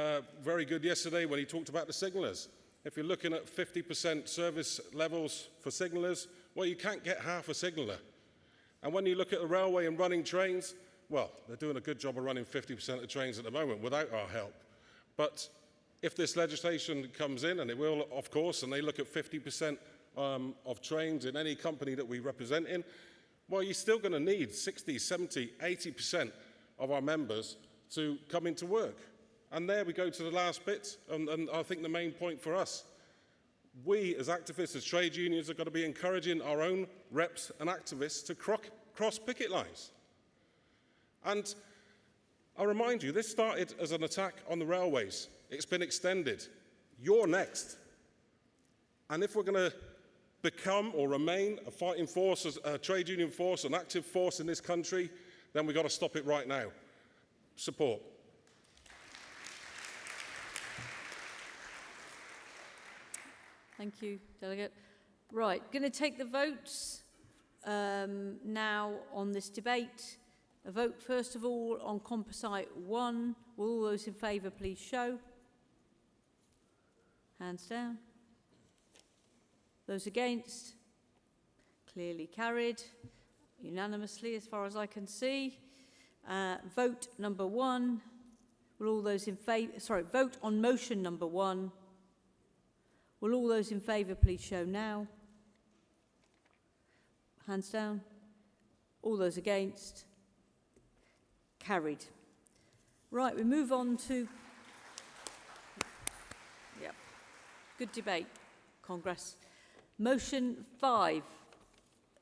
[SPEAKER 14] very good yesterday when he talked about the signallers. If you're looking at 50% service levels for signallers, well, you can't get half a signaller. And when you look at the railway and running trains, well, they're doing a good job of running 50% of trains at the moment without our help. But if this legislation comes in, and it will, of course, and they look at 50% of trains in any company that we represent in, well, you're still going to need 60, 70, 80% of our members to come into work. And there we go to the last bit, and I think the main point for us. We, as activists, as trade unions, have got to be encouraging our own reps and activists to cross picket lines. And I remind you, this started as an attack on the railways. It's been extended. You're next. And if we're going to become or remain a fighting force, a trade union force, an active force in this country, then we've got to stop it right now. Support.
[SPEAKER 1] Thank you, Delegate. Right, going to take the votes now on this debate. A vote, first of all, on Composite 1. Will all those in favour please show? Hands down. Those against? Clearly carried, unanimously as far as I can see. Vote number 1. Will all those in favour, vote on motion number 1. Will all those in favour please show now? Hands down. All those against? Carried. Right, we move on to... Yep. Good debate, Congress. Motion 5.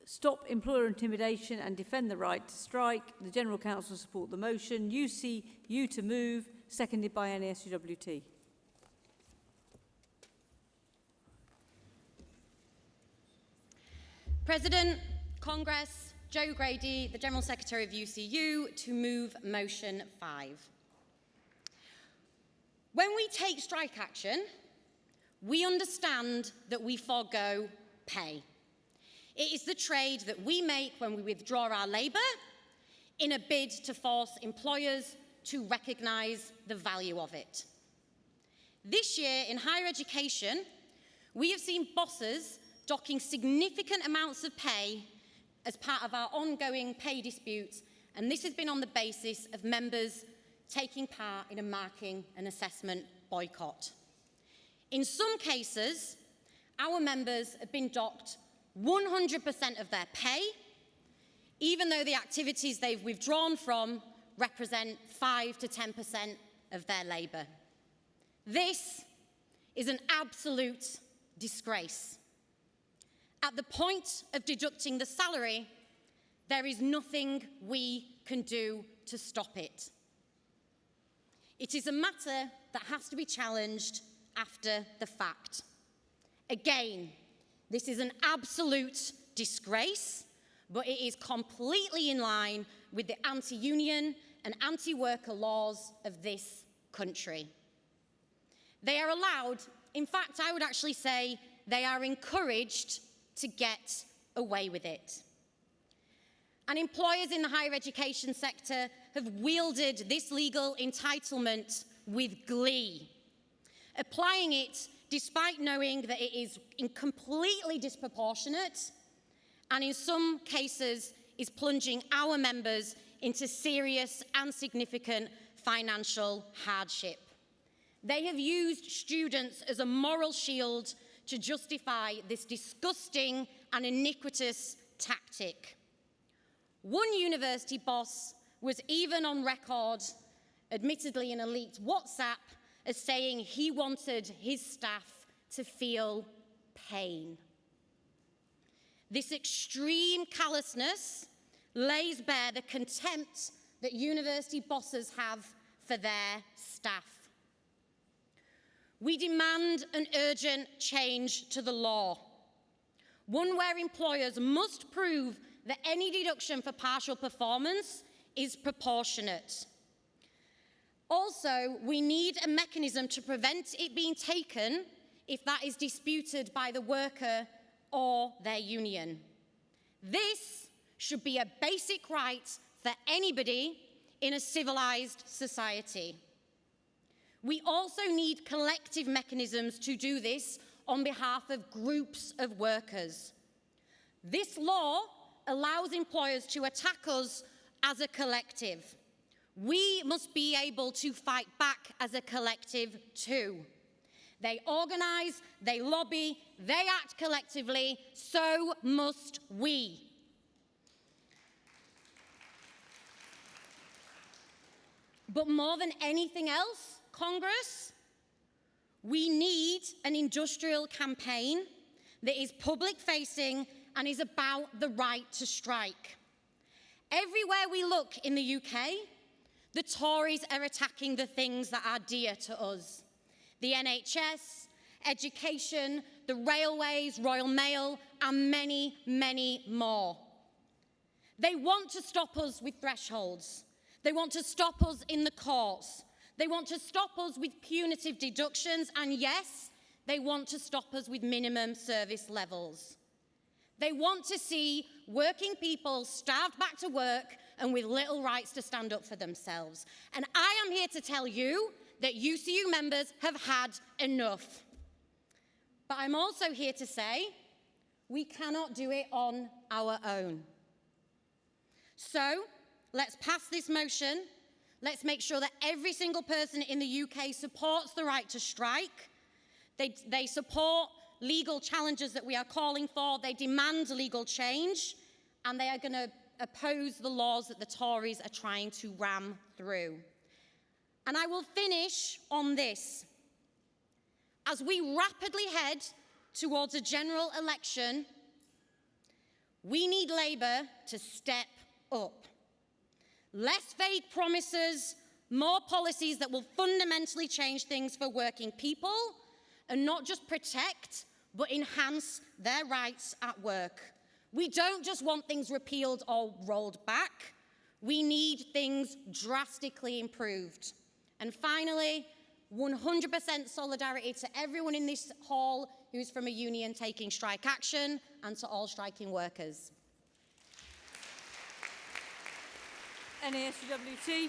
[SPEAKER 1] Stop employer intimidation and defend the right to strike. The General Council support the motion. UC to move. Seconded by NASUWT.
[SPEAKER 15] President, Congress, Joe Grady, the General Secretary of UCU, to move motion 5. When we take strike action, we understand that we forego pay. It is the trade that we make when we withdraw our labour in a bid to force employers to recognise the value of it. This year in higher education, we have seen bosses docking significant amounts of pay as part of our ongoing pay disputes, and this has been on the basis of members taking part in a marking and assessment boycott. In some cases, our members have been docked 100% of their pay, even though the activities they've withdrawn from represent 5 to 10% of their labour. This is an absolute disgrace. At the point of deducting the salary, there is nothing we can do to stop it. It is a matter that has to be challenged after the fact. Again, this is an absolute disgrace, but it is completely in line with the anti-union and anti-worker laws of this country. They are allowed, in fact, I would actually say they are encouraged to get away with it. And employers in the higher education sector have wielded this legal entitlement with glee, applying it despite knowing that it is completely disproportionate and in some cases is plunging our members into serious and significant financial hardship. They have used students as a moral shield to justify this disgusting and iniquitous tactic. One university boss was even on record, admittedly in a leaked WhatsApp, as saying he wanted his staff to feel pain. This extreme callousness lays bare the contempt that university bosses have for their staff. We demand an urgent change to the law, one where employers must prove that any deduction for partial performance is proportionate. Also, we need a mechanism to prevent it being taken if that is disputed by the worker or their union. This should be a basic right for anybody in a civilised society. We also need collective mechanisms to do this on behalf of groups of workers. This law allows employers to attack us as a collective. We must be able to fight back as a collective too. They organise, they lobby, they act collectively, so must we. But more than anything else, Congress, we need an industrial campaign that is public-facing and is about the right to strike. Everywhere we look in the UK, the Tories are attacking the things that are dear to us. The NHS, education, the railways, Royal Mail, and many, many more. They want to stop us with thresholds. They want to stop us in the courts. They want to stop us with punitive deductions, and yes, they want to stop us with minimum service levels. They want to see working people starved back to work and with little rights to stand up for themselves. And I am here to tell you that UCU members have had enough. But I'm also here to say we cannot do it on our own. So let's pass this motion. Let's make sure that every single person in the UK supports the right to strike. They support legal challenges that we are calling for. They demand legal change. And they are going to oppose the laws that the Tories are trying to ram through. And I will finish on this. As we rapidly head towards a general election, we need Labour to step up. Less vague promises, more policies that will fundamentally change things for working people and not just protect, but enhance their rights at work. We don't just want things repealed or rolled back. We need things drastically improved. And finally, 100% solidarity to everyone in this hall who's from a union taking strike action and to all striking workers.
[SPEAKER 1] NASUWT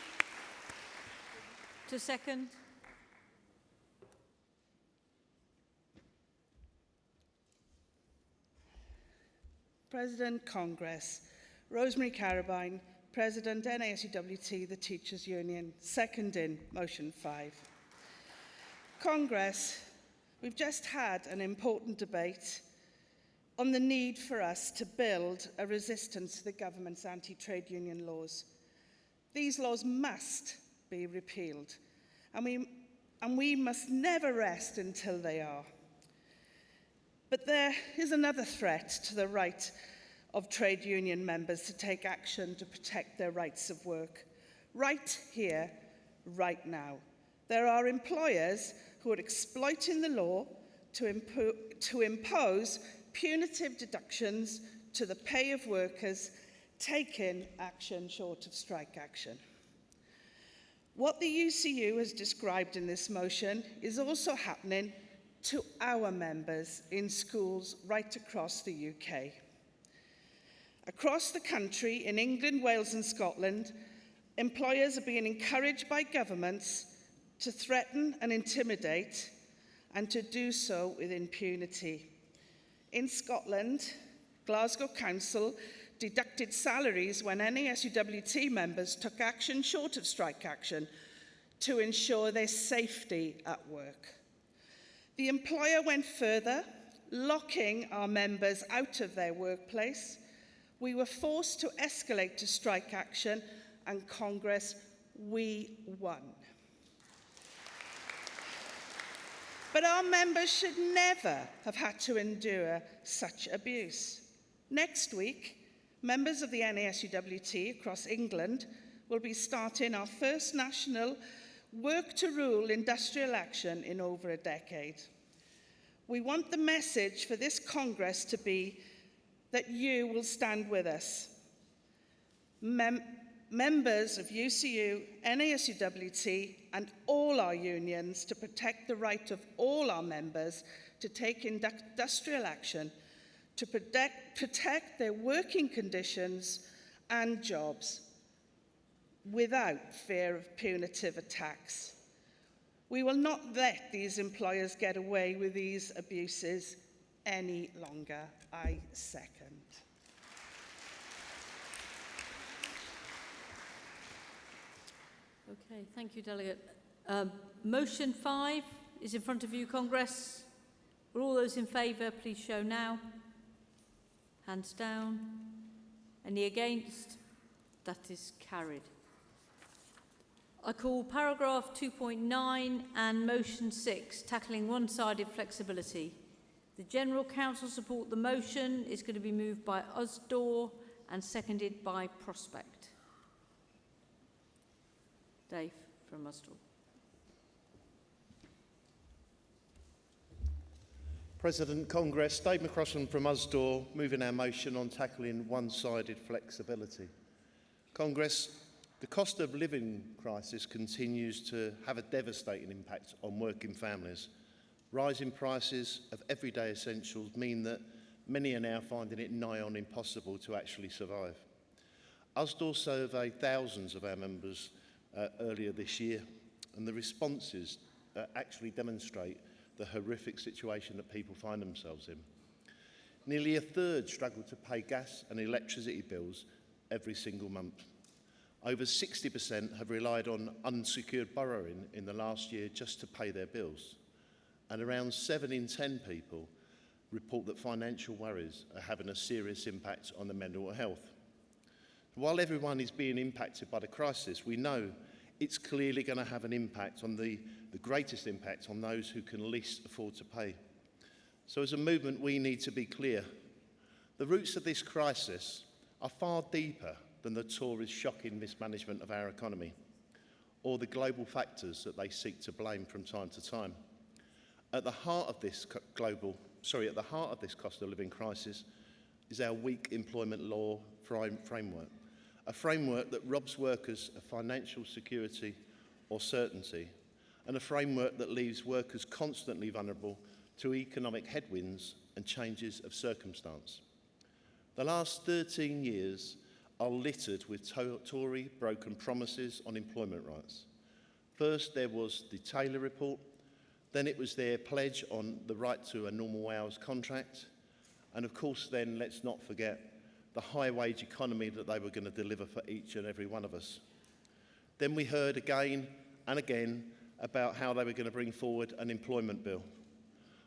[SPEAKER 1] to second.
[SPEAKER 16] President Congress, Rosemary Carabine, President NASUWT, the Teachers Union, seconding motion 5. Congress, we've just had an important debate on the need for us to build a resistance to the government's anti-trade union laws. These laws must be repealed, and we must never rest until they are. But there is another threat to the right of trade union members to take action to protect their rights of work. Right here, right now. There are employers who are exploiting the law to impose punitive deductions to the pay of workers taking action short of strike action. What the UCU has described in this motion is also happening to our members in schools right across the UK. Across the country, in England, Wales and Scotland, employers are being encouraged by governments to threaten and intimidate and to do so with impunity. In Scotland, Glasgow Council deducted salaries when NASUWT members took action short of strike action to ensure their safety at work. The employer went further locking our members out of their workplace. We were forced to escalate to strike action, and Congress, we won. But our members should never have had to endure such abuse. Next week, members of the NASUWT across England will be starting our first national work to rule industrial action in over a decade. We want the message for this Congress to be that you will stand with us. Members of UCU, NASUWT and all our unions to protect the right of all our members to take industrial action to protect their working conditions and jobs without fear of punitive attacks. We will not let these employers get away with these abuses any longer. I second.
[SPEAKER 1] Okay, thank you, Delegate. Motion 5 is in front of you, Congress. Will all those in favour please show now? Hands down. Any against? That is carried. I call paragraph 2.9 and motion 6, tackling one-sided flexibility. The General Council support the motion. Is going to be moved by Usdaw and seconded by Prospect. Dave from Usdaw.
[SPEAKER 4] President, Congress, Dave McCrossan from Usdaw, moving our motion on tackling one-sided flexibility. Congress, the cost of living crisis continues to have a devastating impact on working families. Rising prices of everyday essentials mean that many are now finding it nigh on impossible to actually survive. Usdaw surveyed thousands of our members earlier this year, and the responses actually demonstrate the horrific situation that people find themselves in. Nearly a third struggle to pay gas and electricity bills every single month. Over 60% have relied on unsecured borrowing in the last year just to pay their bills. And around 7 in 10 people report that financial worries are having a serious impact on their mental health. While everyone is being impacted by the crisis, we know it's clearly going to have an impact on the greatest impact on those who can least afford to pay. So as a movement, we need to be clear. The roots of this crisis are far deeper than the Tories' shocking mismanagement of our economy, or the global factors that they seek to blame from time to time. At the heart of this cost of living crisis is our weak employment law framework, a framework that robs workers of financial security or certainty, and a framework that leaves workers constantly vulnerable to economic headwinds and changes of circumstance. The last 13 years are littered with Tory broken promises on employment rights. First, there was the Taylor report, then it was their pledge on the right to a normal hours contract, and of course then, let's not forget, the high wage economy that they were going to deliver for each and every one of us. Then we heard again and again about how they were going to bring forward an employment bill,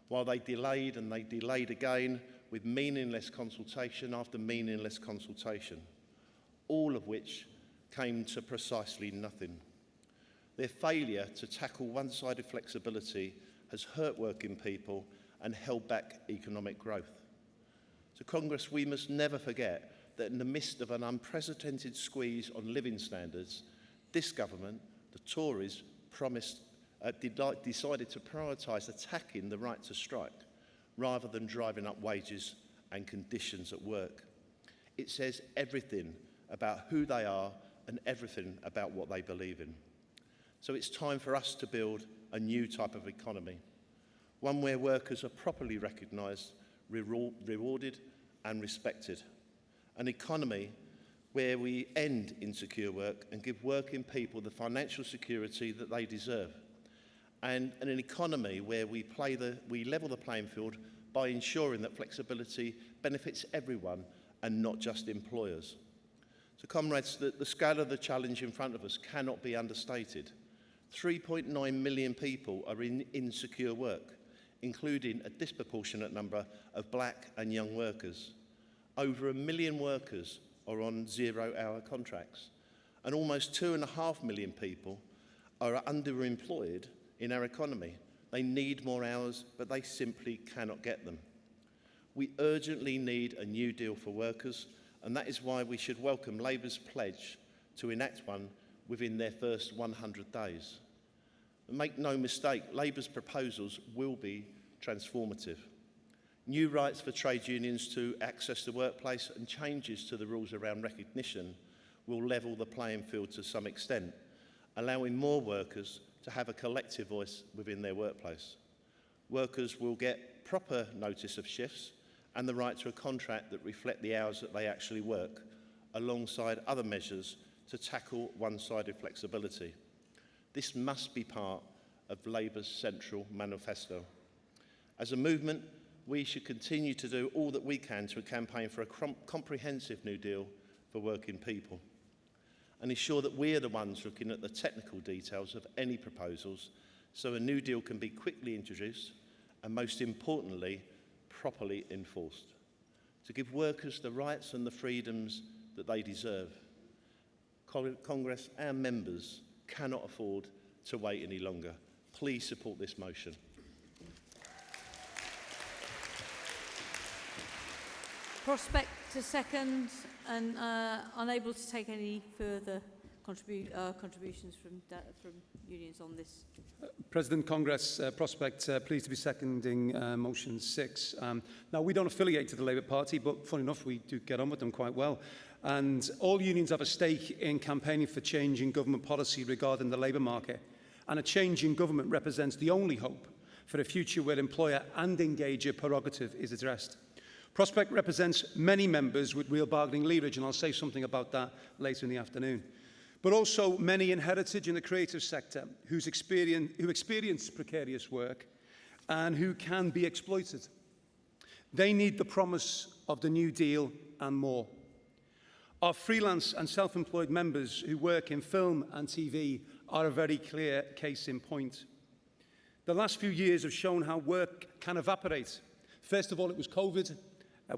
[SPEAKER 4] while they delayed and they delayed again with meaningless consultation after meaningless consultation, all of which came to precisely nothing. Their failure to tackle one-sided flexibility has hurt working people and held back economic growth. So Congress, we must never forget that in the midst of an unprecedented squeeze on living standards, this government, the Tories, decided to prioritise attacking the right to strike rather than driving up wages and conditions at work. It says everything about who they are and everything about what they believe in. So it's time for us to build a new type of economy, one where workers are properly recognised, rewarded and respected. An economy where we end insecure work and give working people the financial security that they deserve. And an economy where we level the playing field by ensuring that flexibility benefits everyone and not just employers. So comrades, the scale of the challenge in front of us cannot be understated. 3.9 million people are in insecure work, including a disproportionate number of black and young workers. Over 1 million workers are on zero-hour contracts, and almost 2.5 million people are underemployed in our economy. They need more hours, but they simply cannot get them. We urgently need a new deal for workers, and that is why we should welcome Labour's pledge to enact one within their first 100 days. And make no mistake, Labour's proposals will be transformative. New rights for trade unions to access the workplace and changes to the rules around recognition will level the playing field to some extent, allowing more workers to have a collective voice within their workplace. Workers will get proper notice of shifts and the right to a contract that reflect the hours that they actually work, alongside other measures to tackle one-sided flexibility. This must be part of Labour's central manifesto. As a movement, we should continue to do all that we can to campaign for a comprehensive new deal for working people, and ensure that we are the ones looking at the technical details of any proposals so a new deal can be quickly introduced and, most importantly, properly enforced, to give workers the rights and the freedoms that they deserve. Congress, our members, cannot afford to wait any longer. Please support this motion.
[SPEAKER 1] Prospect to second, and unable to take any further contributions from unions on this.
[SPEAKER 17] President, Congress, Prospect, pleased to be seconding motion 6. Now, we don't affiliate to the Labour Party, but funny enough, we do get on with them quite well. And all unions have a stake in campaigning for change in government policy regarding the labour market. And a change in government represents the only hope for a future where employer and engager prerogative is addressed. Prospect represents many members with real bargaining leverage, and I'll say something about that later in the afternoon. But also many in heritage in the creative sector who experience precarious work and who can be exploited. They need the promise of the New Deal and more. Our freelance and self-employed members who work in film and TV are a very clear case in point. The last few years have shown how work can evaporate. First of all, it was COVID,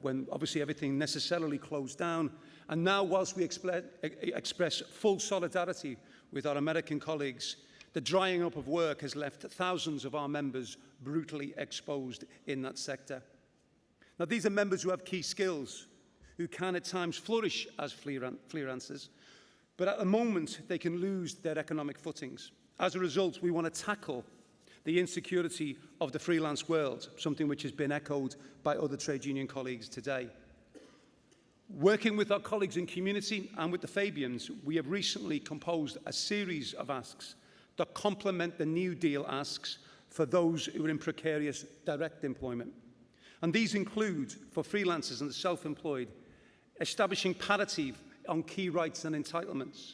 [SPEAKER 17] when obviously everything necessarily closed down. And now, whilst we express full solidarity with our American colleagues, the drying up of work has left thousands of our members brutally exposed in that sector. Now, these are members who have key skills, who can at times flourish as freelancers, but at the moment they can lose their economic footings. As a result, we want to tackle the insecurity of the freelance world, something which has been echoed by other trade union colleagues today. Working with our colleagues in community and with the Fabians, we have recently composed a series of asks that complement the New Deal asks for those who are in precarious direct employment. And these include, for freelancers and the self-employed, establishing parity on key rights and entitlements,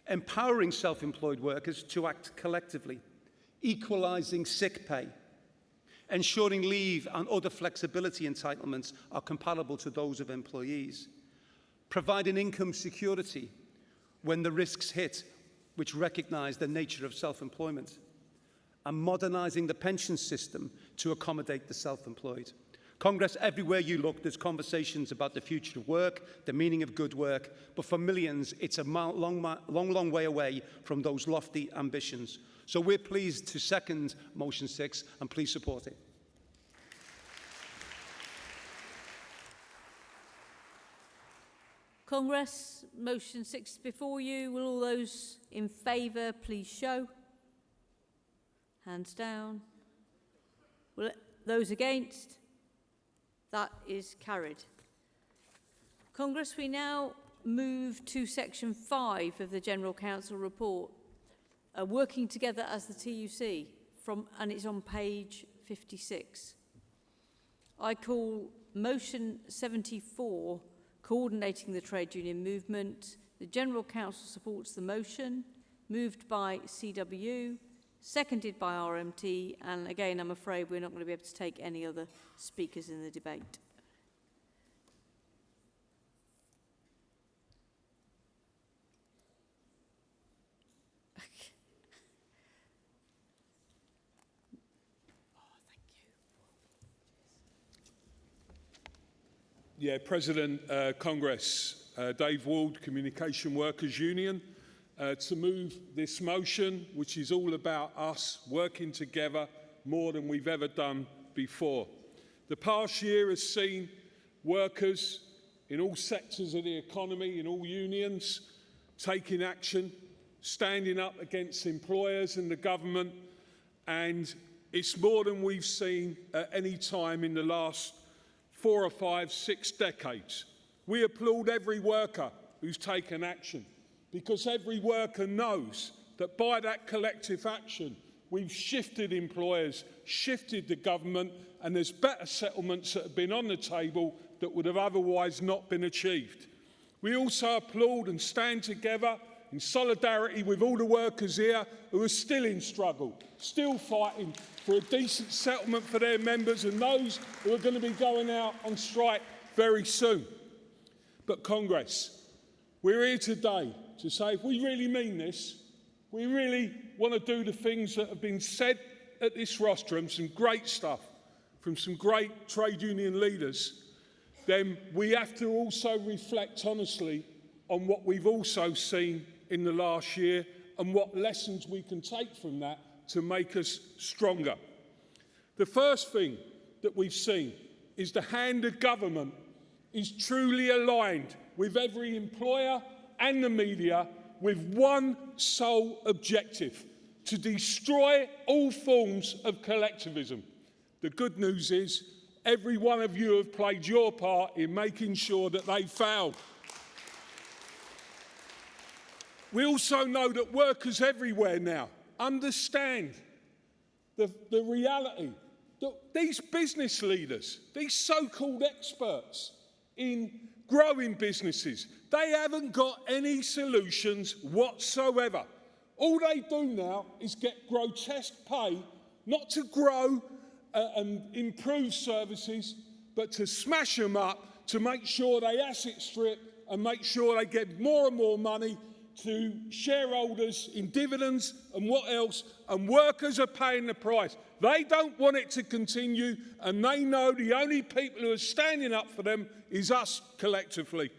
[SPEAKER 17] empowering self-employed workers to act collectively, equalising sick pay, ensuring leave and other flexibility entitlements are comparable to those of employees, providing income security when the risks hit, which recognise the nature of self-employment, and modernising the pension system to accommodate the self-employed. Congress, everywhere you look, there's conversations about the future of work, the meaning of good work, but for millions, it's a long way away from those lofty ambitions. So we're pleased to second motion 6, and please support it.
[SPEAKER 1] Congress, motion 6 before you. Will all those in favour please show? Hands down. Will those against? That is carried. Congress, we now move to section 5 of the General Council report, working together as the TUC, and it's on page 56. I call motion 74, coordinating the trade union movement. The General Council supports the motion, moved by CW, seconded by RMT, and again, I'm afraid we're not going to be able to take any other speakers in the debate.
[SPEAKER 18] President, Congress, Dave Wald, Communication Workers Union, to move this motion, which is all about us working together more than we've ever done before. The past year has seen workers in all sectors of the economy, in all unions, taking action, standing up against employers and the government, and it's more than we've seen at any time in the last 4 or 5, 6 decades. We applaud every worker who's taken action, because every worker knows that by that collective action, we've shifted employers, shifted the government, and there's better settlements that have been on the table that would have otherwise not been achieved. We also applaud and stand together in solidarity with all the workers here who are still in struggle, still fighting for a decent settlement for their members and those who are going to be going out on strike very soon. But Congress, we're here today to say if we really mean this, we really want to do the things that have been said at this rostrum, some great stuff from some great trade union leaders, then we have to also reflect honestly on what we've also seen in the last year and what lessons we can take from that to make us stronger. The first thing that we've seen is the hand of government is truly aligned with every employer and the media with one sole objective: to destroy all forms of collectivism. The good news is every one of you have played your part in making sure that they fail. We also know that workers everywhere now understand the reality that these business leaders, these so-called experts in growing businesses, they haven't got any solutions whatsoever. All they do now is get grotesque pay, not to grow and improve services, but to smash them up, to make sure they asset strip and make sure they get more and more money to shareholders in dividends and what else, and workers are paying the price. They don't want it to continue, and they know the only people who are standing up for them is us collectively.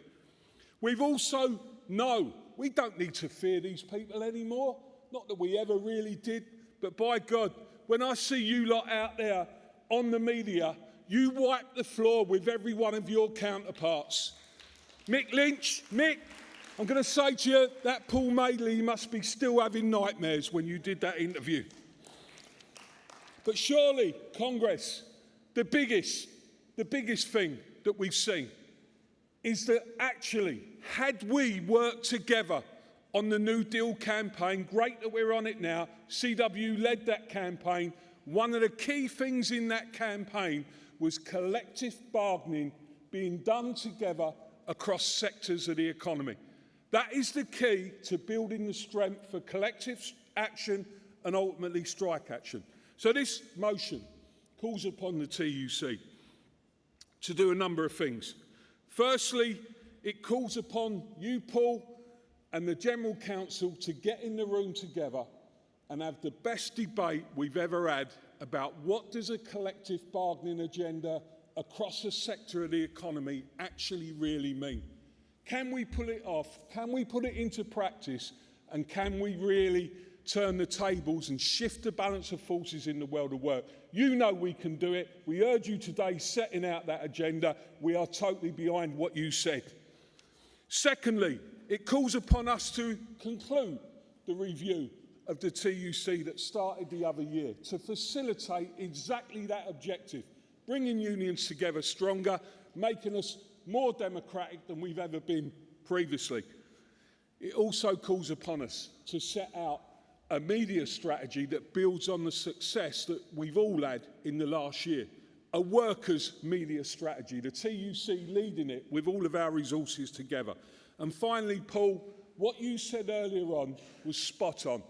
[SPEAKER 18] We've also know we don't need to fear these people anymore. Not that we ever really did, but by God, when I see you lot out there on the media, you wipe the floor with every one of your counterparts. Mick Lynch, Mick, I'm going to say to you, that Paul Madeley must be still having nightmares when you did that interview. But surely, Congress, the biggest thing that we've seen is that actually, had we worked together on the New Deal campaign, great that we're on it now, CW led that campaign, one of the key things in that campaign was collective bargaining being done together across sectors of the economy. That is the key to building the strength for collective action and ultimately strike action. So this motion calls upon the TUC to do a number of things. Firstly, it calls upon you, Paul, and the General Council to get in the room together and have the best debate we've ever had about what does a collective bargaining agenda across a sector of the economy actually really mean. Can we pull it off? Can we put it into practice? And can we really turn the tables and shift the balance of forces in the world of work? You know we can do it. We urge you today setting out that agenda. We are totally behind what you said. Secondly, it calls upon us to conclude the review of the TUC that started the other year to facilitate exactly that objective, bringing unions together stronger, making us more democratic than we've ever been previously. It also calls upon us to set out a media strategy that builds on the success that we've all had in the last year. A workers' media strategy, the TUC leading it with all of our resources together. And finally, Paul, what you said earlier on was spot on.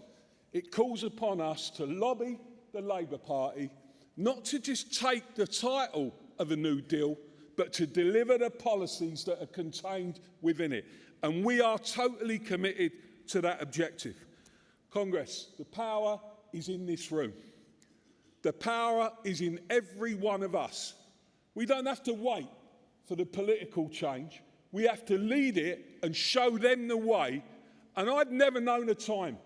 [SPEAKER 18] It calls upon us to lobby the Labour Party, not to just take the title of a New Deal, but to deliver the policies that are contained within it. And we are totally committed to that objective. Congress, the power is in this room. The power is in every one of us. We don't have to wait for the political change. We have to lead it and show them the way. And I've never known a time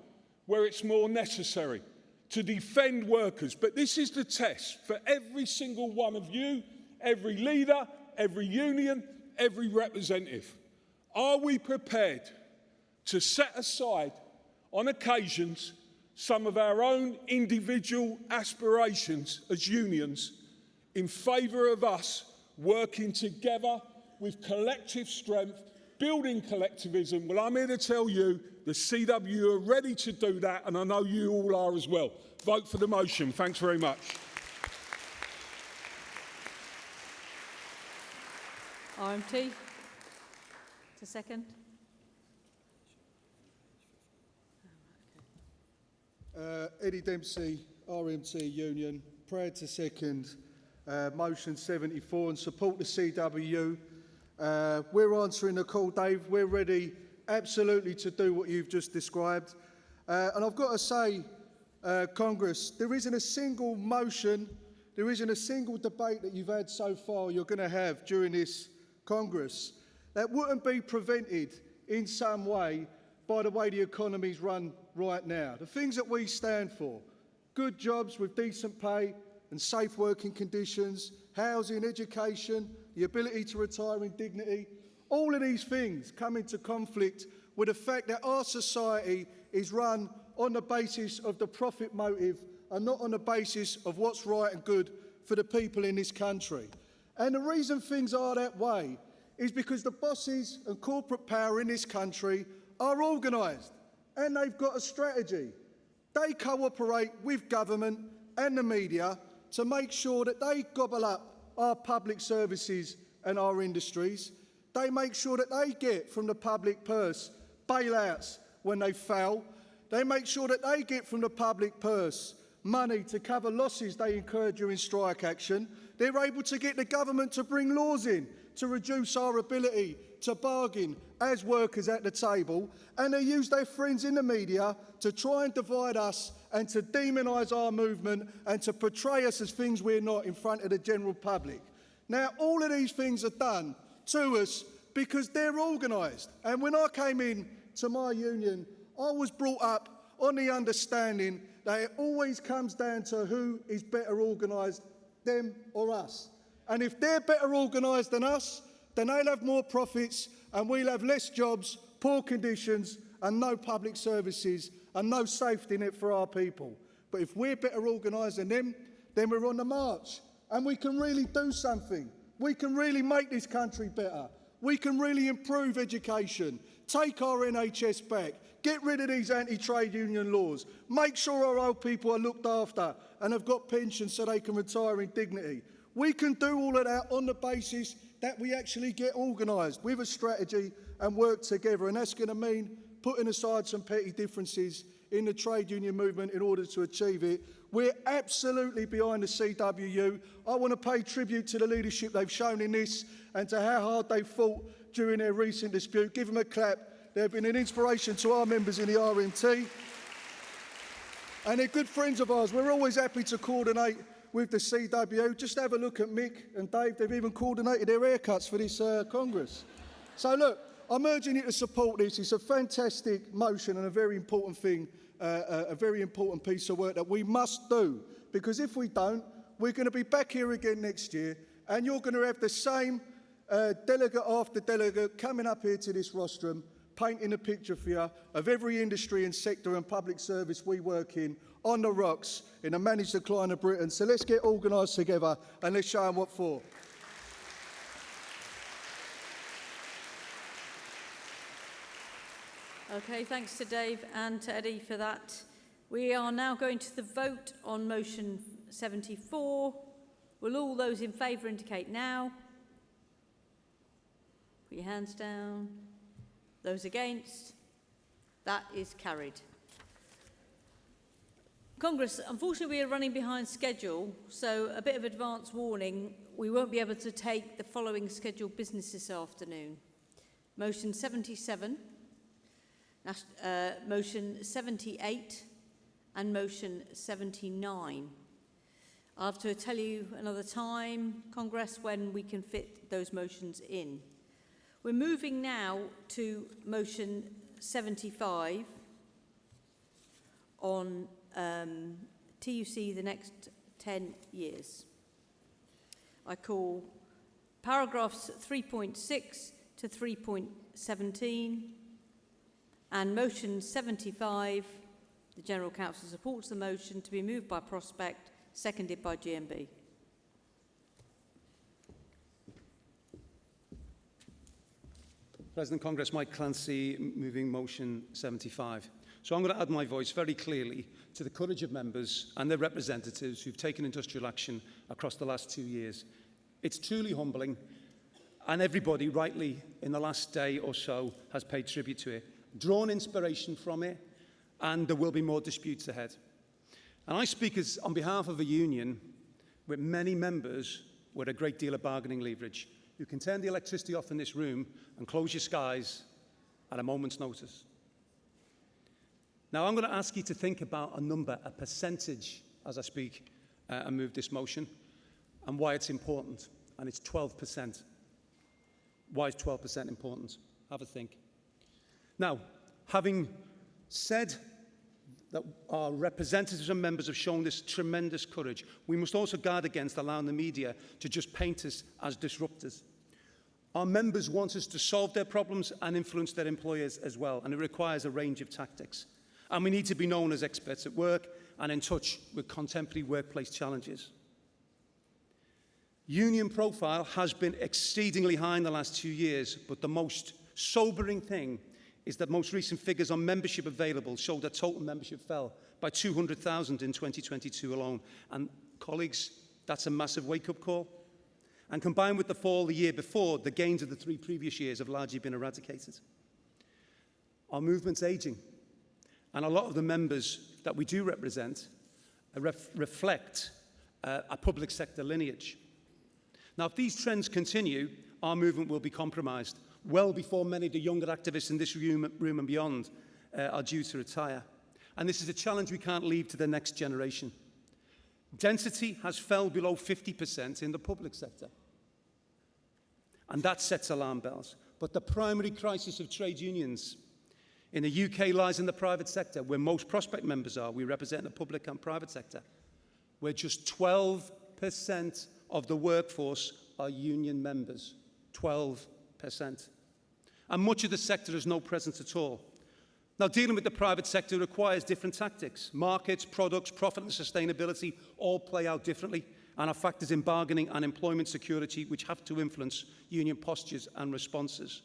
[SPEAKER 18] where it's more necessary to defend workers. But this is the test for every single one of you, every leader, every union, every representative. Are we prepared to set aside, on occasions, some of our own individual aspirations as unions in favour of us working together with collective strength, building collectivism? Well, I'm here to tell you the CW are ready to do that, and I know you all are as well. Vote for the motion. Thanks very much.
[SPEAKER 1] RMT. To second.
[SPEAKER 19] Eddie Dempsey, RMT Union, proud to second motion 74 and support the CWU. We're answering the call, Dave. We're ready absolutely to do what you've just described. And I've got to say, Congress, there isn't a single motion, there isn't a single debate that you've had so far you're going to have during this Congress that wouldn't be prevented in some way by the way the economy's run right now. The things that we stand for, good jobs with decent pay and safe working conditions, housing, education, the ability to retire in dignity, all of these things come into conflict with the fact that our society is run on the basis of the profit motive and not on the basis of what's right and good for the people in this country. And the reason things are that way is because the bosses and corporate power in this country are organised and they've got a strategy. They cooperate with government and the media to make sure that they gobble up our public services and our industries. They make sure that they get from the public purse bailouts when they fail. They make sure that they get from the public purse money to cover losses they incur during strike action. They're able to get the government to bring laws in to reduce our ability to bargain as workers at the table, and they use their friends in the media to try and divide us and to demonise our movement and to portray us as things we're not in front of the general public. Now, all of these things are done to us because they're organised. And when I came in to my union, I was brought up on the understanding that it always comes down to who is better organised, them or us. And if they're better organised than us, then they'll have more profits and we'll have less jobs, poor conditions and no public services and no safety net for our people. But if we're better organised than them, then we're on the march and we can really do something. We can really make this country better. We can really improve education, take our NHS back, get rid of these anti-trade union laws, make sure our old people are looked after and have got pensions so they can retire in dignity. We can do all of that on the basis that we actually get organised with a strategy and work together. And that's going to mean putting aside some petty differences in the trade union movement in order to achieve it. We're absolutely behind the CWU. I want to pay tribute to the leadership they've shown in this and to how hard they fought during their recent dispute. Give them a clap. They've been an inspiration to our members in the RMT. And they're good friends of ours. We're always happy to coordinate with the CWU. Just have a look at Mick and Dave. They've even coordinated their haircuts for this Congress. So look, I'm urging you to support this. It's a fantastic motion and a very important thing, a very important piece of work that we must do. Because if we don't, we're going to be back here again next year and you're going to have the same delegate after delegate coming up here to this rostrum, painting a picture for you of every industry and sector and public service we work in on the rocks in a managed decline of Britain. So let's get organised together and let's show them what for.
[SPEAKER 1] Okay, thanks to Dave and to Eddie for that. We are now going to the vote on motion 74. Will all those in favour indicate now? Put your hands down. Those against? That is carried. Congress, unfortunately we are running behind schedule, so a bit of advance warning, we won't be able to take the following scheduled business this afternoon. Motion 77, motion 78 and motion 79. I'll have to tell you another time, Congress, when we can fit those motions in. We're moving now to motion 75 on TUC the next 10 years. I call paragraphs 3.6 to 3.17 and motion 75. The General Council supports the motion to be moved by Prospect, seconded by GMB.
[SPEAKER 17] President Congress, Mike Clancy, moving motion 75. So I'm going to add my voice very clearly to the courage of members and their representatives who've taken industrial action across the last 2 years. It's truly humbling, and everybody, rightly, in the last day or so, has paid tribute to it, drawn inspiration from it, and there will be more disputes ahead. And I speak on behalf of a union with many members with a great deal of bargaining leverage, who can turn the electricity off in this room and close your skies at a moment's notice. Now, I'm going to ask you to think about a number, a percentage, as I speak and move this motion, and why it's important. And it's 12%. Why is 12% important? Have a think. Now, having said that our representatives and members have shown this tremendous courage, we must also guard against allowing the media to just paint us as disruptors. Our members want us to solve their problems and influence their employers as well, and it requires a range of tactics. And we need to be known as experts at work and in touch with contemporary workplace challenges. Union profile has been exceedingly high in the last 2 years, but the most sobering thing is that most recent figures on membership available show that total membership fell by 200,000 in 2022 alone. And colleagues, that's a massive wake-up call. And combined with the fall the year before, the gains of the 3 previous years have largely been eradicated. Our movement's ageing, and a lot of the members that we do represent reflect a public sector lineage. Now, if these trends continue, our movement will be compromised well before many of the younger activists in this room and beyond are due to retire. And this is a challenge we can't leave to the next generation. Density has fell below 50% in the public sector. And that sets alarm bells. But the primary crisis of trade unions in the UK lies in the private sector, where most Prospect members are. We represent the public and private sector, where just 12% of the workforce are union members. 12%. And much of the sector has no presence at all. Now, dealing with the private sector requires different tactics. Markets, products, profit and sustainability all play out differently and are factors in bargaining and employment security which have to influence union postures and responses.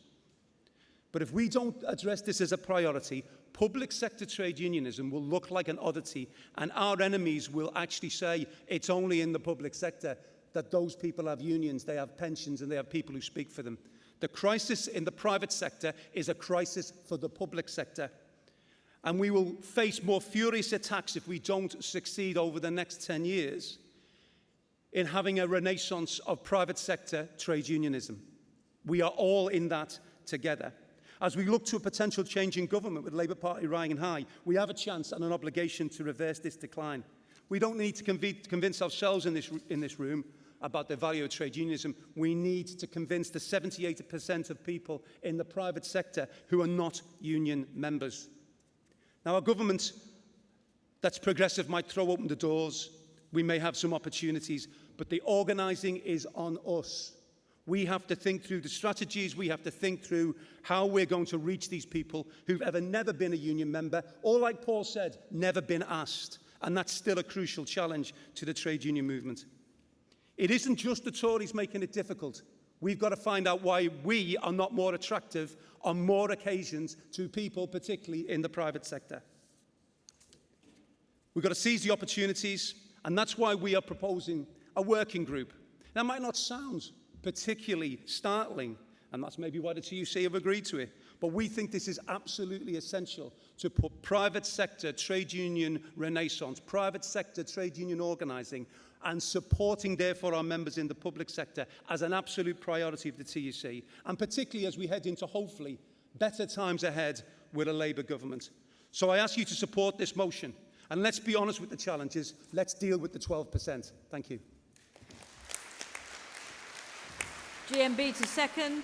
[SPEAKER 17] But if we don't address this as a priority, public sector trade unionism will look like an oddity, and our enemies will actually say it's only in the public sector that those people have unions, they have pensions, and they have people who speak for them. The crisis in the private sector is a crisis for the public sector. And we will face more furious attacks if we don't succeed over the next 10 years in having a renaissance of private sector trade unionism. We are all in that together. As we look to a potential change in government with the Labour Party riding high, we have a chance and an obligation to reverse this decline. We don't need to convince ourselves in this room about the value of trade unionism. We need to convince the 78% of people in the private sector who are not union members. Now, a government that's progressive might throw open the doors. We may have some opportunities, but the organising is on us. We have to think through the strategies. We have to think through how we're going to reach these people who've never been a union member, or, like Paul said, never been asked. And that's still a crucial challenge to the trade union movement. It isn't just the Tories making it difficult. We've got to find out why we are not more attractive on more occasions to people, particularly in the private sector. We've got to seize the opportunities, and that's why we are proposing a working group. That might not sound particularly startling, and that's maybe why the TUC have agreed to it, but we think this is absolutely essential to put private sector trade union renaissance, private sector trade union organising, and supporting, therefore, our members in the public sector as an absolute priority of the TUC, and particularly as we head into, hopefully, better times ahead with a Labour government. So I ask you to support this motion And let's be honest with the challenges. Let's deal with the 12%. Thank you.
[SPEAKER 1] GMB to second.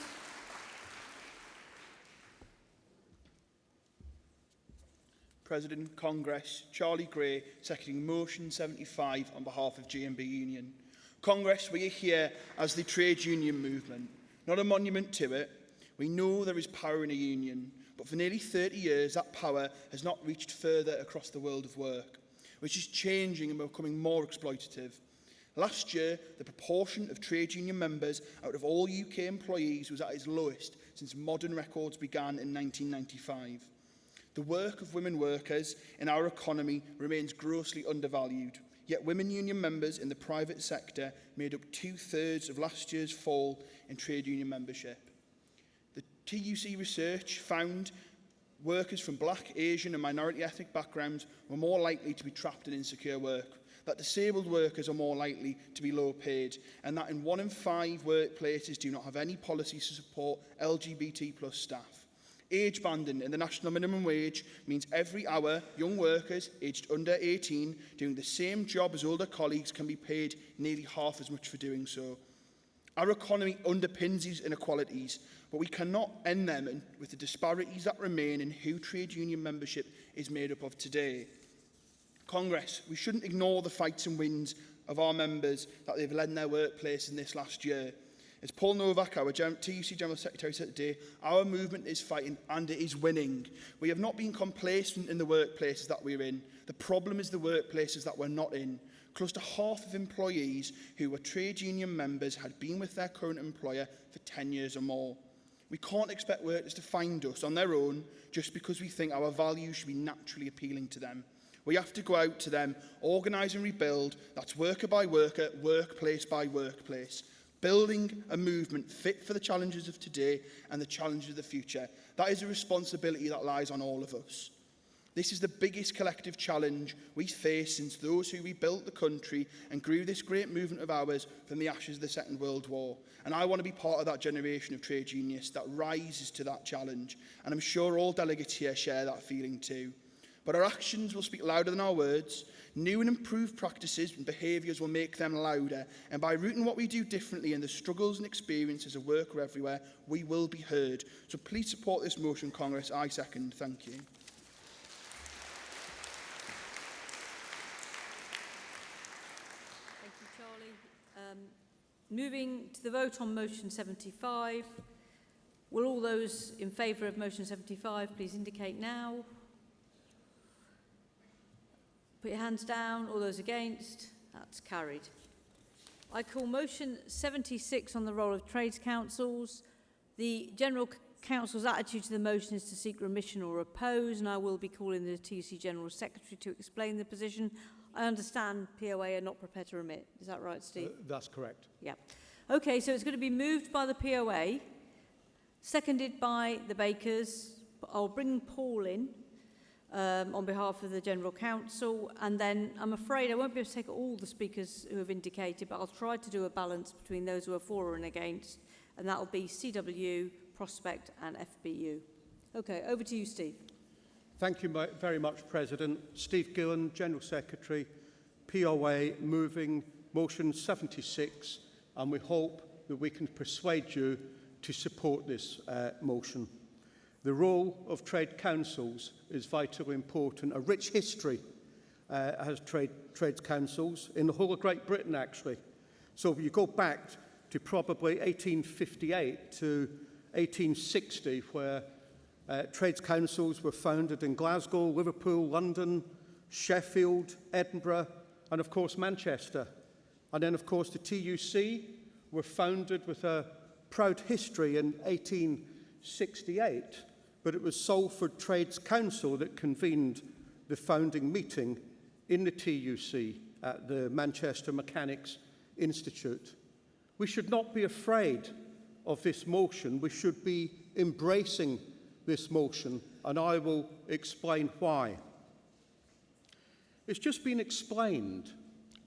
[SPEAKER 2] President, Congress, Charlie Gray, seconding motion 75 on behalf of GMB Union. Congress, we are here as the trade union movement, not a monument to it. We know there is power in a union, but for nearly 30 years that power has not reached further across the world of work, which is changing and becoming more exploitative. Last year, the proportion of trade union members out of all UK employees was at its lowest since modern records began in 1995. The work of women workers in our economy remains grossly undervalued, yet women union members in the private sector made up 2/3 of last year's fall in trade union membership. The TUC research found workers from black, Asian and minority ethnic backgrounds were more likely to be trapped in insecure work, that disabled workers are more likely to be low paid, and that in 1 in 5 workplaces do not have any policies to support LGBT+ staff. Age banding in the national minimum wage means every hour young workers aged under 18 doing the same job as older colleagues can be paid nearly half as much for doing so. Our economy underpins these inequalities, but we cannot end them with the disparities that remain in who trade union membership is made up of today. Congress, we shouldn't ignore the fights and wins of our members that they've led in their workplace in this last year. As Paul Novak, our TUC General Secretary, said today, our movement is fighting and it is winning. We have not been complacent in the workplaces that we're in. The problem is the workplaces that we're not in. Close to half of employees who were trade union members had been with their current employer for 10 years or more. We can't expect workers to find us on their own just because we think our values should be naturally appealing to them. We have to go out to them, organise and rebuild. That's worker by worker, workplace by workplace. Building a movement fit for the challenges of today and the challenges of the future. That is a responsibility that lies on all of us. This is the biggest collective challenge we face since those who rebuilt the country and grew this great movement of ours from the ashes of the Second World War. And I want to be part of that generation of trade unionists that rises to that challenge. And I'm sure all delegates here share that feeling too. But our actions will speak louder than our words. New and improved practices and behaviours will make them louder. And by rooting what we do differently in the struggles and experiences of worker everywhere, we will be heard. So please support this motion, Congress. I second. Thank you.
[SPEAKER 1] Thank you, Charlie. Moving to the vote on motion 75. Will all those in favour of motion 75 please indicate now? Put your hands down. All those against? That's carried. I call motion 76 on the role of trades councils. The General Council's attitude to the motion is to seek remission or oppose, and I will be calling the TUC General Secretary to explain the position. I understand POA are not prepared to remit. Is that right, Steve?
[SPEAKER 17] That's correct.
[SPEAKER 1] Yeah. Okay, so it's going to be moved by the POA, seconded by the Bakers. I'll bring Paul in. On behalf of the General Council, and then I'm afraid I won't be able to take all the speakers who have indicated, but I'll try to do a balance between those who are for and against, and that will be CW, Prospect and FBU. Okay, over to you, Steve.
[SPEAKER 7] Thank you very much, President. Steve Gillen, General Secretary, POA, moving motion 76, and we hope that we can persuade you to support this motion. The role of trade councils is vitally important. A rich history has trade councils in the whole of Great Britain, actually. So if you go back to probably 1858 to 1860, where trades councils were founded in Glasgow, Liverpool, London, Sheffield, Edinburgh, and of course Manchester. And then of course the TUC were founded with a proud history in 1868. But it was Salford Trades Council that convened the founding meeting in the TUC at the Manchester Mechanics Institute. We should not be afraid of this motion. We should be embracing this motion, and I will explain why. It's just been explained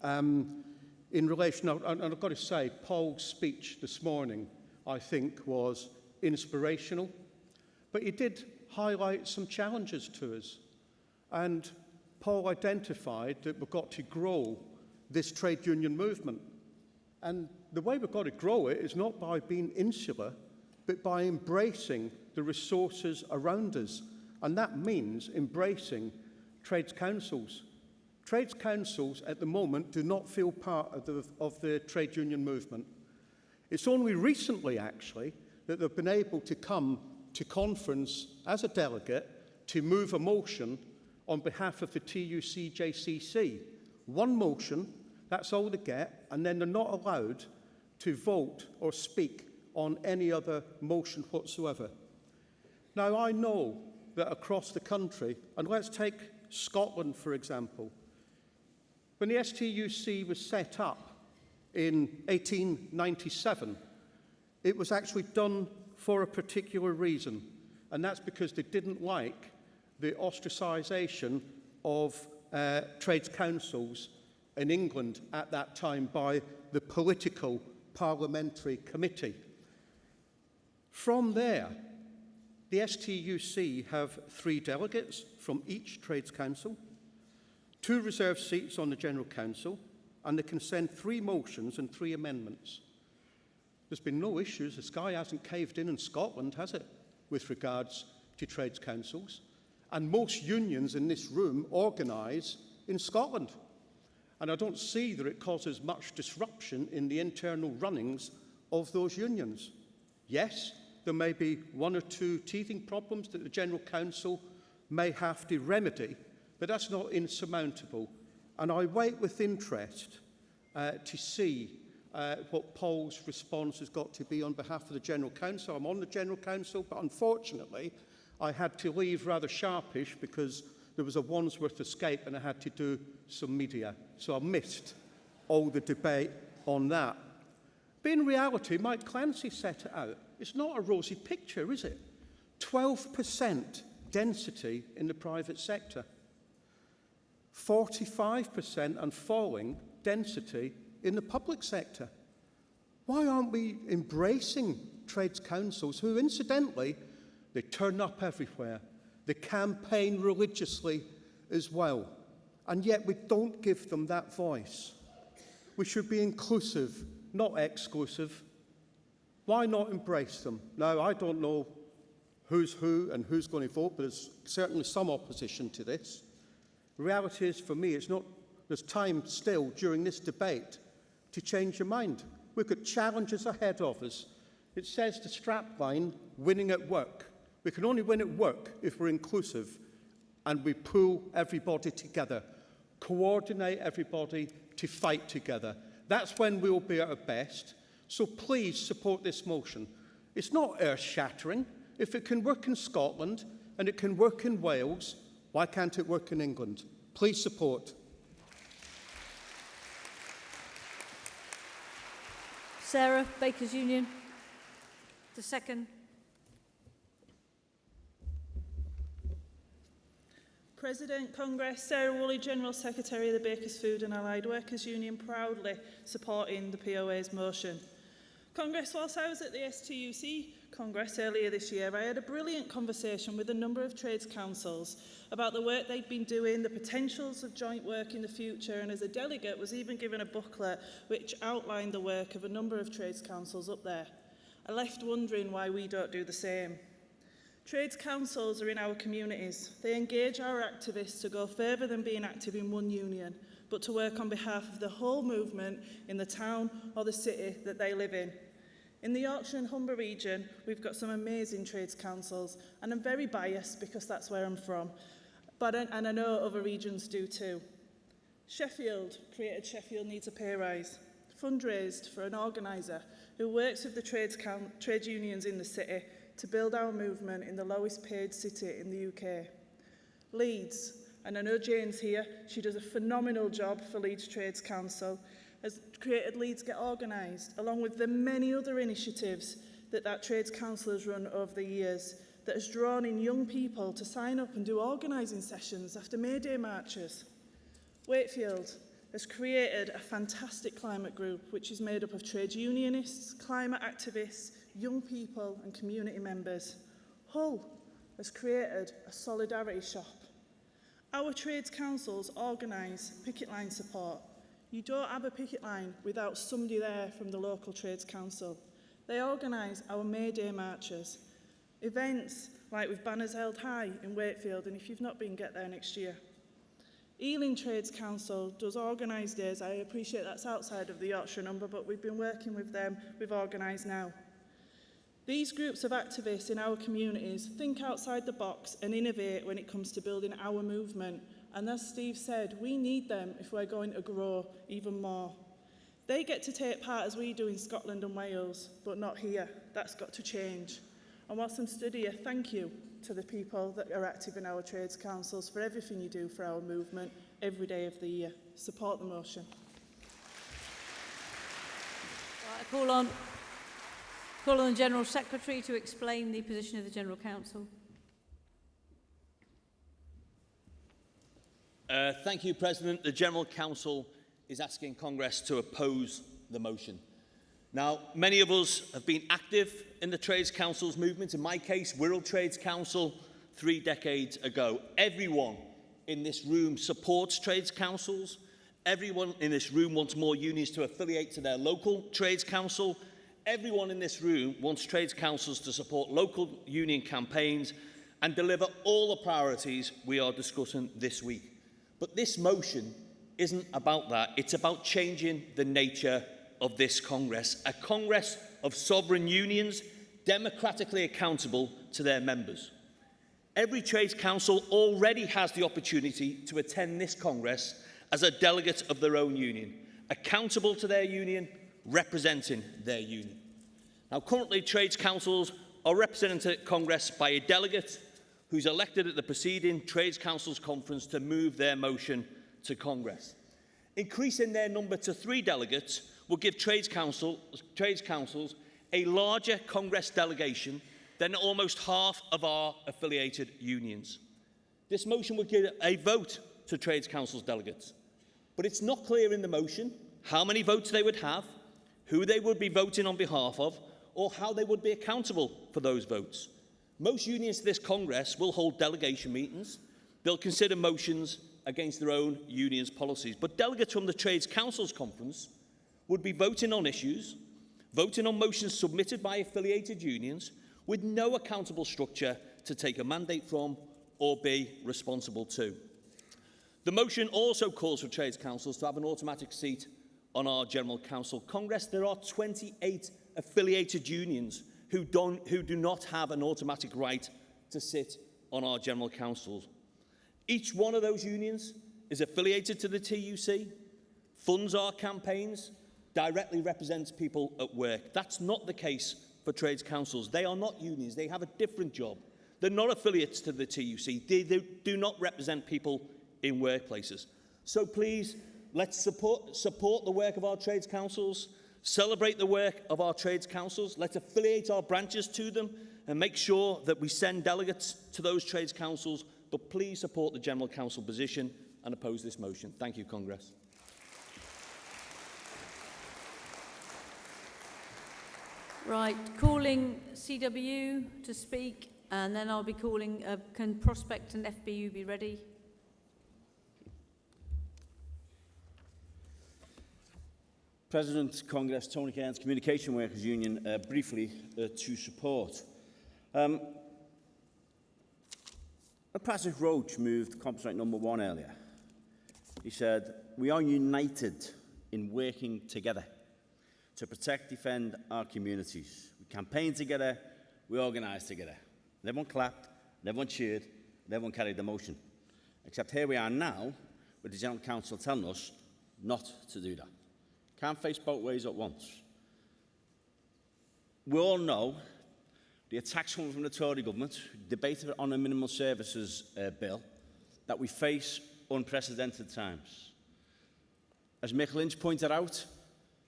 [SPEAKER 7] in relation, and I've got to say, Paul's speech this morning, I think, was inspirational. But he did highlight some challenges to us. And
[SPEAKER 4] Paul identified that we've got to grow this trade union movement. And the way we've got to grow it is not by being insular, but by embracing the resources around us. And that means embracing trades councils. Trades councils at the moment do not feel part of the trade union movement. It's only recently, actually, that they've been able to come to conference as a delegate to move a motion on behalf of the TUC JCC. One motion, that's all they get, and then they're not allowed to vote or speak on any other motion whatsoever. Now, I know that across the country, and let's take Scotland, for example, when the STUC was set up in 1897, it was actually done for a particular reason, and that's because they didn't like the ostracisation of trades councils in England at that time by the political parliamentary committee. From there, the STUC have 3 delegates from each trades council, 2 reserved seats on the General Council, and they can send 3 motions and 3 amendments. There's been no issues. The sky hasn't caved in Scotland, has it, with regards to trades councils? And most unions in this room organise in Scotland. And I don't see that it causes much disruption in the internal runnings of those unions. Yes, there may be 1 or 2 teething problems that the General Council may have to remedy, but that's not insurmountable. And I wait with interest to see what Paul's response has got to be on behalf of the General Council. I'm on the General Council, but unfortunately, I had to leave rather sharpish because there was a Wandsworth escape and I had to do some media. So I missed all the debate on that. But in reality, Mike Clancy set it out. It's not a rosy picture, is it? 12% density in the private sector. 45% and falling density in the public sector. Why aren't we embracing trades councils who, incidentally, they turn up everywhere. They campaign religiously as well. And yet we don't give them that voice. We should be inclusive, not exclusive. Why not embrace them? Now, I don't know who's who and who's going to vote, but there's certainly some opposition to this. The reality is, for me, there's time still during this debate to change your mind. We've got challenges ahead of us. It says the strapline, winning at work. We can only win at work if we're inclusive and we pull everybody together, coordinate everybody to fight together. That's when we'll be at our best. So please support this motion. It's not earth-shattering. If it can work in Scotland and it can work in Wales, why can't it work in England? Please support.
[SPEAKER 1] Sarah, Bakers Union. The second.
[SPEAKER 20] President, Congress, Sarah Woolley, General Secretary of the Bakers Food and Allied Workers Union, proudly supporting the POA's motion. Congress, whilst I was at the STUC Congress earlier this year, I had a brilliant conversation with a number of trades councils about the work they'd been doing, the potentials of joint work in the future, and as a delegate was even given a booklet which outlined the work of a number of trades councils up there. I left wondering why we don't do the same. Trades councils are in our communities. They engage our activists to go further than being active in one union, but to work on behalf of the whole movement in the town or the city that they live in. In the Yorkshire and Humber region, we've got some amazing trades councils, and I'm very biased because that's where I'm from, and I know other regions do too. Sheffield created Sheffield Needs a Pay Rise, fundraised for an organiser who works with the trade unions in the city to build our movement in the lowest paid city in the UK. Leeds, and I know Jane's here, she does a phenomenal job for Leeds Trades Council, has created Leeds Get Organised, along with the many other initiatives that Trades Council has run over the years, that has drawn in young people to sign up and do organising sessions after May Day marches. Wakefield has created a fantastic climate group which is made up of trade unionists, climate activists, young people and community members. Hull has created a solidarity shop. Our trades councils organise picket line support. You don't have a picket line without somebody there from the local trades council. They organise our May Day marches, events like with banners held high in Wakefield, and if you've not been, get there next year. Ealing Trades Council does organised days. I appreciate that's outside of the Yorkshire number, but we've been working with them with Organise Now. These groups of activists in our communities think outside the box and innovate when it comes to building our movement. And as Steve said, we need them if we're going to grow even more. They get to take part as we do in Scotland and Wales, but not here. That's got to change. And whilst I'm stood here, thank you to the people that are active in our trades councils for everything you do for our movement every day of the year. Support the motion.
[SPEAKER 1] Right, call on the General Secretary to explain the position of the General Council.
[SPEAKER 6] Thank you, President. The General Council is asking Congress to oppose the motion. Now, many of us have been active in the Trades Council's movement. In my case, Wirral Trades Council 3 decades ago. Everyone in this room supports Trades Councils. Everyone in this room wants more unions to affiliate to their local Trades Council. Everyone in this room wants Trades Councils to support local union campaigns and deliver all the priorities we are discussing this week. But this motion isn't about that. It's about changing the nature of this Congress, a Congress of sovereign unions, democratically accountable to their members. Every Trades Council already has the opportunity to attend this Congress as a delegate of their own union, accountable to their union, representing their union. Now, currently, Trades Councils are represented at Congress by a delegate who's elected at the preceding Trades Councils conference to move their motion to Congress. Increasing their number to 3 delegates will give Trades Councils a larger Congress delegation than almost half of our affiliated unions. This motion would give a vote to Trades Councils delegates, but it's not clear in the motion how many votes they would have, who they would be voting on behalf of, or how they would be accountable for those votes. Most unions to this Congress will hold delegation meetings. They'll consider motions against their own union's policies, but delegates from the Trades Councils conference would be voting on issues, voting on motions submitted by affiliated unions with no accountable structure to take a mandate from or be responsible to. The motion also calls for Trades Councils to have an automatic seat on our General Council. Congress, there are 28 affiliated unions who do not have an automatic right to sit on our General Councils. Each one of those unions is affiliated to the TUC, funds our campaigns, directly represents people at work. That's not the case for Trades Councils. They are not unions. They have a different job. They're not affiliates to the TUC. They do not represent people in workplaces. So please, let's support the work of our Trades Councils, celebrate the work of our Trades Councils, let's affiliate our branches to them and make sure that we send delegates to those Trades Councils, but please support the General Council position and oppose this motion. Thank you, Congress.
[SPEAKER 1] Right, calling CWU to speak, and then I'll be calling, can Prospect and FBU be ready?
[SPEAKER 21] President, Congress, Tony Cairns, Communication Workers Union, briefly to support. Patrick Roach moved composite number 1 earlier. He said, "We are united in working together to protect, defend our communities. We campaigned together, we organised together." And everyone clapped, and everyone cheered, and everyone carried the motion. Except here we are now, with the General Council telling us not to do that. Can't face both ways at once. We all know the attacks coming from the Tory government, debated on a minimum services bill, that we face unprecedented times. As Mick Lynch pointed out,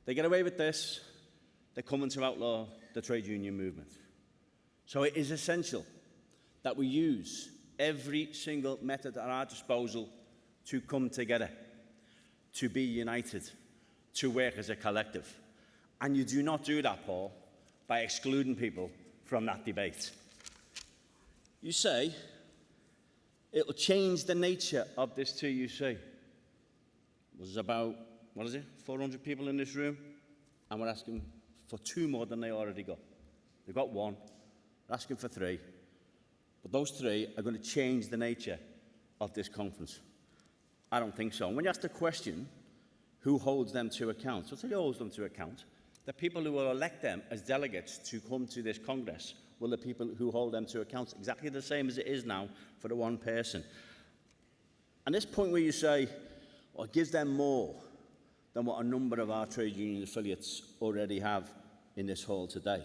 [SPEAKER 21] they get away with this, they're coming to outlaw the trade union movement. So it is essential that we use every single method at our disposal to come together, to be united, to work as a collective. And you do not do that, Paul, by excluding people from that debate. You say It'll change the nature of this TUC. There's about, 400 people in this room, and we're asking for 2 more than they already got. They've got 1, they're asking for 3. But those 3 are going to change the nature of this conference. I don't think so. And when you ask the question, who holds them to account? So who holds them to account? The people who will elect them as delegates to come to this Congress will the people who hold them to account, exactly the same as it is now for the one person. And this point where you say, well, it gives them more than what a number of our trade union affiliates already have in this hall today.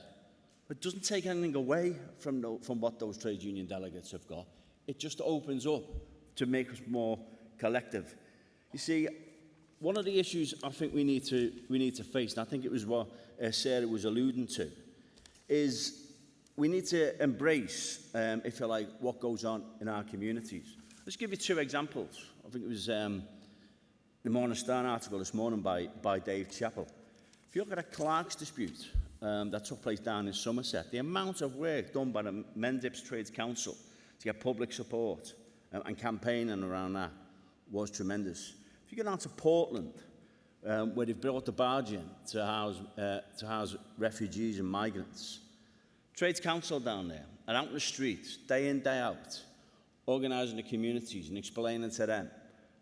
[SPEAKER 21] It doesn't take anything away from what those trade union delegates have got. It just opens up to make us more collective. You see, one of the issues I think we need to face, and I think it was what Sarah was alluding to, is we need to embrace, if you like, what goes on in our communities. Let's give you 2 examples. I think it was the Morning Star article this morning by Dave Chappell. If you look at a clerks dispute that took place down in Somerset, the amount of work done by the Mendips Trades Council to get public support and campaigning around that was tremendous. If you go down to Portland, where they've built a barge in to house refugees and migrants, Trades Council down there are out in the streets, day in, day out, organising the communities and explaining to them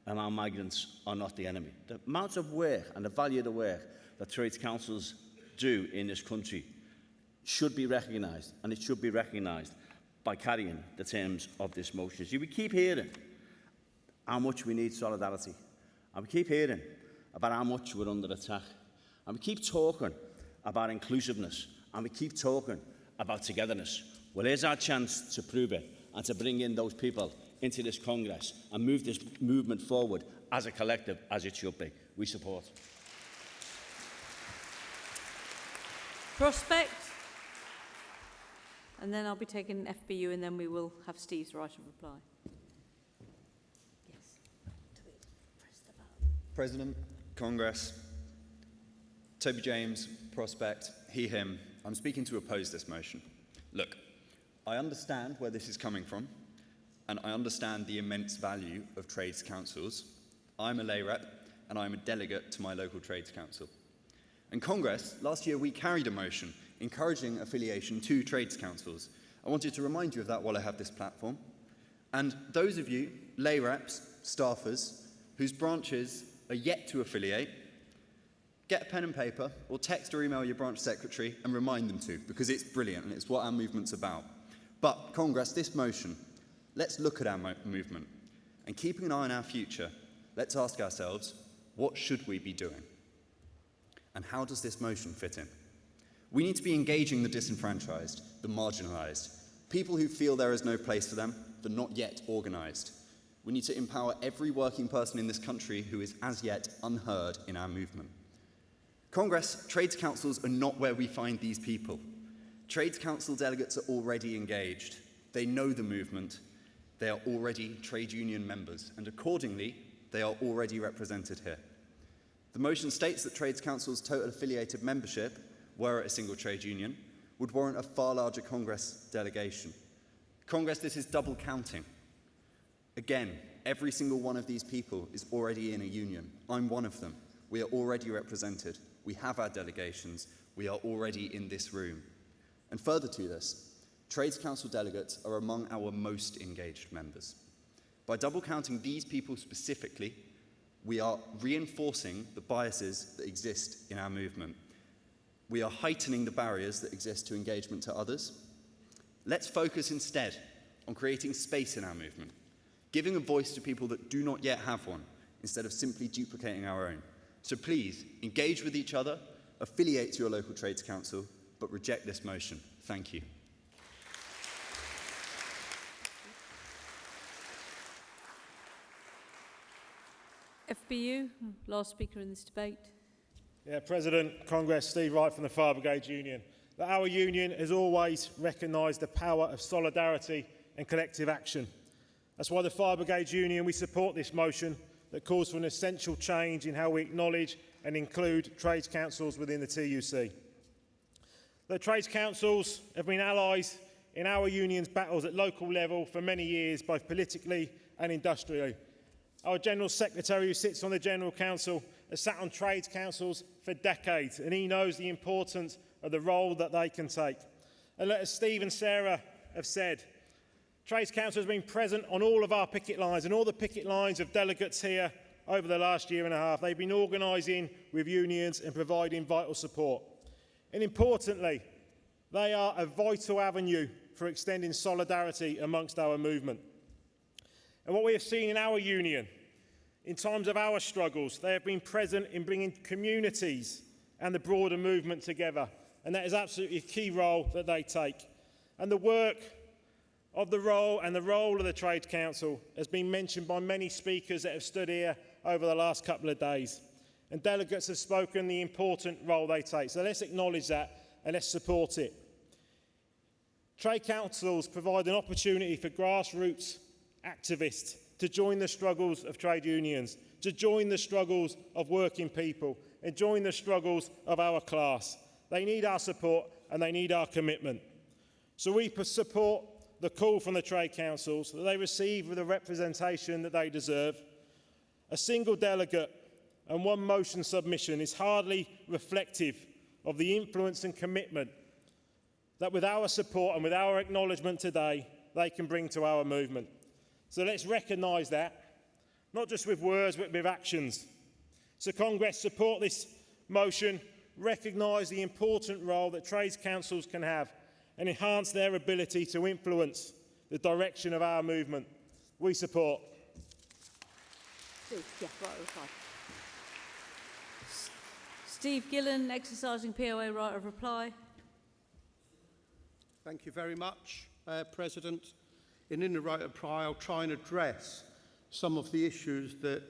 [SPEAKER 21] how migrants are not the enemy. The amount of work and the value of the work that Trades Councils do in this country should be recognised, and it should be recognised by carrying the terms of this motion. See, we keep hearing how much we need solidarity, and we keep hearing about how much we're under attack, and we keep talking about inclusiveness, and we keep talking about togetherness. Well, here's our chance to prove it and to bring in those people into this Congress and move this movement forward as a collective, as it should be. We support.
[SPEAKER 1] Prospect. And then I'll be taking FBU, and then we will have Steve's right of reply. Yes.
[SPEAKER 3] President, Congress, Toby James, Prospect, he, him. I'm speaking to oppose this motion. Look, I understand where this is coming from, and I understand the immense value of trades councils. I'm a lay rep, and I'm a delegate to my local trades council. In Congress, last year we carried a motion encouraging affiliation to trades councils. I wanted to remind you of that while I have this platform. And those of you, lay reps, staffers, whose branches are yet to affiliate, get a pen and paper or text or email your branch secretary and remind them to, because it's brilliant and it's what our movement's about. But Congress, this motion, let's look at our movement, and keeping an eye on our future, let's ask ourselves, what should we be doing? And how does this motion fit in? We need to be engaging the disenfranchised, the marginalised, people who feel there is no place for them, the not yet organised. We need to empower every working person in this country who is as yet unheard in our movement. Congress, trades councils are not where we find these people. Trades council delegates are already engaged. They know the movement. They are already trade union members, and accordingly, they are already represented here. The motion states that trades councils' total affiliated membership, were it a single trade union, would warrant a far larger Congress delegation. Congress, this is double counting. Again, every single one of these people is already in a union. I'm one of them. We are already represented. We have our delegations. We are already in this room. And further to this, Trades Council delegates are among our most engaged members. By double counting these people specifically, we are reinforcing the biases that exist in our movement. We are heightening the barriers that exist to engagement to others. Let's focus instead on creating space in our movement, giving a voice to people that do not yet have one, instead of simply duplicating our own. So please, engage with each other, affiliate to your local trades council, but reject this motion. Thank you.
[SPEAKER 1] FBU, last speaker in this debate.
[SPEAKER 5] Yeah, President, Congress, Steve Wright from the Fire Brigade Union. That our union has always recognised the power of solidarity and collective action. That's why the Fire Brigade Union, we support this motion that calls for an essential change in how we acknowledge and include trades councils within the TUC. The trades councils have been allies in our union's battles at local level for many years, both politically and industrially. Our General Secretary, who sits on the General Council, has sat on trades councils for decades, and he knows the importance of the role that they can take. And as Steve and Sarah have said, Trades Council has been present on all of our picket lines and all the picket lines of delegates here over the last year and a half. They've been organising with unions and providing vital support. And importantly, they are a vital avenue for extending solidarity amongst our movement. And what we have seen in our union, in times of our struggles, they have been present in bringing communities and the broader movement together. And that is absolutely a key role that they take. And the work of the role of the Trades Council has been mentioned by many speakers that have stood here over the last couple of days. And delegates have spoken the important role they take. So let's acknowledge that and let's support it. Trade councils provide an opportunity for grassroots activists to join the struggles of trade unions, to join the struggles of working people, and join the struggles of our class. They need our support and they need our commitment. So we support the call from the trade councils that they receive the representation that they deserve. A single delegate and one motion submission is hardly reflective of the influence and commitment that with our support and with our acknowledgement today, they can bring to our movement. So let's recognise that, not just with words, but with actions. So Congress, support this motion, recognise the important role that trades councils can have and enhance their ability to influence the direction of our movement. We support.
[SPEAKER 1] Steve Gillen, exercising POA right of reply.
[SPEAKER 4] Thank you very much, President. In the right of reply, I'll try and address some of the issues that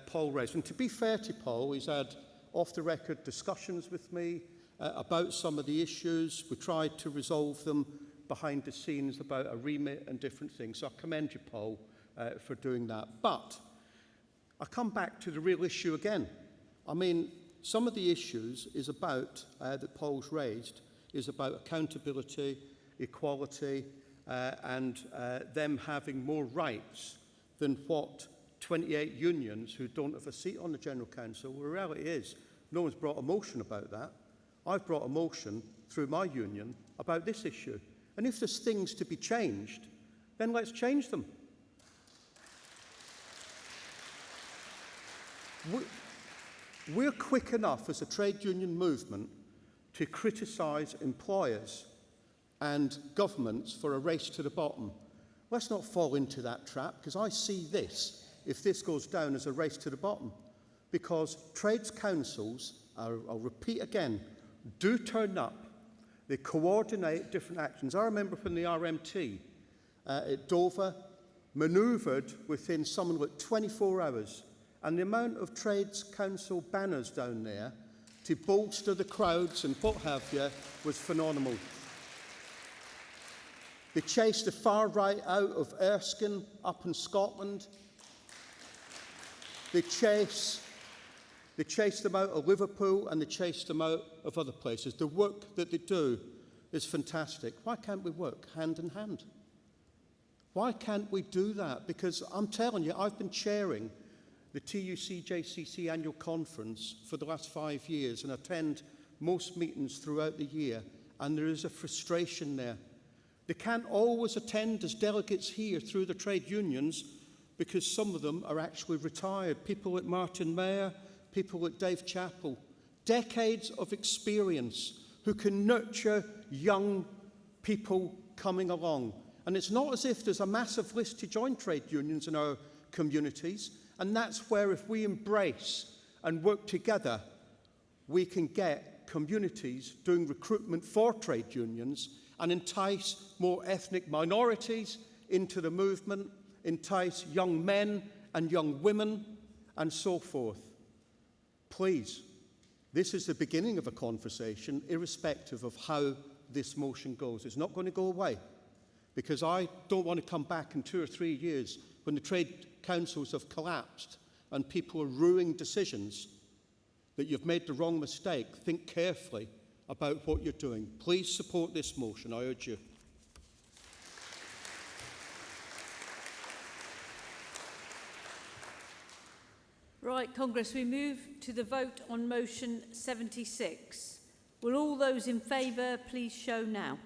[SPEAKER 4] Paul raised. And to be fair to Paul, he's had off-the-record discussions with me about some of the issues. We tried to resolve them behind the scenes about a remit and different things. So I commend you, Paul, for doing that. But I come back to the real issue again. I mean, some of the issues is about, that Paul's raised, is about accountability, equality, and them having more rights than what 28 unions who don't have a seat on the General Council. Well, the reality is, no one's brought a motion about that. I've brought a motion through my union about this issue. And if there's things to be changed, then let's change them. We're quick enough as a trade union movement to criticise employers and governments for a race to the bottom. Let's not fall into that trap, because I see this, if this goes down, as a race to the bottom. Because trades councils, I'll repeat again, do turn up. They coordinate different actions. I remember when the RMT at Dover manoeuvred within something like 24 hours, and the amount of trades council banners down there to bolster the crowds and what have you was phenomenal. They chased the far right out of Erskine up in Scotland. They chased them out of Liverpool, and they chased them out of other places. The work that they do is fantastic. Why can't we work hand in hand? Why can't we do that? Because I'm telling you, I've been chairing the TUC JCC annual conference for the last 5 years and attend most meetings throughout the year, and there is a frustration there. They can't always attend as delegates here through the trade unions because some of them are actually retired. People like Martin Mayer, people like Dave Chappell, decades of experience who can nurture young people coming along. And it's not as if there's a massive list to join trade unions in our communities. And that's where, if we embrace and work together, we can get communities doing recruitment for trade unions and entice more ethnic minorities into the movement, entice young men and young women, and so forth. Please, this is the beginning of a conversation, irrespective of how this motion goes. It's not going to go away, because I don't want to come back in 2 or 3 years when the trade councils have collapsed and people are ruining decisions that you've made the wrong mistake. Think carefully about what you're doing. Please support this motion, I urge you.
[SPEAKER 1] Right, Congress, we move to the vote on motion 76. Will all those in favour please show now?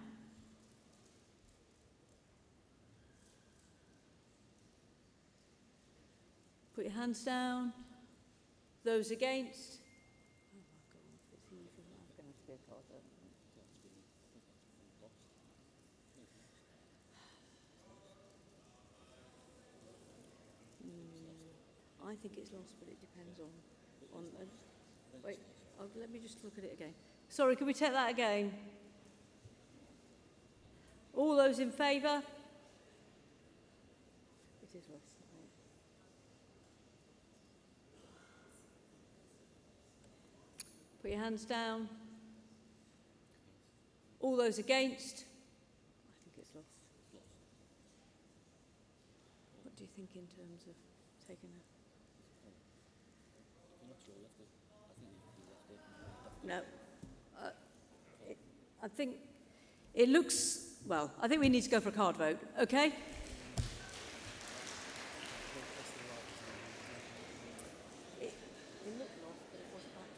[SPEAKER 1] Put your hands down. Those against? Oh my God, it's even. I'm going to be a card. I think it's lost, but it depends on wait, let me just look at it again. Sorry, can we take that again? All those in favour? It is lost. Put your hands down. All those against? I think it's lost. What do you think in terms of taking a... No. I think it looks, well, I think we need to go for a card vote, okay? It looked lost, but it wasn't that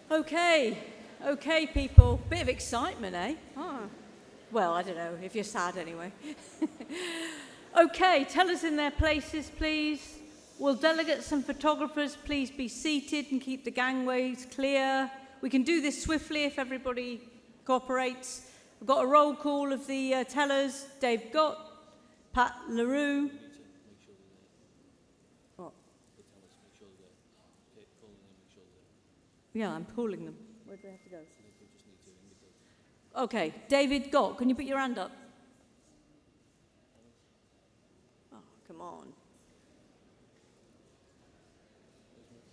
[SPEAKER 1] clear. Okay, okay, people. Bit of excitement, eh? Ah. Well, I don't know, if you're sad anyway. Okay, tellers in their places, please. Will delegates and photographers please be seated and keep the gangways clear? We can do this swiftly if everybody cooperates. We've got a roll call of the tellers. Dave Gott, Pat LaRue. What? Yeah, I'm calling them. Where do they have to go? Okay, David Gott, can you put your hand up? Oh, come on.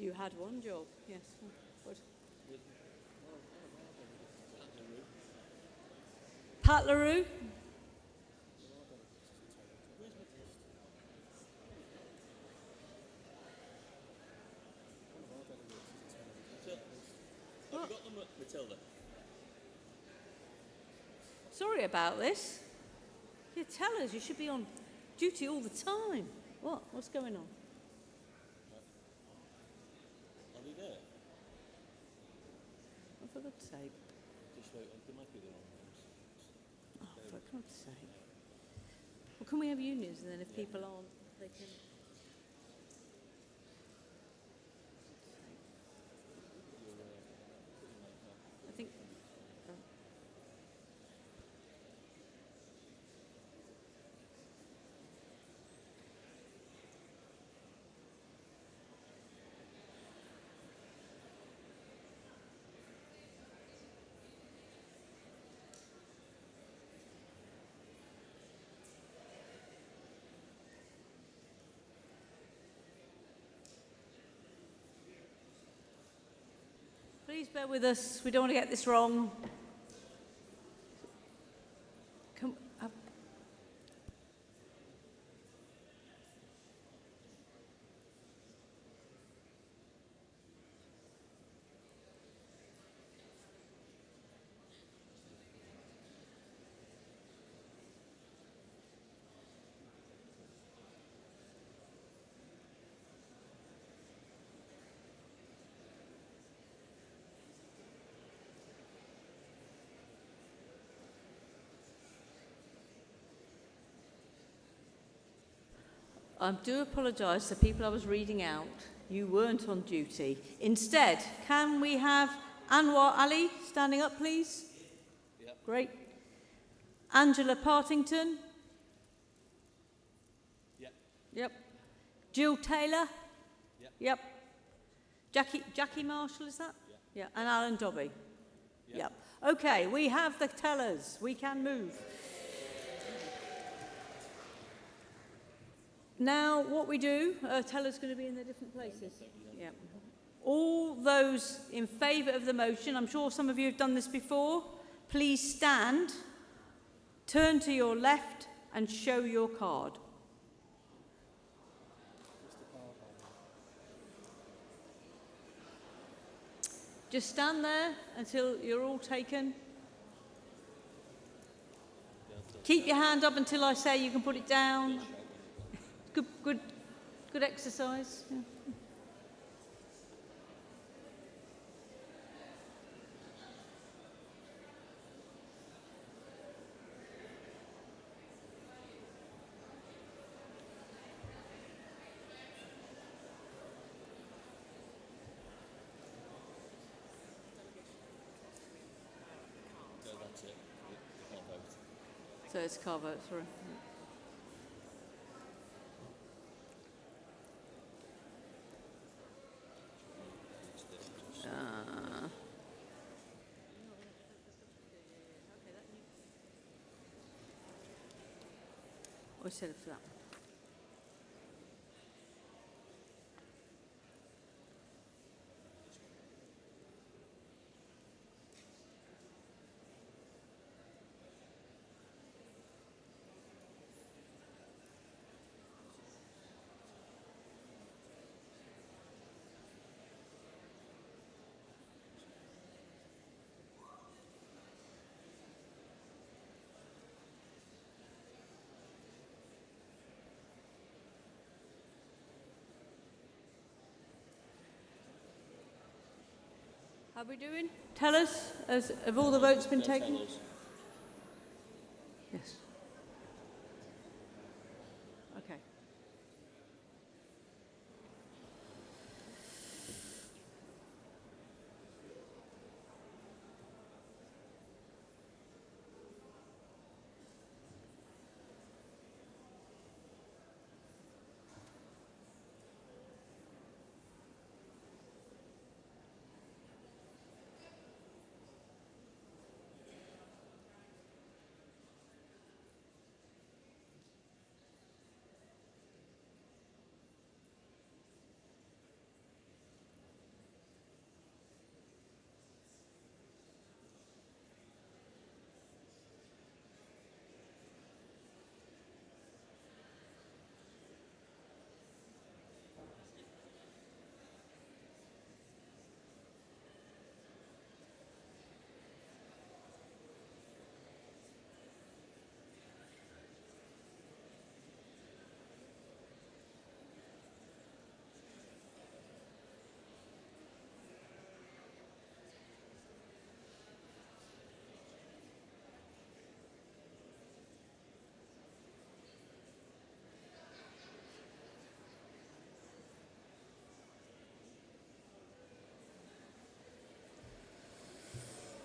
[SPEAKER 1] You had one job, yes. What? Pat LaRue?
[SPEAKER 6] Have you got them, Matilda?
[SPEAKER 1] Sorry about this. You tell us you should be on duty all the time. What? What's going on?
[SPEAKER 6] Are they there?
[SPEAKER 1] Oh, for God's sake.
[SPEAKER 6] Just wait, they might be the wrong ones.
[SPEAKER 1] Oh, for God's sake. Well, can we have unions and then if people aren't, they can... I think... Please bear with us. We don't want to get this wrong. I do apologise to the people I was reading out. You weren't on duty. Instead, can we have Anwar Ali standing up, please?
[SPEAKER 6] Yep.
[SPEAKER 1] Great. Angela Partington?
[SPEAKER 6] Yep.
[SPEAKER 1] Yep. Jill Taylor?
[SPEAKER 6] Yep.
[SPEAKER 1] Yep. Jackie Marshall, is that? Yeah. And Alan Dobby? Yep. Okay, we have the tellers. We can move. Now, what we do, tellers going to be in their different places. Yeah. All those in favour of the motion, I'm sure some of you have done this before, please stand, turn to your left and show your card. Just stand there until you're all taken. Keep your hand up until I say you can put it down. Good exercise. Yeah. So it's car vote, sorry. I said it for that one. How are we doing? Tell us, have all the votes been taken? Yes. Okay.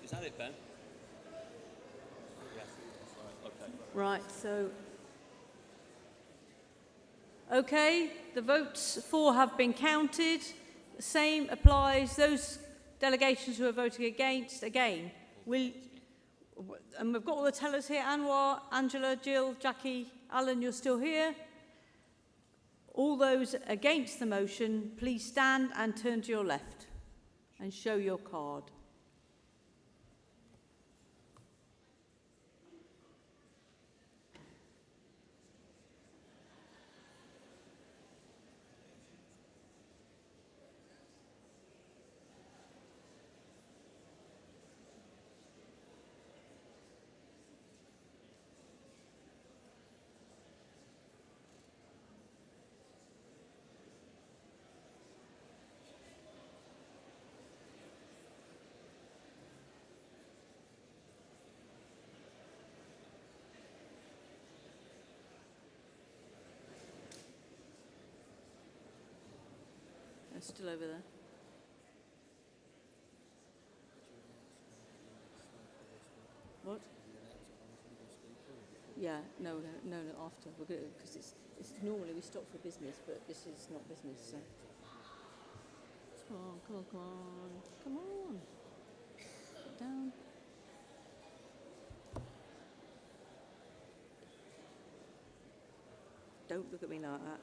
[SPEAKER 6] Is that it, Ben? Yeah. Okay.
[SPEAKER 1] Right, so... Okay, the votes for have been counted. The same applies. Those delegations who are voting against, again, and we've got all the tellers here, Anwar, Angela, Jill, Jackie, Alan, you're still here. All those against the motion, please stand and turn to your left and show your card. Still over there. What? Yeah, no, after. We're good, because it's normally we stop for business, but this is not business, so. Come on. Sit down. Don't look at me like that.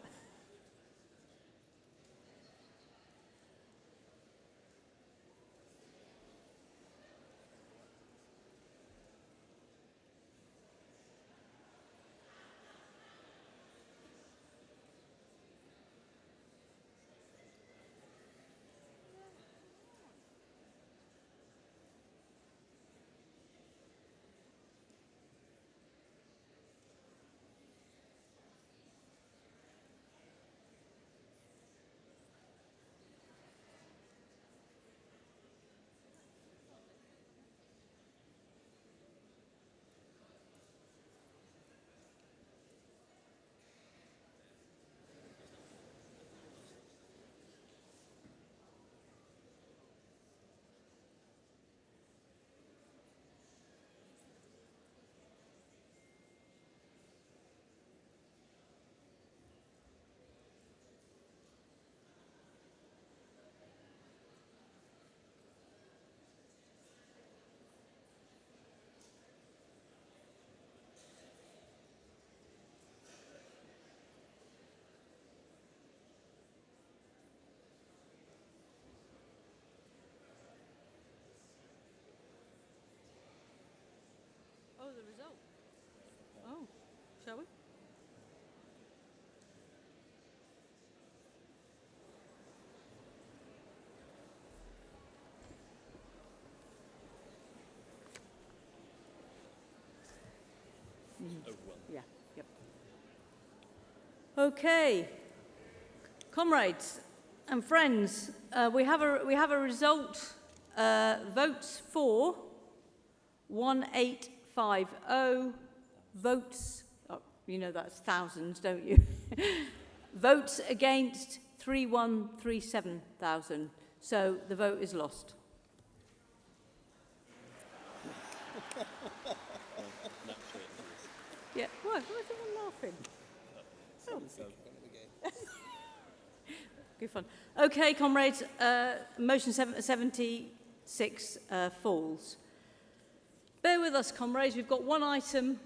[SPEAKER 1] result. Oh, shall we? Yeah, yep. Okay, comrades and friends, we have a result. Votes for 1850. Votes, oh, you know that's thousands, don't you? Votes against 3,137,000. So the vote is lost. Yeah, why is everyone laughing? Oh. Good fun. Okay, comrades, motion 76 falls. Bear with us, comrades. We've got one item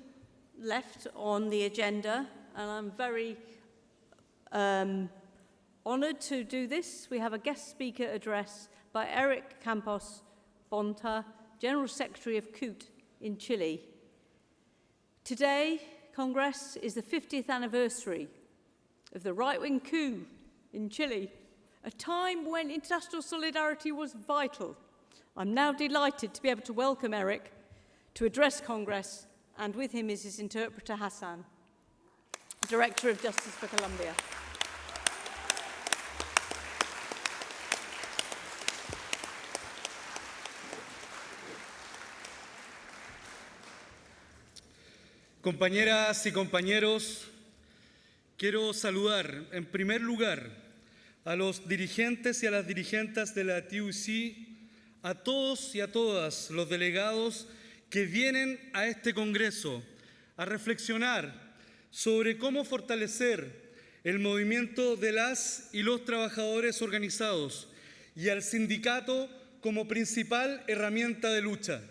[SPEAKER 1] left on the agenda, and I'm very honoured to do this. We have a guest speaker address by Eric Campos Bonta, General Secretary of TUC in Chile. Today, Congress, is the 50th anniversary of the right-wing coup in Chile, a time when international solidarity was vital. I'm now delighted to be able to welcome Eric to address Congress, and with him is his interpreter Hassan, Director of Justice for Colombia.
[SPEAKER 8] Compañeras y compañeros, quiero saludar en primer lugar a los dirigentes y a las dirigentes de la TUC, a todos y a todas los delegados que vienen a este Congreso a reflexionar sobre cómo fortalecer el movimiento de las y los trabajadores organizados y al sindicato como principal herramienta de lucha.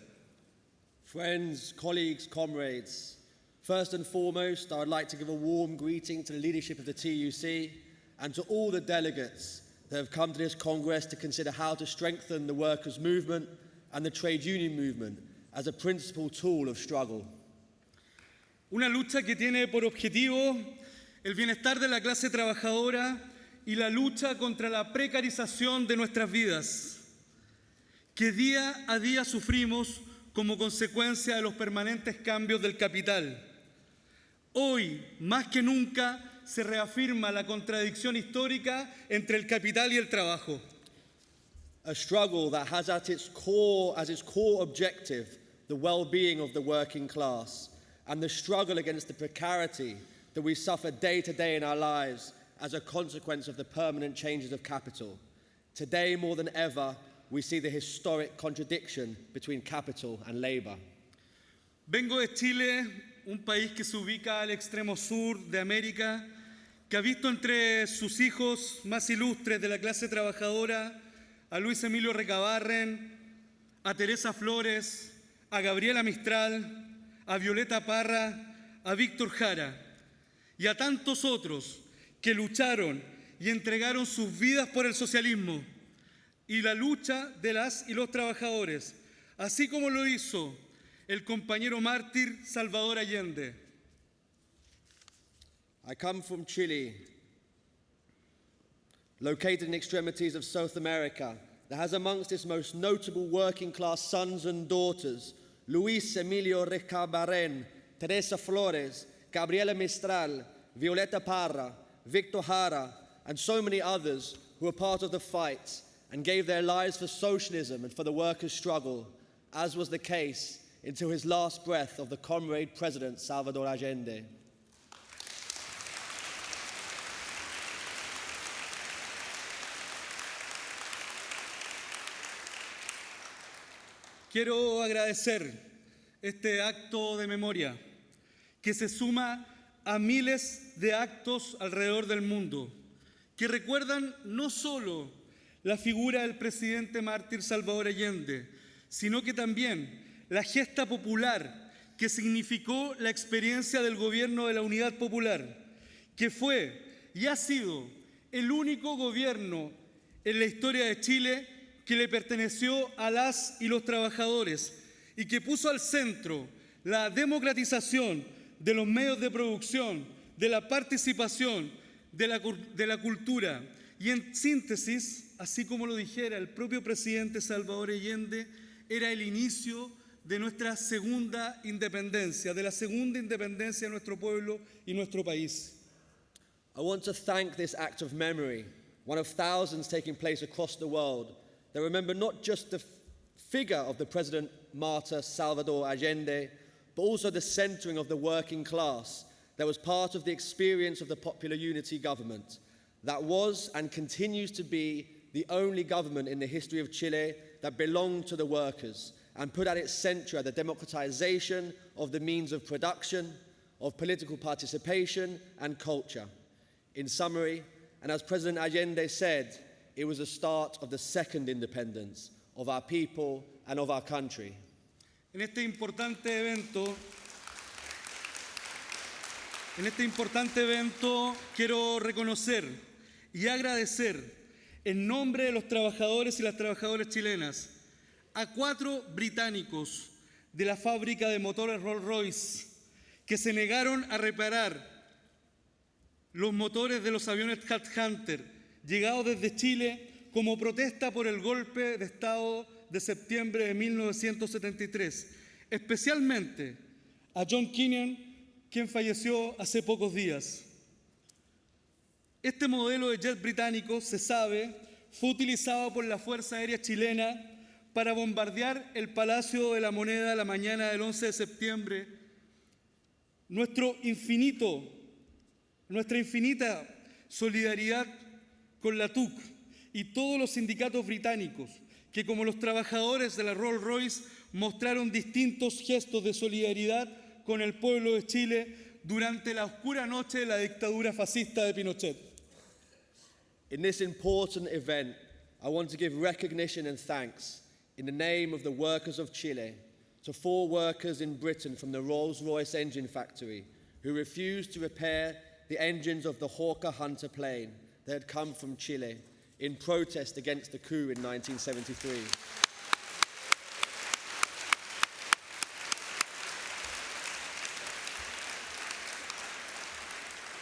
[SPEAKER 22] Friends, colleagues, comrades, first and foremost, I would like to give a warm greeting to the leadership of the TUC and to all the delegates that have come to this Congress to consider how to strengthen the workers' movement and the trade union movement as a principal tool of struggle.
[SPEAKER 8] Una lucha que tiene por objetivo el bienestar de la clase trabajadora y la lucha contra la precarización de nuestras vidas, que día a día sufrimos como consecuencia de los permanentes cambios del capital. Hoy, más que nunca, se reafirma la contradicción histórica entre el capital y el trabajo.
[SPEAKER 22] A struggle that has as its core objective the well-being of the working class and the struggle against the precarity that we suffer day to day in our lives as a consequence of the permanent changes of capital. Today, more than ever, we see the historic contradiction between capital and labor.
[SPEAKER 8] Vengo de Chile, un país que se ubica al extremo sur de América, que ha visto entre sus hijos más ilustres de la clase trabajadora a Luis Emilio Recabarren, a Teresa Flores, a Gabriela Mistral, a Violeta Parra, a Víctor Jara y a tantos otros que lucharon y entregaron sus vidas por el socialismo y la lucha de las y los trabajadores, así como lo hizo el compañero mártir Salvador Allende.
[SPEAKER 22] I come from Chile, located in the extremities of South America, that has amongst its most notable working-class sons and daughters Luis Emilio Recabarren, Teresa Flores, Gabriela Mistral, Violeta Parra, Victor Jara, and so many others who were part of the fight and gave their lives for socialism and for the workers' struggle, as was the case until his last breath of the comrade President Salvador Allende.
[SPEAKER 8] Quiero agradecer este acto de memoria que se suma a miles de actos alrededor del mundo que recuerdan no solo la figura del presidente mártir Salvador Allende, sino que también la gesta popular que significó la experiencia del gobierno de la Unidad Popular, que fue y ha sido el único gobierno en la historia de Chile que le perteneció a las y los trabajadores y que puso al centro la democratización de los medios de producción, de la participación, de la cultura. Y en síntesis, así como lo dijera el propio presidente Salvador Allende, era el inicio de nuestra segunda independencia, de la segunda independencia de nuestro pueblo y nuestro país.
[SPEAKER 22] I want to thank this act of memory, one of thousands taking place across the world, that remember not just the figure of the President martyr Salvador Allende, but also the centering of the working class that was part of the experience of the Popular Unity government, that was and continues to be the only government in the history of Chile that belonged to the workers and put at its center the democratization of the means of production, of political participation and culture. In summary, and as President Allende said, it was the start of the second independence of our people and of our country.
[SPEAKER 8] En este importante evento quiero reconocer y agradecer en nombre de los trabajadores y las trabajadoras chilenas a 4 británicos de la fábrica de motores Rolls-Royce que se negaron a reparar los motores de los aviones Hunter llegados desde Chile como protesta por el golpe de Estado de septiembre de 1973, especialmente a John Kenyon, quien falleció hace pocos días. Este modelo de jet británico, se sabe, fue utilizado por la Fuerza Aérea Chilena para bombardear el Palacio de la Moneda la mañana del 11 de septiembre. Nuestra infinita solidaridad con la TUC y todos los sindicatos británicos que, como los trabajadores de la Rolls-Royce, mostraron distintos gestos de solidaridad con el pueblo de Chile durante la oscura noche de la dictadura fascista de Pinochet.
[SPEAKER 22] In this important event, I want to give recognition and thanks in the name of the workers of Chile to 4 workers in Britain from the Rolls-Royce engine factory who refused to repair the engines of the Hawker Hunter plane that had come from Chile in protest against the coup in 1973.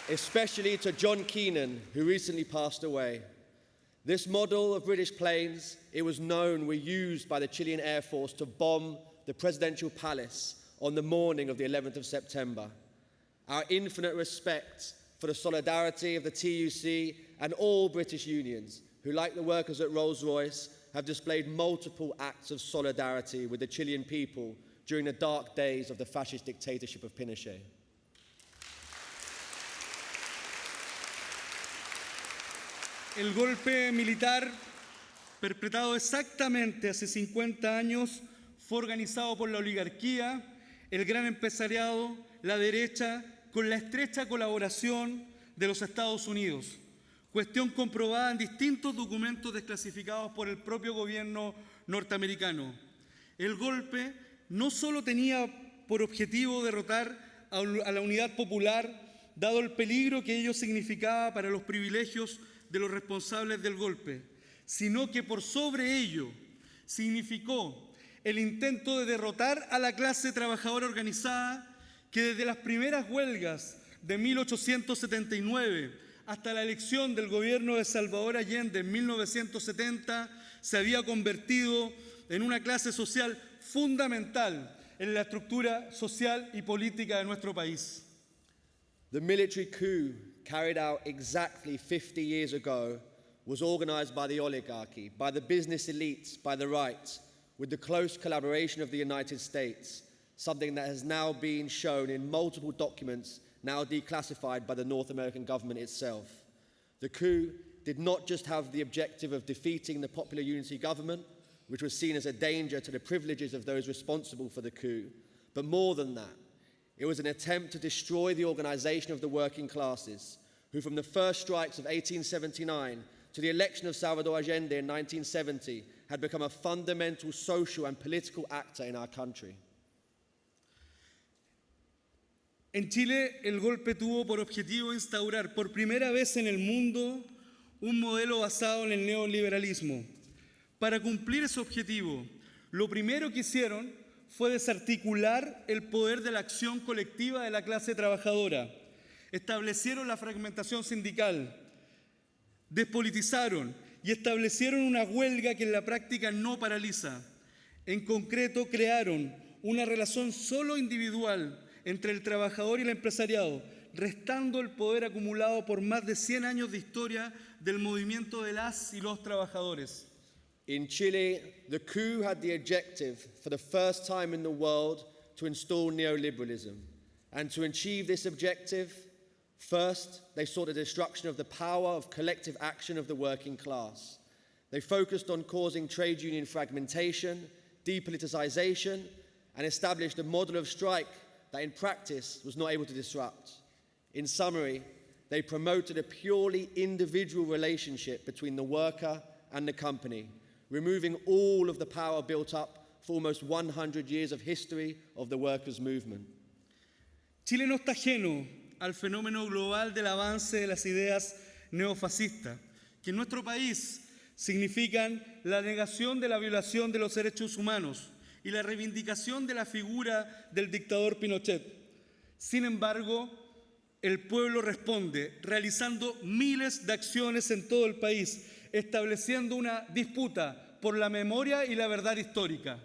[SPEAKER 22] Especially to John Keenan, who recently passed away. This model of British planes, it was known, were used by the Chilean Air Force to bomb the presidential palace on the morning of the 11th of September. Our infinite respect for the solidarity of the TUC and all British unions who, like the workers at Rolls-Royce, have displayed multiple acts of solidarity with the Chilean people during the dark days of the fascist dictatorship of Pinochet.
[SPEAKER 8] El golpe militar, perpetrado exactamente hace 50 años, fue organizado por la oligarquía, el gran empresariado, la derecha, con la estrecha colaboración de los Estados Unidos, cuestión comprobada en distintos documentos desclasificados por el propio gobierno norteamericano. El golpe no solo tenía por objetivo derrotar a la unidad popular, dado el peligro que ello significaba para los privilegios de los responsables del golpe, sino que por sobre ello significó el intento de derrotar a la clase trabajadora organizada que desde las primeras huelgas de 1879 hasta la elección del gobierno de Salvador Allende en 1970 se había convertido en una clase social fundamental en la estructura social y política de nuestro país.
[SPEAKER 22] The military coup carried out exactly 50 years ago was organized by the oligarchy, by the business elites, by the right, with the close collaboration of the United States, something that has now been shown in multiple documents now declassified by the North American government itself. The coup did not just have the objective of defeating the Popular Unity government, which was seen as a danger to the privileges of those responsible for the coup, but more than that, it was an attempt to destroy the organization of the working classes, who from the first strikes of 1879 to the election of Salvador Allende in 1970 had become a fundamental social and political actor in our country.
[SPEAKER 8] En Chile, el golpe tuvo por objetivo instaurar por primera vez en el mundo un modelo basado en el neoliberalismo. Para cumplir ese objetivo, lo primero que hicieron fue desarticular el poder de la acción colectiva de la clase trabajadora. Establecieron la fragmentación sindical, despolitizaron y establecieron una huelga que en la práctica no paraliza. En concreto, crearon una relación solo individual entre el trabajador y el empresariado, restando el poder acumulado por más de 100 años de historia del movimiento de las y los trabajadores.
[SPEAKER 22] In Chile, the coup had the objective, for the first time in the world, to install neoliberalism. And to achieve this objective, first, they sought the destruction of the power of collective action of the working class. They focused on causing trade union fragmentation, depoliticization, and established a model of strike that in practice was not able to disrupt. In summary, they promoted a purely individual relationship between the worker and the company, removing all of the power built up for almost 100 years of history of the workers' movement.
[SPEAKER 8] Chile no está ajeno al fenómeno global del avance de las ideas neofascistas, que en nuestro país significan la negación de la violación de los derechos humanos y la reivindicación de la figura del dictador Pinochet. Sin embargo, el pueblo responde realizando miles de acciones en todo el país, estableciendo una disputa por la memoria y la verdad histórica.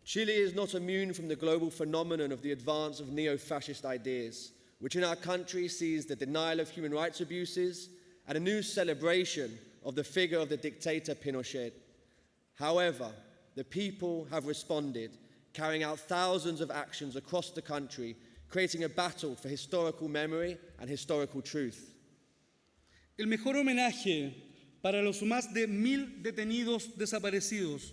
[SPEAKER 22] Chile is not immune from the global phenomenon of the advance of neo-fascist ideas, which in our country sees the denial of human rights abuses and a new celebration of the figure of the dictator Pinochet. However, the people have responded, carrying out thousands of actions across the country, creating a battle for historical memory and historical truth.
[SPEAKER 8] El mejor homenaje para los más de 1.000 detenidos desaparecidos,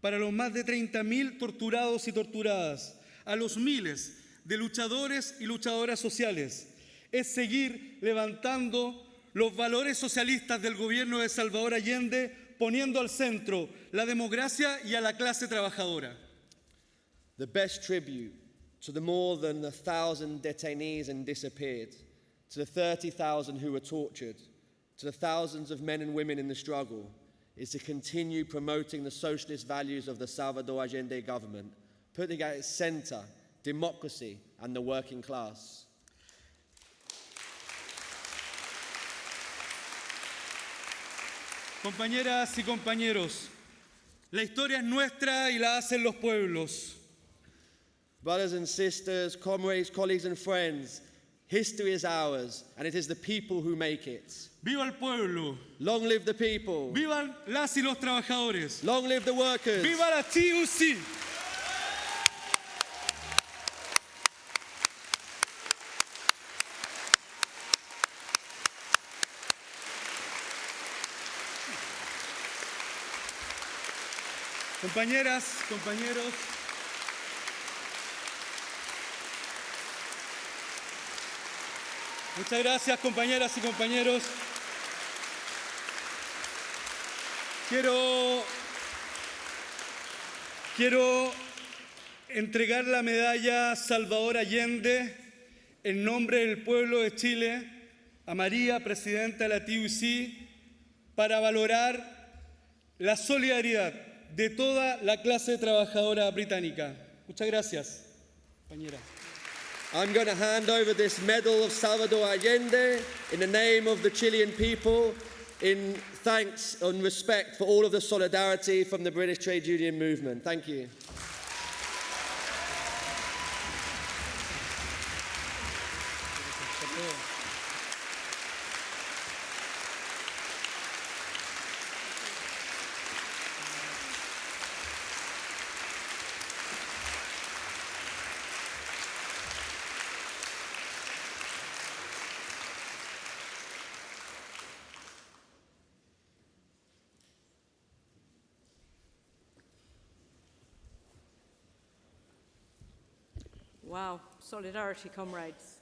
[SPEAKER 8] para los más de 30.000 torturados y torturadas, a los miles de luchadores y luchadoras sociales, es seguir levantando los valores socialistas del gobierno de Salvador Allende, poniendo al centro la democracia y a la clase trabajadora.
[SPEAKER 22] The best tribute to the more than 1,000 detainees and disappeared, to the 30,000 who were tortured, to the thousands of men and women in the struggle, is to continue promoting the socialist values of the Salvador Allende government, putting at its center democracy and the working class.
[SPEAKER 8] Compañeras y compañeros, la historia es nuestra y la hacen los pueblos.
[SPEAKER 22] Brothers and sisters, comrades, colleagues and friends, history is ours, and it is the people who make it.
[SPEAKER 8] ¡Viva el pueblo!
[SPEAKER 22] Long live the people!
[SPEAKER 8] ¡Vivan las y los trabajadores!
[SPEAKER 22] Long live the workers!
[SPEAKER 8] ¡Viva la TUC! Compañeras, compañeros, muchas gracias, compañeras y compañeros. Quiero entregar la medalla Salvador Allende en nombre del pueblo de Chile a María, presidenta de la TUC, para valorar la solidaridad de toda la clase trabajadora británica. Muchas gracias, compañera.
[SPEAKER 22] I'm going to hand over this medal of Salvador Allende in the name of the Chilean people in thanks and respect for all of the solidarity from the British trade union movement. Thank you.
[SPEAKER 1] Wow, solidarity, comrades.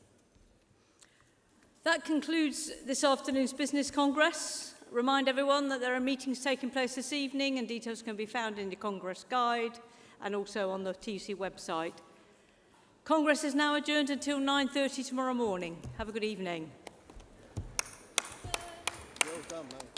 [SPEAKER 1] That concludes this afternoon's Business Congress. Remind everyone that there are meetings taking place this evening and details can be found in the Congress Guide and also on the TUC website. Congress is now adjourned until 9:30 tomorrow morning. Have a good evening.
[SPEAKER 22] Well done, mate.